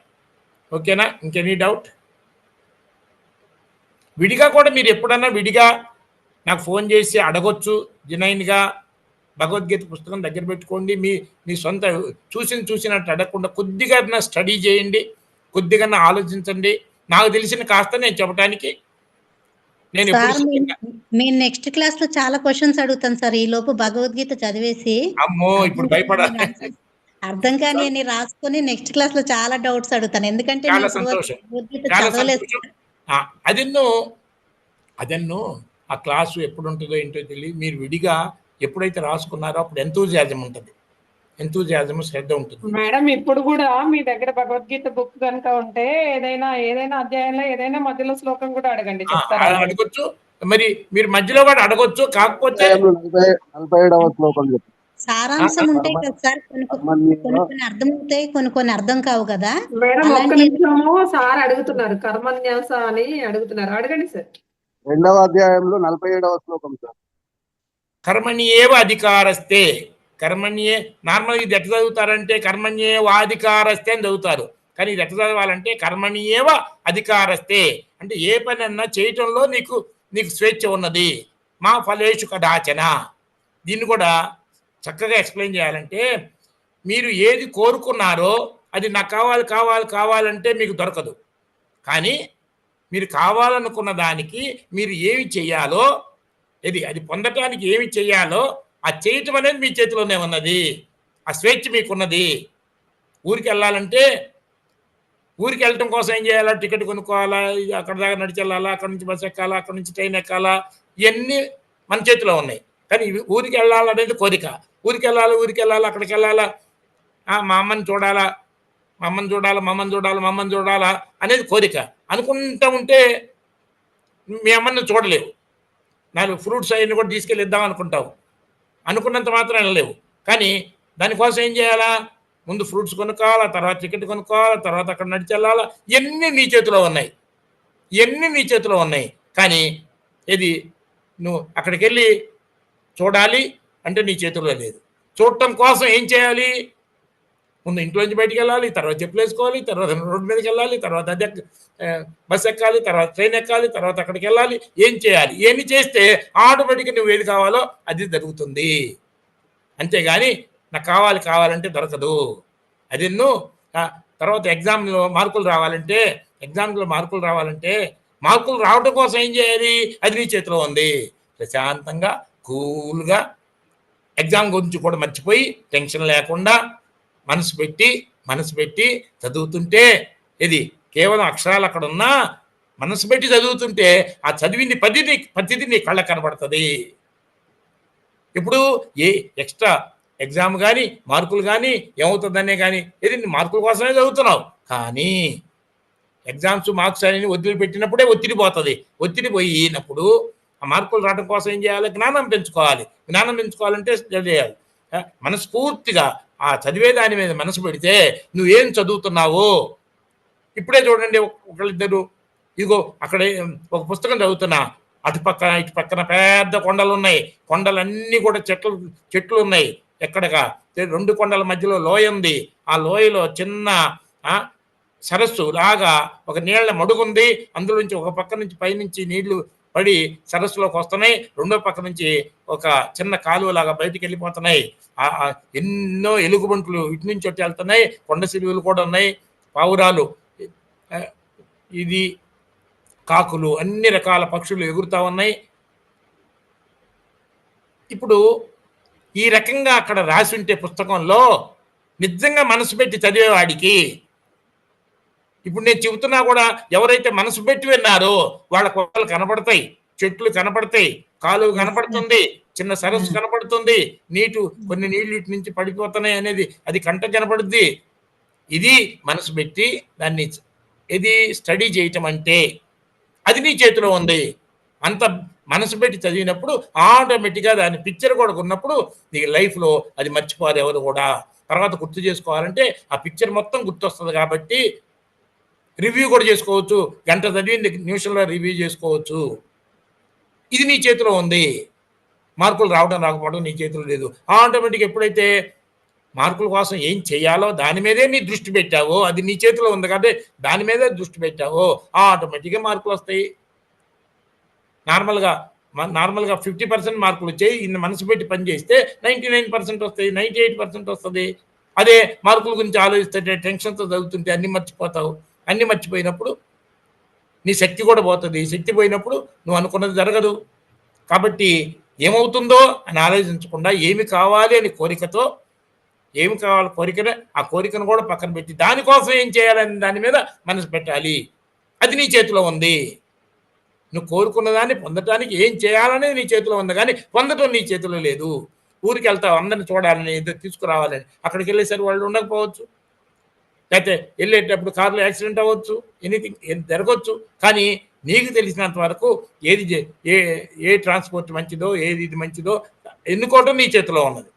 ఓకేనా? ఇంకెనీ డౌట్? విడిగా కూడా మీరు ఎప్పుడన్నా విడిగా నాకు ఫోన్ చేసి అడగొచ్చు. జెన్యున్గా భగవద్గీత పుస్తకం దగ్గర పెట్టుకోండి. మీ సొంత చూసినట్టు అడగకుండా కొద్దిగా స్టడీ చేయండి, కొద్దిగా ఆలోచించండి. నాకు తెలిసిన కాస్త నేను చెప్పడానికి నేను నేను నెక్స్ట్ క్లాస్ లో చాలా క్వశ్చన్స్ అడుగుతాను సార్. ఈ లోపు భగవద్గీత చదివేసి అమ్మో ఇప్పుడు భయపడాలి, అర్థం కాని అని రాసుకొని నెక్స్ట్ క్లాస్ లో చాలా డౌట్స్ అడుగుతాను. ఎందుకంటే చాలా సంతోషం, చాలా సంతోషం. అదన్ను ఆ క్లాసు ఎప్పుడు ఉంటుందో ఏంటో తెలియదు. మీరు విడిగా ఎప్పుడైతే రాసుకున్నారో అప్పుడు ఎంతూజియాజం ఉంటుంది, ఎంతూజియాజం, శ్రద్ధ ఉంటుంది. మేడం ఇప్పుడు కూడా మీ దగ్గర భగవద్గీత బుక్ కనుక ఉంటే ఏదైనా అధ్యాయంలో ఏదైనా మధ్యలో శ్లోకం కూడా అడగండి, అడగొచ్చు. మరి మీరు మధ్యలో కూడా అడగొచ్చు. కాకపోతే 47వ శ్లోకం సారాంశం ఉంటాయి కదా సార్, కొన్ని అర్థమవుతాయి, కొన్ని అర్థం కావు కదా మేడం. ఒక్క నిమిషము, సార్ అడుగుతున్నారు, కర్మన్యాస అని అడుగుతున్నారు, అడగండి సార్. 2వ అధ్యాయంలో 47వ శ్లోకం సార్. కర్మణ్యేవ అధికారస్తే, కర్మణ్యే నార్మల్గా ఇది ఎట్లా చదువుతారంటే కర్మణ్యేవ అధికారస్తే అని చదువుతారు. కానీ ఇది ఎట్లా చదవాలంటే కర్మణ్యేవ అధికారస్తే అంటే ఏ పని అన్నా చేయటంలో నీకు స్వేచ్ఛ ఉన్నది. మా ఫలేషు కదాచన. దీన్ని కూడా చక్కగా ఎక్స్ప్లెయిన్ చేయాలంటే మీరు ఏది కోరుకున్నారో అది నాకు కావాలంటే మీకు దొరకదు. కానీ మీరు కావాలనుకున్న దానికి మీరు ఏమి చెయ్యాలో, అది పొందటానికి ఏమి చెయ్యాలో ఆ చేయటం అనేది మీ చేతిలోనే ఉన్నది. ఆ స్వేచ్ఛ మీకున్నది. ఊరికి వెళ్ళాలంటే ఊరికి వెళ్ళటం కోసం ఏం చేయాలా? టికెట్ కొనుక్కోవాలా, అక్కడ దాకా నడిచి వెళ్ళాలా, అక్కడ నుంచి బస్సు ఎక్కాలా, అక్కడ నుంచి ట్రైన్ ఎక్కాలా, ఇవన్నీ మన చేతిలో ఉన్నాయి. కానీ ఊరికి వెళ్ళాలనేది కోరిక. ఊరికి వెళ్ళాలి, అక్కడికి వెళ్ళాలా, మా అమ్మని చూడాలా, మమ్మల్ని చూడాలా అనేది కోరిక. అనుకుంటా ఉంటే మీ అమ్మని చూడలేవు. 4 ఫ్రూట్స్ అవన్నీ కూడా తీసుకెళ్ళి ఇద్దాం అనుకుంటావు, అనుకున్నంత మాత్రం వెళ్ళలేవు. కానీ దానికోసం ఏం చేయాలా? ముందు ఫ్రూట్స్ కొనుక్కోవాలా, తర్వాత టికెట్ కొనుక్కోవాలా, తర్వాత అక్కడ నడిచి వెళ్ళాలా. ఇవన్నీ నీ చేతిలో ఉన్నాయి. కానీ నువ్వు అక్కడికి వెళ్ళి చూడాలి అంటే నీ చేతుల్లో లేదు. చూడటం కోసం ఏం చేయాలి? ముందు ఇంట్లోంచి బయటికి వెళ్ళాలి, తర్వాత చెప్పులు వేసుకోవాలి, తర్వాత రోడ్డు మీదకి వెళ్ళాలి, తర్వాత బస్సు ఎక్కాలి, తర్వాత ట్రైన్ ఎక్కాలి, తర్వాత అక్కడికి వెళ్ళాలి. ఏం చేయాలి? ఏమి చేస్తే ఆటోమేటిక్గా నువ్వు ఏది కావాలో అది జరుగుతుంది. అంతేగాని నాకు కావాలంటే దొరకదు. అది తర్వాత ఎగ్జామ్లో మార్కులు రావాలంటే మార్కులు రావడం కోసం ఏం చేయాలి? అది నీ చేతిలో ఉంది. ప్రశాంతంగా కూల్గా ఎగ్జామ్ గురించి కూడా మర్చిపోయి టెన్షన్ లేకుండా మనసు పెట్టి చదువుతుంటే, కేవలం అక్షరాలు అక్కడ ఉన్నా మనసు పెట్టి చదువుతుంటే ఆ చదివింది పద్ధతి నీ కళ్ళ కనబడుతుంది. ఇప్పుడు ఏ ఎక్స్ట్రా ఎగ్జామ్ కానీ మార్కులు కానీ ఏమవుతుందనే కానీ మార్కుల కోసమే చదువుతున్నావు. కానీ మార్క్స్ అని వదిలిపెట్టినప్పుడే ఒత్తిడి పోతుంది. ఒత్తిడి పోయినప్పుడు ఆ మార్కులు రావడం కోసం ఏం చేయాలి? జ్ఞానం పెంచుకోవాలంటే చేయాలి. మనస్ఫూర్తిగా ఆ చదివే దాని మీద మనసు పెడితే నువ్వేం చదువుతున్నావు. ఇప్పుడే చూడండి, ఒకళ్ళిద్దరు ఇదిగో అక్కడ ఒక పుస్తకం చదువుతున్నా, అటుపక్కన ఇటు పక్కన పెద్ద కొండలు ఉన్నాయి, కొండలన్నీ కూడా చెట్లు ఉన్నాయి. ఎక్కడగా 2 కొండల మధ్యలో లోయ ఉంది. ఆ లోయలో చిన్న సరస్సు లాగా ఒక నీళ్ల మడుగుంది. అందులోంచి ఒక పక్క నుంచి పైనుంచి నీళ్లు పడి సరస్సులోకి వస్తున్నాయి, రెండో పక్క నుంచి ఒక చిన్న కాలువలాగా బయటికి వెళ్ళిపోతున్నాయి. ఎన్నో ఎలుగుబంట్లు ఇటు నుంచి వచ్చి వెళ్తున్నాయి, కొండ సిలువలు కూడా ఉన్నాయి, పావురాలు, ఇది కాకులు, అన్ని రకాల పక్షులు ఎగురుతా ఉన్నాయి. ఇప్పుడు ఈ రకంగా అక్కడ రాసి ఉంటే పుస్తకంలో నిజంగా మనసు పెట్టి చదివేవాడికి, ఇప్పుడు నేను చెబుతున్నా కూడా ఎవరైతే మనసు పెట్టి విన్నారో వాళ్ళ కొండలు కనపడతాయి, చెట్లు కనపడతాయి, కాలువ కనపడుతుంది, చిన్న సరస్సు కనపడుతుంది, కొన్ని నీళ్లు ఇటు నుంచి పడిపోతున్నాయి అనేది అది కంట కనపడుద్ది. ఇది మనసు పెట్టి దాన్ని ఇది స్టడీ చేయటం అంటే అది నీ చేతిలో ఉంది. అంత మనసు పెట్టి చదివినప్పుడు ఆటోమేటిక్గా దాని పిక్చర్ కూడా ఉన్నప్పుడు నీ లైఫ్లో అది మర్చిపోరు ఎవరు కూడా. తర్వాత గుర్తు చేసుకోవాలంటే ఆ పిక్చర్ మొత్తం గుర్తొస్తుంది కాబట్టి రివ్యూ కూడా చేసుకోవచ్చు, గంట చదివింది నిమిషంలో రివ్యూ చేసుకోవచ్చు. ఇది నీ చేతిలో ఉంది. మార్కులు రావడం రాకపోవడం నీ చేతిలో లేదు. ఆటోమేటిక్ ఎప్పుడైతే మార్కుల కోసం ఏం చేయాలో దాని మీదే నీ దృష్టి పెట్టావో, అది నీ చేతిలో ఉంది కాబట్టి దాని మీదే దృష్టి పెట్టావో ఆటోమేటిక్గా మార్కులు వస్తాయి. నార్మల్గా 50% మార్కులు వచ్చాయి, ఇన్ని మనసు పెట్టి పని చేస్తే 99% వస్తాయి, 98% వస్తుంది. అదే మార్కుల గురించి ఆలోచిస్తుంటే టెన్షన్తో చదువుతుంటే అన్ని మర్చిపోతావు. అన్ని మర్చిపోయినప్పుడు నీ శక్తి కూడా పోతుంది. శక్తి పోయినప్పుడు నువ్వు అనుకున్నది జరగదు. కాబట్టి ఏమవుతుందో అని ఆలోచించకుండా ఏమి కావాలి అని కోరికతో, ఏమి కావాలి కోరికనే, ఆ కోరికను కూడా పక్కన పెట్టి దానికోసం ఏం చేయాలని దాని మీద మనసు పెట్టాలి. అది నీ చేతిలో ఉంది. నువ్వు కోరుకున్న దాన్ని పొందటానికి ఏం చేయాలనేది నీ చేతిలో ఉంది, కానీ పొందటం నీ చేతిలో లేదు. ఊరికి వెళ్తావు అందరిని చూడాలని, ఏదో తీసుకురావాలని, అక్కడికి వెళ్ళేసరికి వాళ్ళు ఉండకపోవచ్చు, లేకపోతే వెళ్ళేటప్పుడు కారులో యాక్సిడెంట్ అవ్వచ్చు, ఎనీథింగ్ జరగవచ్చు. కానీ నీకు తెలిసినంత వరకు ఏది ఏ ట్రాన్స్పోర్ట్ మంచిదో, ఏది ఇది మంచిదో ఎన్నుకోవటం నీ చేతిలో ఉన్నది.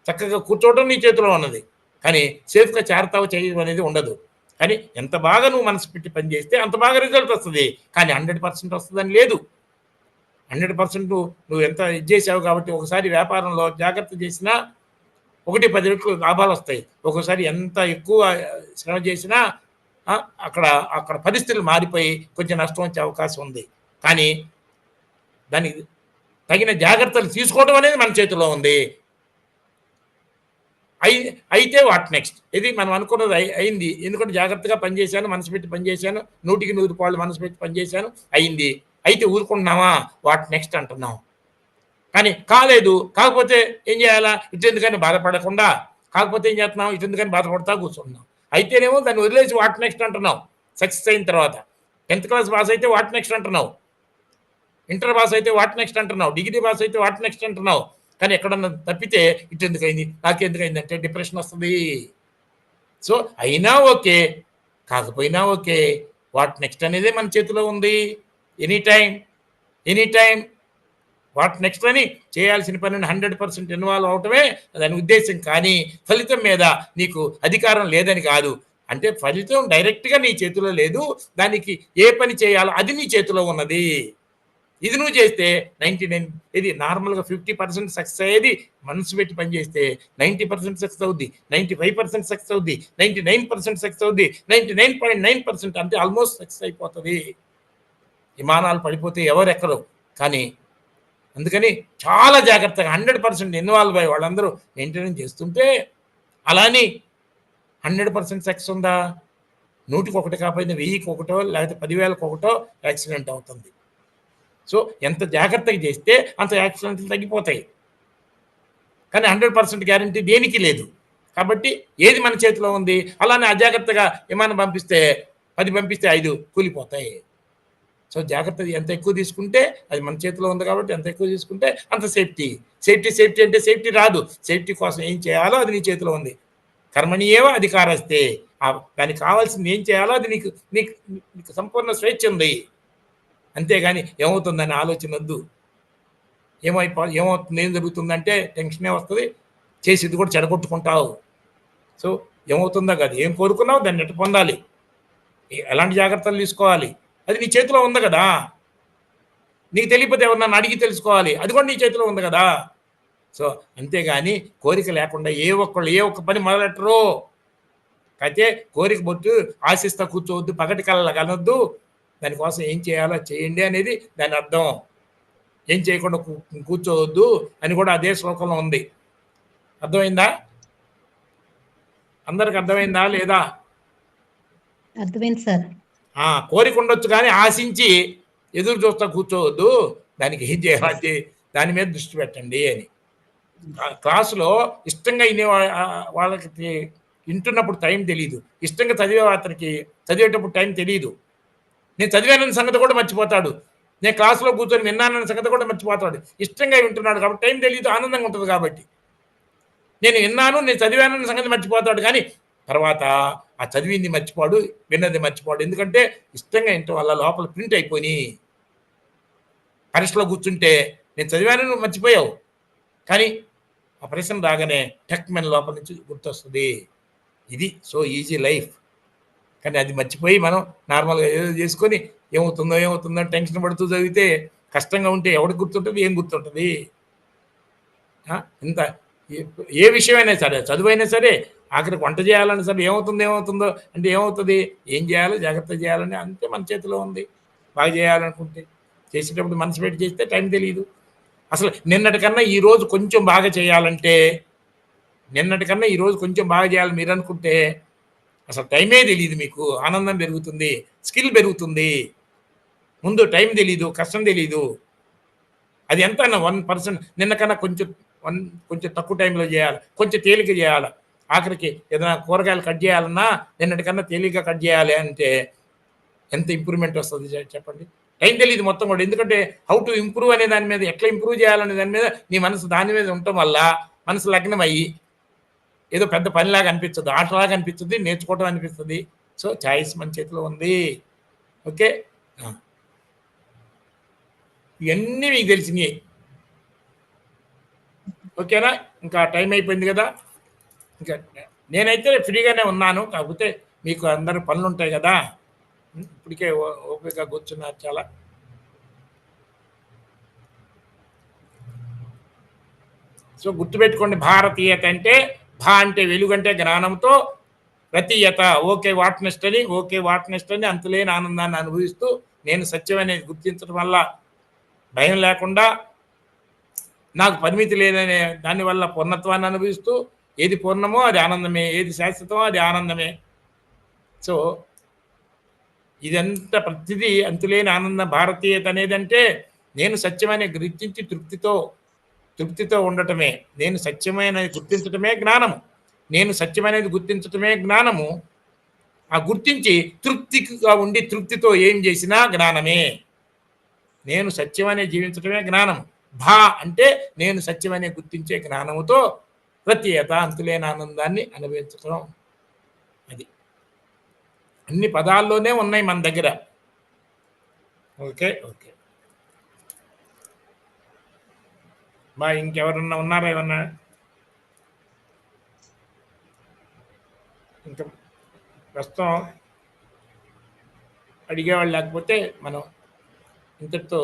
చక్కగా కూర్చోవటం నీ చేతిలో ఉన్నది. కానీ సేఫ్గా చేరతావు చేయడం అనేది ఉండదు. కానీ ఎంత బాగా నువ్వు మనసు పెట్టి పని చేస్తే అంత బాగా రిజల్ట్ వస్తుంది. కానీ 100% వస్తుందని లేదు. 100% నువ్వు ఎంత ఇది చేసావు కాబట్టి ఒకసారి వ్యాపారంలో జాగ్రత్త చేసినా 1-10 రెట్లు లాభాలు వస్తాయి. ఒక్కోసారి ఎంత ఎక్కువ శ్రమ చేసినా అక్కడ పరిస్థితులు మారిపోయి కొంచెం నష్టం వచ్చే అవకాశం ఉంది. కానీ దానికి తగిన జాగ్రత్తలు తీసుకోవడం అనేది మన చేతిలో ఉంది. అయితే వాట్ నెక్స్ట్, ఇది మనం అనుకున్నది అయింది. ఎందుకంటే జాగ్రత్తగా పనిచేశాను, మనసు పెట్టి పనిచేశాను, 100% మనసు పెట్టి పనిచేశాను, అయింది. అయితే ఊరుకుంటున్నావా, వాట్ నెక్స్ట్ అంటున్నాం. కానీ కాలేదు, కాకపోతే ఏం చేయాలా, ఇటెందుకని బాధపడకుండా, కాకపోతే ఏం చేస్తున్నాం, ఇటెందుకని బాధపడతా కూర్చుంటున్నాం. అయితేనేమో దాన్ని వదిలేసి వాట్ నెక్స్ట్ అంటున్నావు. సక్సెస్ అయిన తర్వాత 10th క్లాస్ పాస్ అయితే వాట్ నెక్స్ట్ అంటున్నావు, ఇంటర్ పాస్ అయితే వాట్ నెక్స్ట్ అంటున్నావు, డిగ్రీ పాస్ అయితే వాట్ నెక్స్ట్ అంటున్నావు. కానీ ఎక్కడన్నా తప్పితే ఇటెందుకైంది, నాకెందుకైంది అంటే డిప్రెషన్ వస్తుంది. సో అయినా ఓకే, కాకపోయినా ఓకే, వాట్ నెక్స్ట్ అనేది మన చేతిలో ఉంది. ఎనీ టైం వాట్ నెక్స్ట్ అని చేయాల్సిన పనిని 100% ఇన్వాల్వ్ అవటమే దాని ఉద్దేశం. కానీ ఫలితం మీద నీకు అధికారం లేదని కాదు. అంటే ఫలితం డైరెక్ట్గా నీ చేతిలో లేదు, దానికి ఏ పని చేయాలో అది నీ చేతిలో ఉన్నది. ఇది నువ్వు చేస్తే 99, ఇది నార్మల్గా 50% సక్సెస్ అయ్యేది మనసు పెట్టి పని చేస్తే 90% సక్సెస్ అవుద్ది, 95% సక్సెస్ అవుద్ది, 99% సక్సెస్ అవుద్ది, 99.9% అంటే ఆల్మోస్ట్ సక్సెస్ అయిపోతుంది. విమానాలు పడిపోతే ఎవరు ఎక్కరు. కానీ అందుకని చాలా జాగ్రత్తగా 100% ఇన్వాల్వ్ అయ్యి వాళ్ళందరూ మెయింటెనెన్స్ చేస్తుంటే, అలాని 100% సక్సెస్ ఉందా, 100కి కాకపోయినా 1000కి లేకపోతే 10,000కి యాక్సిడెంట్ అవుతుంది. సో ఎంత జాగ్రత్తగా చేస్తే అంత యాక్సిడెంట్లు తగ్గిపోతాయి. కానీ 100% గ్యారంటీ దేనికి లేదు. కాబట్టి ఏది మన చేతిలో ఉంది. అలానే అజాగ్రత్తగా విమానం పంపిస్తే 10 పంపిస్తే 5 కూలిపోతాయి. సో జాగ్రత్త ఎంత ఎక్కువ తీసుకుంటే అది మన చేతిలో ఉంది కాబట్టి ఎంత ఎక్కువ తీసుకుంటే అంత సేఫ్టీ అంటే సేఫ్టీ రాదు. సేఫ్టీ కోసం ఏం చేయాలో అది నీ చేతిలో ఉంది. కర్మణీయేవ అధికారస్తే, దానికి కావాల్సింది ఏం చేయాలో అది నీకు సంపూర్ణ స్వేచ్ఛ ఉంది. అంతేగాని ఏమవుతుందని ఆలోచన వద్దు. ఏమవుతుంది, ఏం జరుగుతుందంటే టెన్షనే వస్తుంది, చేసేది కూడా చెడగొట్టుకుంటావు. సో ఏమవుతుందో కాదు, ఏం కోరుకున్నావు దాన్ని ఎట్టు పొందాలి, ఎలాంటి జాగ్రత్తలు తీసుకోవాలి, అది నీ చేతిలో ఉంది కదా. నీకు తెలియకపోతే ఎవరినన్ను అడిగి తెలుసుకోవాలి, అది కూడా నీ చేతిలో ఉంది కదా. సో అంతేగాని కోరిక లేకుండా ఏ ఒక్క పని మొదలెట్టరు. అయితే కోరిక బొట్టు ఆశిస్తా కూర్చోవద్దు, పగటి కళ కనొద్దు, దానికోసం ఏం చేయాలో చేయండి అనేది దాని అర్థం. ఏం చేయకుండా కూర్చోవద్దు అని కూడా అదే శ్లోకంలో ఉంది. అర్థమైందా? అందరికి అర్థమైందా లేదా? అర్థమైంది సార్. కోరిక ఉండొచ్చు కానీ ఆశించి ఎదురు చూస్తా కూర్చోవద్దు, దానికి ఏం చేయాలి దాని మీద దృష్టి పెట్టండి అని. క్లాసులో ఇష్టంగా వినే వాళ్ళకి వింటున్నప్పుడు టైం తెలియదు, ఇష్టంగా చదివే అతనికి చదివేటప్పుడు టైం తెలియదు. నేను చదివానన్న సంగతి కూడా మర్చిపోతాడు, నేను క్లాసులో కూర్చొని విన్నానన్న సంగతి కూడా మర్చిపోతాడు. ఇష్టంగా వింటున్నాడు కాబట్టి టైం తెలియదు, ఆనందంగా ఉంటుంది కాబట్టి. నేను విన్నాను, నేను చదివానన్న సంగతి మర్చిపోతాడు, కానీ తర్వాత ఆ చదివింది మర్చిపోడు, విన్నది మర్చిపోడు. ఎందుకంటే ఇష్టంగా వినటం వల్ల లోపల ప్రింట్ అయిపోయి పరీక్షలో కూర్చుంటే నేను చదివాను, నువ్వు మర్చిపోయావు, కానీ ఆ ప్రశ్న రాగానే టక్మెన్ లోపల నుంచి గుర్తొస్తుంది. ఇది సో ఈజీ లైఫ్. కానీ అది మర్చిపోయి మనం నార్మల్గా ఏదో చేసుకొని ఏమవుతుందో టెన్షన్ పడుతూ చదివితే కష్టంగా ఉంటే ఎవరికి గుర్తుంటుంది, ఏం గుర్తుంటుంది? ఇంత ఏ విషయమైనా సరే, చదువైనా సరే, ఆఖరికి వంట చేయాలని సరే ఏమవుతుందో అంటే ఏమవుతుంది, ఏం చేయాలో జాగ్రత్త చేయాలని అంతే మన చేతిలో ఉంది. బాగా చేయాలనుకుంటే చేసేటప్పుడు మనసు పెట్టి చేస్తే టైం తెలియదు. అసలు నిన్నటికన్నా ఈరోజు కొంచెం బాగా చేయాలంటే, నిన్నటికన్నా ఈరోజు కొంచెం బాగా చేయాలని మీరు అనుకుంటే అసలు టైమే తెలియదు మీకు. ఆనందం పెరుగుతుంది, స్కిల్ పెరుగుతుంది. ముందు టైం తెలీదు, కష్టం తెలీదు. అది ఎంత అన్న 1% నిన్నకన్నా కొంచెం తక్కువ టైంలో చేయాలి, కొంచెం తేలిక చేయాలి. ఆఖరికి ఏదైనా కూరగాయలు కట్ చేయాలన్నా నిన్నటికన్నా తేలిక కట్ చేయాలి అంటే ఎంత ఇంప్రూవ్మెంట్ వస్తుంది చెప్పండి. టైం తెలియదు మొత్తం కూడా. ఎందుకంటే హౌ టు ఇంప్రూవ్ అనే దాని మీద, ఎట్లా ఇంప్రూవ్ చేయాలనే దాని మీద నీ మనసు దాని మీద ఉండటం వల్ల మనసు లగ్నం అయ్యి ఏదో పెద్ద పనిలాగా అనిపించదు, ఆటలాగా అనిపిస్తుంది, నేర్చుకోవటం అనిపిస్తుంది. సో చాయిస్ మన చేతిలో ఉంది. ఓకే, ఇవన్నీ మీకు తెలిసినాయి. ఓకేనా? ఇంకా టైం అయిపోయింది కదా. ఇంకా నేనైతే ఫ్రీగానే ఉన్నాను, కాకపోతే మీకు అందరు పనులు ఉంటాయి కదా. ఇప్పటికే ఓపికగా కూర్చున్నారు చాలా. సో గుర్తుపెట్టుకోండి, భారతీయత అంటే భా అంటే వెలుగంటే జ్ఞానంతో, రతీయత ఓకే వాట్నెస్ట్ అని అంతులేని ఆనందాన్ని అనుభవిస్తూ నేను సత్యం అనేది గుర్తించడం వల్ల భయం లేకుండా, నాకు పరిమితి లేదనే దానివల్ల పూర్ణత్వాన్ని అనుభవిస్తూ, ఏది పూర్ణమో అది ఆనందమే, ఏది శాశ్వతమో అది ఆనందమే. సో ఇదంతా ప్రతిదీ అంతులేని ఆనందం. భారతీయత అనేది అంటే నేను సత్యమని గుర్తించి తృప్తితో ఉండటమే. నేను సత్యమైనది గుర్తించటమే జ్ఞానము. నేను సత్యమనేది గుర్తించటమే జ్ఞానము. ఆ గుర్తించి తృప్తిగా ఉండి తృప్తితో ఏం చేసినా జ్ఞానమే. నేను సత్యమనే జీవించటమే జ్ఞానం. భా అంటే నేను సత్యమనే గుర్తించే జ్ఞానముతో ప్రత్యేకత అంతులేని ఆనందాన్ని అనుభవించటం. అది అన్ని పదాల్లోనే ఉన్నాయి మన దగ్గర. ఓకే బా, ఇంకెవరన్నా ఉన్నారా? ఏమన్నా ఇంకా ప్రస్తుతం అడిగేవాళ్ళు లేకపోతే మనం ఇంతటితో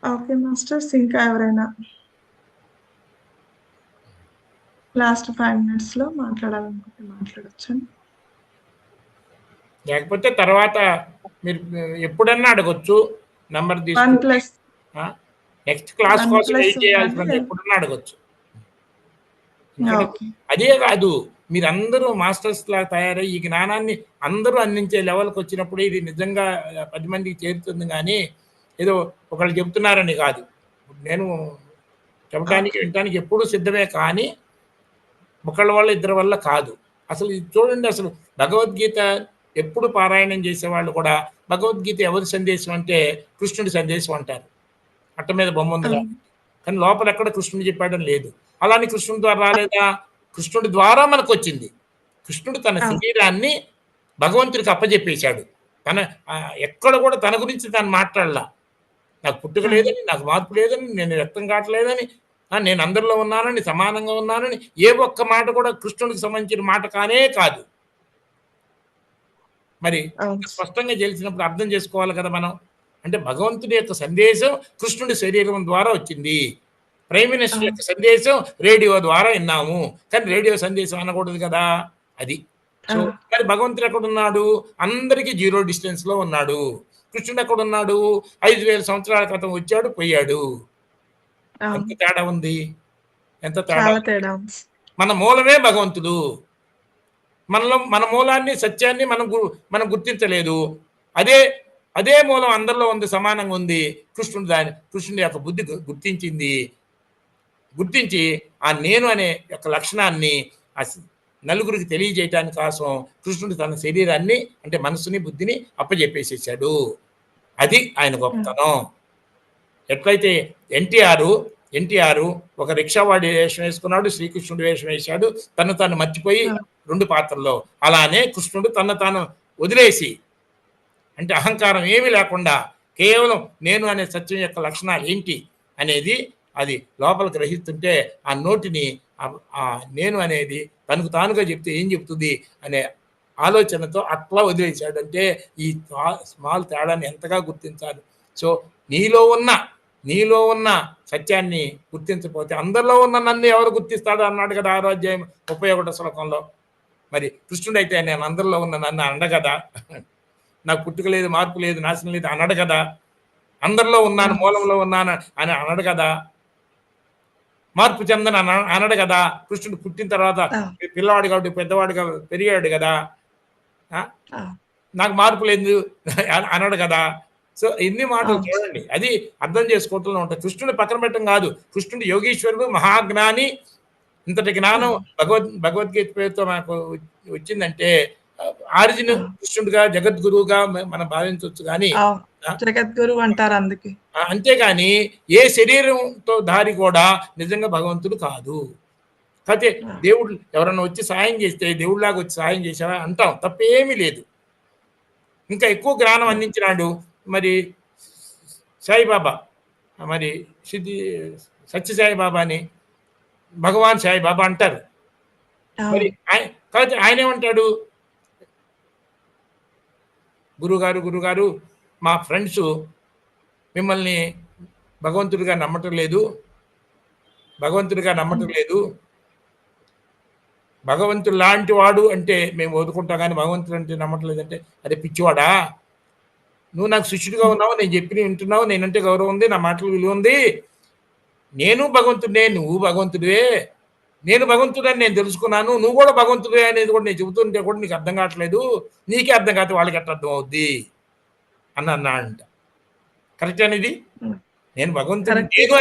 ఓకే మాస్టర్స్, ఇంకా ఎవరైనా లాస్ట్ 5 minutes లో మాట్లాడాలనుకుంటే మాట్లాడచ్చు. లేకపోతే తర్వాత మీరు ఎప్పుడన్నా అడగొచ్చు, నంబర్ తీసుకుని నెక్స్ట్ క్లాస్ కోసం ఏం చేయాల్సి ఎప్పుడన్నా అడగొచ్చు. అదే కాదు, మీరందరూ మాస్టర్స్ లా తయారై ఈ జ్ఞానాన్ని అందరూ అందించే లెవెల్కి వచ్చినప్పుడు ఇది నిజంగా 10 మందికి చేరుతుంది. కానీ ఏదో ఒకళ్ళు చెబుతున్నారని కాదు. నేను చెప్పడానికి వినడానికి ఎప్పుడూ సిద్ధమే, కానీ ఒకళ్ళ వల్ల ఇద్దరి వల్ల కాదు. అసలు ఇది చూడండి, అసలు భగవద్గీత ఎప్పుడు పారాయణం చేసేవాళ్ళు కూడా భగవద్గీత ఎవరి సందేశం అంటే కృష్ణుడి సందేశం అంటారు. అట్ట మీద బొమ్మ ఉందిగా, కానీ లోపల ఎక్కడ కృష్ణుడు చెప్పాడని లేదు. అలానే కృష్ణుడి ద్వారా రాలేదా? కృష్ణుడి ద్వారా మనకు వచ్చింది. కృష్ణుడు తన శరీరాన్ని భగవంతుడికి అప్పచెప్పేశాడు. ఎక్కడ కూడా తన గురించి తాను మాట్లాడలా. నాకు పుట్టుక లేదని, నాకు మార్పు లేదని, నేను వ్యక్తం కావట్లేదని, నేను అందరిలో ఉన్నానని, సమానంగా ఉన్నానని ఏ ఒక్క మాట కూడా కృష్ణుడికి సంబంధించిన మాట కానే కాదు. మరి స్పష్టంగా తెలిసినప్పుడు అర్థం చేసుకోవాలి కదా మనం. అంటే భగవంతుడి యొక్క సందేశం కృష్ణుడి శరీరం ద్వారా వచ్చింది. ప్రైమ్ మినిస్టర్ యొక్క సందేశం రేడియో ద్వారా విన్నాము. కానీ రేడియో సందేశం అనకూడదు కదా అది. సో మరి భగవంతుడు ఎక్కడున్నాడు? అందరికీ 0 డిస్టెన్స్‌లో ఉన్నాడు. కృష్ణుడు ఎక్కడున్నాడు? 5000 సంవత్సరాల క్రితం వచ్చాడు, పోయాడు. ఎంత తేడా ఉంది? ఎంత తేడా! మన మూలమే భగవంతుడు. మన మూలాన్ని, సత్యాన్ని మనం గుర్తించలేదు. అదే మూలం అందరిలో ఉంది, సమానంగా ఉంది. కృష్ణుడి యొక్క బుద్ధి గుర్తించి ఆ నేను అనే యొక్క లక్షణాన్ని నలుగురికి తెలియజేయటానికి కోసం కృష్ణుడు తన శరీరాన్ని, అంటే మనసుని, బుద్ధిని అప్పజెప్పేసేసాడు. అది ఆయన గొప్పతనం. ఎట్లయితే ఎన్టీఆర్ ఒక రిక్షావాడి వేషం వేసుకున్నాడు, శ్రీకృష్ణుడు వేషం వేశాడు, తను మర్చిపోయి 2 పాత్రల్లో. అలానే కృష్ణుడు తాను వదిలేసి, అంటే అహంకారం ఏమీ లేకుండా కేవలం నేను అనే సత్యం యొక్క లక్షణాలు ఏంటి అనేది అది లోపల గ్రహిస్తుంటే ఆ నోటిని ఆ నేను అనేది తనకు తానుగా చెప్తే ఏం చెప్తుంది అనే ఆలోచనతో అట్లా వదిలేశాడు. అంటే ఈ స్మాల్ తేడాన్ని ఎంతగా గుర్తించాలి. సో నీలో ఉన్న సత్యాన్ని గుర్తించకపోతే అందరిలో ఉన్న నన్ను ఎవరు గుర్తిస్తాడు అన్నాడు కదా 6వ అధ్యాయం 31వ శ్లోకంలో. మరి కృష్ణుడు అయితే నేను అందరిలో ఉన్న నన్ను అన్నాడు కదా, నాకు పుట్టుక లేదు, మార్పు లేదు, నాశనం లేదు అన్నాడు కదా, అందరిలో ఉన్నాను, మూలంలో ఉన్నాను అని అన్నాడు కదా, మార్పు చెందని అన్నాడు కదా. కృష్ణుడు పుట్టిన తర్వాత పిల్లవాడు కాబట్టి పెద్దవాడుగా పెరిగాడు కదా, నాకు మార్పు లేదు అన్నాడు కదా. సో ఇన్ని మాటలు చూడండి, అది అర్థం చేసుకోవటంలో ఉంటుంది. కృష్ణుని పక్కన పెట్టడం కాదు, కృష్ణుడు యోగీశ్వరుడు, మహాజ్ఞాని. ఇంతటి జ్ఞానం భగవద్గీత పేరుతో మనకు వచ్చిందంటే ఆరిజిన్ కృష్ణుడిగా, జగద్గురువుగా మనం భావించవచ్చు. కానీ జగద్గురువు అంటారు అందుకే. అంతేగాని ఏ శరీరంతో దారి కూడా నిజంగా భగవంతుడు కాదు. కాకపోతే దేవుడు ఎవరన్నా వచ్చి సాయం చేస్తే దేవుడిలాగా వచ్చి సాయం చేసావా అంటాం, తప్పేమీ లేదు. ఇంకా ఎక్కువ జ్ఞానం అందించినాడు మరి సాయిబాబా, మరి సత్యసాయిబాబా అని భగవాన్ సాయిబాబా అంటారు. మరి కాబట్టి ఆయన ఏమంటాడు, గురుగారు మా ఫ్రెండ్స్ మిమ్మల్ని భగవంతుడిగా నమ్మటం లేదు, భగవంతుడు లాంటి వాడు అంటే మేము వదుకుంటాం, కానీ భగవంతుడు అంటే నమ్మటం లేదంటే అదే పిచ్చివాడా, నువ్వు నాకు శిష్యుడిగా ఉన్నావు, నేను చెప్పి వింటున్నావు, నేనంటే గౌరవం ఉంది, నా మాటలు విలువ ఉంది, నేను భగవంతుడే, నువ్వు భగవంతుడివే, నేను భగవంతుడని నేను తెలుసుకున్నాను, నువ్వు కూడా భగవంతుడే అనేది కూడా నేను చెబుతుంటే కూడా నీకు అర్థం కావట్లేదు, నీకే అర్థం కాదు వాళ్ళకి ఎట్లా అర్థం అవుద్ది అన్నాడంట. కరెక్ట్ అనేది, నేను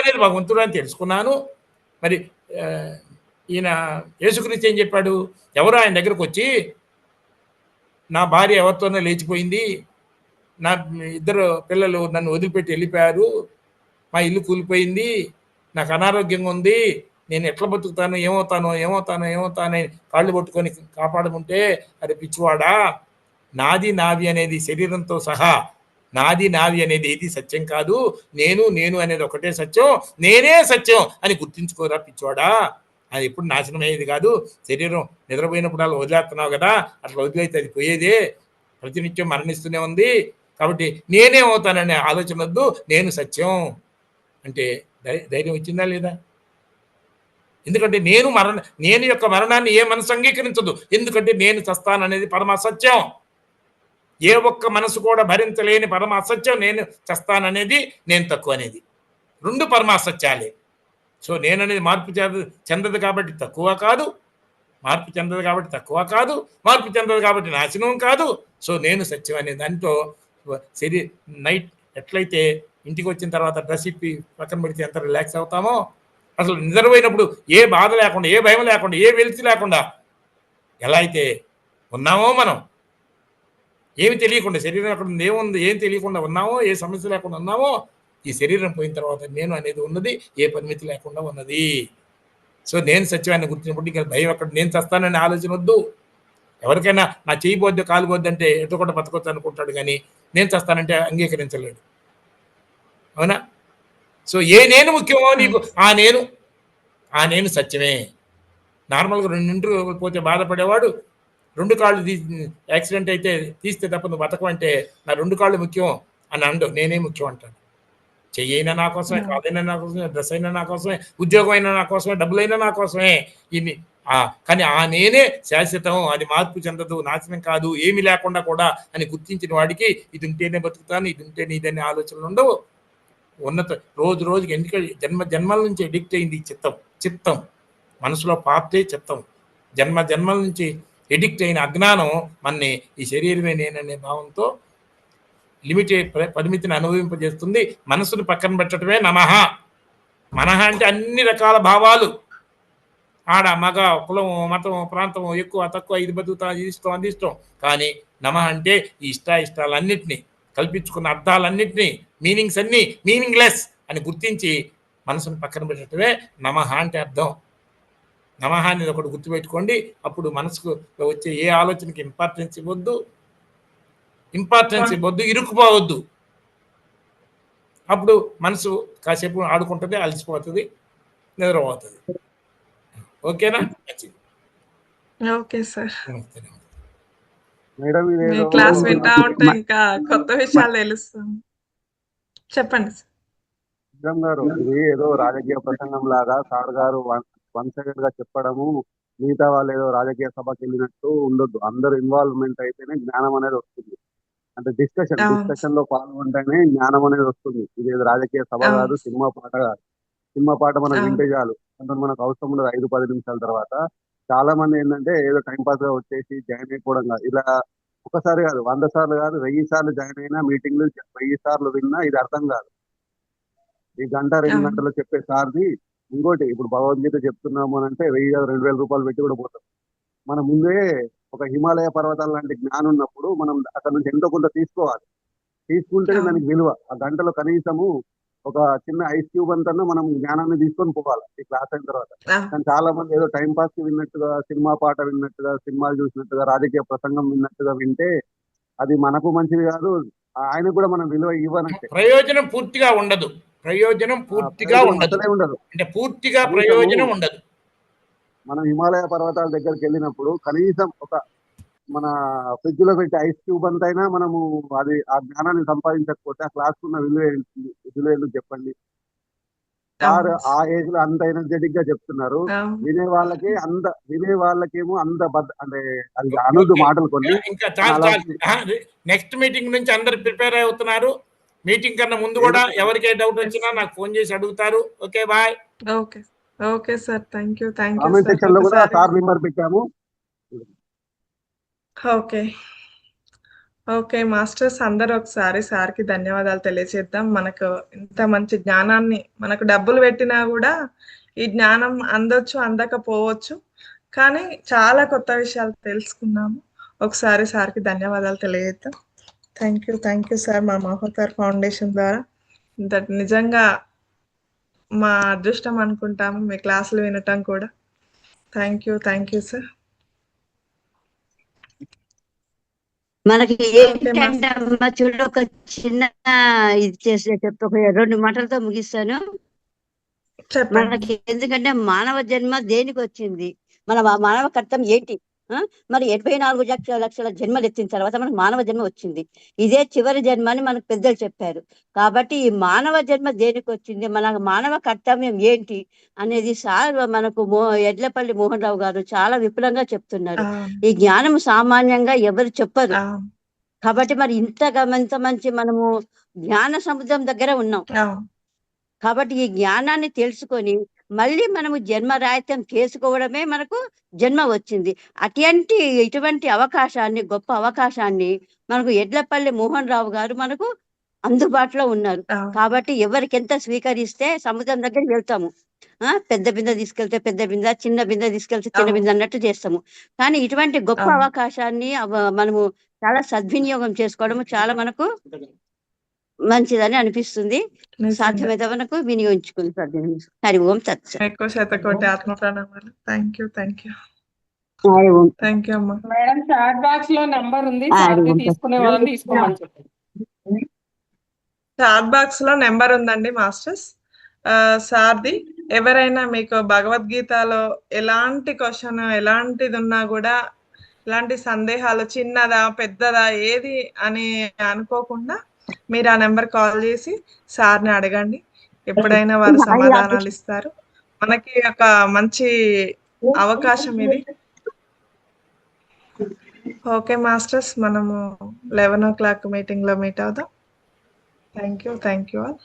అనేది భగవంతుడు అని తెలుసుకున్నాను. మరి ఈయన యేసుక్రీస్తు ఏం చెప్పాడు, ఎవరు ఆయన దగ్గరకు వచ్చి నా భార్య ఎవరితోనో లేచిపోయింది, నా 2 పిల్లలు నన్ను వదిలిపెట్టి వెళ్ళిపోయారు, మా ఇల్లు కూలిపోయింది, నాకు అనారోగ్యంగా ఉంది, నేను ఎట్లా బతుకుతాను, ఏమవుతాను కాళ్ళు పట్టుకొని కాపాడుకుంటే అది పిచ్చివాడా, నాది అనేది శరీరంతో సహా నాది అనేది ఏది సత్యం కాదు, నేను అనేది ఒకటే సత్యం, నేనే సత్యం అని గుర్తించుకోరా పిచ్చివాడా, అది ఎప్పుడు నాశనం అయ్యేది కాదు, శరీరం నిద్రపోయినప్పుడు అలా వదిలేస్తున్నావు కదా, అట్లా వదిలేస్తే అది పోయేదే, ప్రతినిత్యం మరణిస్తూనే ఉంది, కాబట్టి నేనేమవుతాననే ఆలోచన వద్దు, నేను సత్యం అంటే ధైర్యం వచ్చిందా లేదా? ఎందుకంటే నేను యొక్క మరణాన్ని ఏ మనసు అంగీకరించదు, ఎందుకంటే నేను చస్తాననేది పరమ అసత్యం, ఏ ఒక్క మనసు కూడా భరించలేని పరమ అసత్యం నేను చస్తాననేది, నేను తక్కువ అనేది, 2 పరమ అసత్యాలే. సో నేననేది మార్పు చెందదు కాబట్టి తక్కువ కాదు, మార్పు చెందదు కాబట్టి నాశనం కాదు. సో నేను సత్యం అనే దాంట్లో నైట్ ఎట్లయితే ఇంటికి వచ్చిన తర్వాత డ్రెస్ ఇప్పి పక్కన పెడితే ఎంత రిలాక్స్ అవుతామో, అసలు నిద్రపోయినప్పుడు ఏ బాధ లేకుండా, ఏ భయం లేకుండా, ఏ వెలితి లేకుండా ఎలా అయితే ఉన్నామో, మనం ఏమి తెలియకుండా శరీరం అక్కడ ఏముంది ఏం తెలియకుండా ఉన్నామో, ఏ సమస్య లేకుండా ఉన్నామో, ఈ శరీరం పోయిన తర్వాత నేను అనేది ఉన్నది, ఏ పరిమితి లేకుండా ఉన్నది. సో నేను సత్యాన్ని గుర్తినప్పుడు ఇంకా భయం అక్కడ నేను చస్తానని ఆలోచన వద్దు. ఎవరికైనా నా చేయబోద్దు కాలుబోద్దు అంటే ఎటు కూడా బతకొచ్చు అనుకుంటాడు, కానీ నేను చస్తానంటే అంగీకరించలేడు. అవునా? సో ఏ నేను ముఖ్యమో నీకు ఆ నేను సత్యమే. నార్మల్గా 2 ఇంటర్వ్యూ పోతే బాధపడేవాడు 2 కాళ్ళు యాక్సిడెంట్ అయితే తీస్తే తప్ప నువ్వు బతకమంటే నా 2 కాళ్ళు ముఖ్యం అని అండు, నేనే ముఖ్యం అంటాను. చెయ్యైనా నా కోసమే, కాదైనా నా కోసమే, డ్రెస్ అయినా నా కోసమే, ఉద్యోగం అయినా నా కోసమే, డబ్బులైనా నా కోసమే. ఇన్ని కానీ ఆ నేనే శాశ్వతం, అది మార్పు చెందదు, నాశనం కాదు, ఏమి లేకుండా కూడా అని గుర్తించిన వాడికి ఇది ఉంటేనే బతుకుతాను, ఇది ఉంటేనే ఇదనే ఆలోచనలు ఉండవు. ఉన్నత రోజు రోజుకి ఎందుకంటే జన్మల నుంచి ఎడిక్ట్ అయింది చిత్తం మనసులో పార్టీ చిత్తం. జన్మల నుంచి ఎడిక్ట్ అయిన అజ్ఞానం మనని ఈ శరీరమే నేననే భావంతో పరిమితిని అనుభవింపజేస్తుంది. మనసును పక్కన పెట్టడమే నమః. మనః అంటే అన్ని రకాల భావాలు, ఆడ మగ, కులం, మతం, ప్రాంతం, ఎక్కువ తక్కువ, ఇది బతుకుతా, ఇది ఇష్టం, అది ఇష్టం. కానీ నమః అంటే ఈ ఇష్టాలన్నింటినీ కల్పించుకున్న అర్థాలన్నింటినీ, మీనింగ్స్ అన్నీ మీనింగ్లెస్ అని గుర్తించి మనసును పక్కన పెట్టడమే నమః అంటే అర్థం. నమః అనేది ఒకటి గుర్తుపెట్టుకోండి. అప్పుడు మనసుకు వచ్చే ఏ ఆలోచనకి ఇంపార్టెన్స్ ఇవ్వద్దు, ఇరుక్కుపోవద్దు. అప్పుడు మనసు కాసేపు ఆడుకుంటుంది, అలసిపోతుంది, నిద్రపోతుంది. ఓకేనా? Okay sir. మేడం మీ ఇదేదో క్లాస్ వింటా ఉంటే ఇంకా కొత్త విషయాలు తెలుస్తాం. చెప్పండి సార్. మేడం గారు, ఇది ఏదో రాజకీయ ప్రసంగం లాగా సార్ గారు వన్ సైడెడ్ గా చెప్పడము, మిగతా వాళ్ళు ఏదో రాజకీయ సభకి వెళ్ళినట్టు ఉండొద్దు. అందరు ఇన్వాల్వ్మెంట్ అయితేనే జ్ఞానం అనేది వస్తుంది. అంటే డిస్కషన్ లో పాల్గొంటేనే జ్ఞానం అనేది వస్తుంది. ఇది ఏదో రాజకీయ సభ కాదు, సినిమా పాట కాదు. సినిమా పాట మనకు వింటే చాలు, అంటే మనకు అవసరం ఉండదు 5-10 నిమిషాల తర్వాత. చాలా మంది ఏంటంటే ఏదో టైంపాస్ గా వచ్చేసి జాయిన్ అయిపోవడం కాదు. ఇలా ఒకసారి కాదు, 100 సార్లు కాదు, 1000 సార్లు జాయిన్ అయినా, మీటింగ్లు 1000 సార్లు విన్నా ఇది అర్థం కాదు. ఈ గంట 2 గంటలు చెప్పే సార్ది ఇంకోటి, ఇప్పుడు భగవద్గీత చెప్తున్నాము అని అంటే 1000-2000 రూపాయలు పెట్టి కూడా పోతాం. మన ముందే ఒక హిమాలయ పర్వతాల లాంటి జ్ఞానం ఉన్నప్పుడు మనం అక్కడ నుంచి ఎంతో కొంత తీసుకోవాలి. తీసుకుంటేనే దానికి విలువ. ఆ గంటలో కనీసము ఒక చిన్న ఐస్ క్యూబ్ అంతా మనం జ్ఞానాన్ని తీసుకొని పోవాలి ఈ క్లాస్ అయిన తర్వాత. కానీ చాలా మంది ఏదో టైం పాస్ కి విన్నట్టుగా, సినిమా పాట విన్నట్టుగా, సినిమాలు చూసినట్టుగా, రాజకీయ ప్రసంగం విన్నట్టుగా వింటే అది మనకు మంచిది కాదు, ఆయనకు కూడా మనం విలువ ఇవ్వనంటే. ప్రయోజనం పూర్తిగా ఉండదు. అసలే ఉండదు. అంటే పూర్తిగా ప్రయోజనం ఉండదు. మనం హిమాలయ పర్వతాల దగ్గరికి వెళ్ళినప్పుడు కనీసం ఒక మన ఫ్రిడ్జ్ లో పెట్టి ఐస్ క్యూబ్ అంతైనా మనము అది ఆ జ్ఞానాన్ని సంపాదించకపోతే ఆ క్లాస్ ఉన్న విలువ ఎందుకు చెప్పండి. సార్ ఆ ఏజ్ లో అంత ఎనర్జెటిక్ గా చెప్తున్నారు, వినే వాళ్ళకేమో అంత అంటే అది అనొద్దు మాటలు కొన్ని. ఇంకా నెక్స్ట్ మీటింగ్ నుంచి అందరు ప్రిపేర్ అవుతున్నారు. మీటింగ్ కన్నా ముందు కూడా ఎవరికే డౌట్ వచ్చినా నాకు ఫోన్ చేసి అడుగుతారు. Okay, bye. Okay sir, thank you. Comment section లో కూడా సార్ నెంబర్ పెట్టాము. ఓకే మాస్టర్స్, అందరూ ఒకసారి సార్కి ధన్యవాదాలు తెలియజేద్దాం. మనకు ఇంత మంచి జ్ఞానాన్ని, మనకు డబ్బులు పెట్టినా కూడా ఈ జ్ఞానం అందొచ్చు, అందకపోవచ్చు, కానీ చాలా కొత్త విషయాలు తెలుసుకున్నాము. ఒకసారి సార్కి ధన్యవాదాలు తెలియజేద్దాం. Thank you sir. మా మహోత్తర్ ఫౌండేషన్ ద్వారా నిజంగా మా అదృష్టం అనుకుంటాము మీ క్లాసులు వినటం కూడా. Thank you sir. మనకి ఏంటంటే అమ్మ చూడు, ఒక చిన్న ఇది చేసి చెప్తా, 2 మాటలతో ముగిస్తాను. మనకి ఎందుకంటే మానవ జన్మ దేనికి వచ్చింది, మన మానవ కర్తవ్యం ఏంటి? మరి 84 లక్షల జన్మలు ఎత్తిన తర్వాత మనకు మానవ జన్మ వచ్చింది. ఇదే చివరి జన్మ అని మనకు పెద్దలు చెప్పారు. కాబట్టి ఈ మానవ జన్మ దేనికి వచ్చింది, మన మానవ కర్తవ్యం ఏంటి అనేది సార్ మనకు ఎడ్లపల్లి మోహన్ రావు గారు చాలా విపులంగా చెప్తున్నారు. ఈ జ్ఞానం సామాన్యంగా ఎవరు చెప్పరు. కాబట్టి మరి ఇంత మంచి మనము జ్ఞాన సముద్రం దగ్గర ఉన్నాం. కాబట్టి ఈ జ్ఞానాన్ని తెలుసుకొని మళ్ళీ మనము జన్మరాహిత్యం చేసుకోవడమే మనకు జన్మ వచ్చింది. ఇటువంటి అవకాశాన్ని, గొప్ప అవకాశాన్ని మనకు ఎడ్లపల్లి మోహన్ రావు గారు మనకు అందుబాటులో ఉన్నారు. కాబట్టి ఎవరికి ఎంత స్వీకరిస్తే సముద్రం దగ్గరికి వెళ్తాము. పెద్ద బిందె తీసుకెళ్తే పెద్ద బిందె, చిన్న బిందె తీసుకెళ్తే చిన్న బిందె అన్నట్టు చేస్తాము. కానీ ఇటువంటి గొప్ప అవకాశాన్ని మనము చాలా సద్వినియోగం చేసుకోవడం చాలా మనకు మంచిదని అనిపిస్తుంది. సాధ్యమైతే మనకు వినియోగించుకుని. హరి ఓం తత్. ఎక్కువ శతకోటి ఆత్మ ప్రణామాలు. థ్యాంక్ యూ అమ్మా. మేడం చాట్ బాక్స్ లో నంబర్ ఉంది, తీసుకునే వాళ్ళని తీసుకోమని చెప్పండి. చాట్ బాక్స్ లో నెంబర్ ఉందండి మాస్టర్స్, సార్ది. ఎవరైనా మీకు భగవద్గీతలో ఎలాంటి క్వశ్చన్ ఎలాంటిది ఉన్నా కూడా, ఎలాంటి సందేహాలు చిన్నదా పెద్దదా ఏది అని అనుకోకుండా మీరు ఆ నెంబర్ కాల్ చేసి సార్ని అడగండి. ఎప్పుడైనా వారు సమాధానాలు ఇస్తారు. మనకి ఒక మంచి అవకాశం ఇది. ఓకే మాస్టర్స్, మనము 11 o'clock మీటింగ్ లో మీట్ అవుదాం. Thank you all.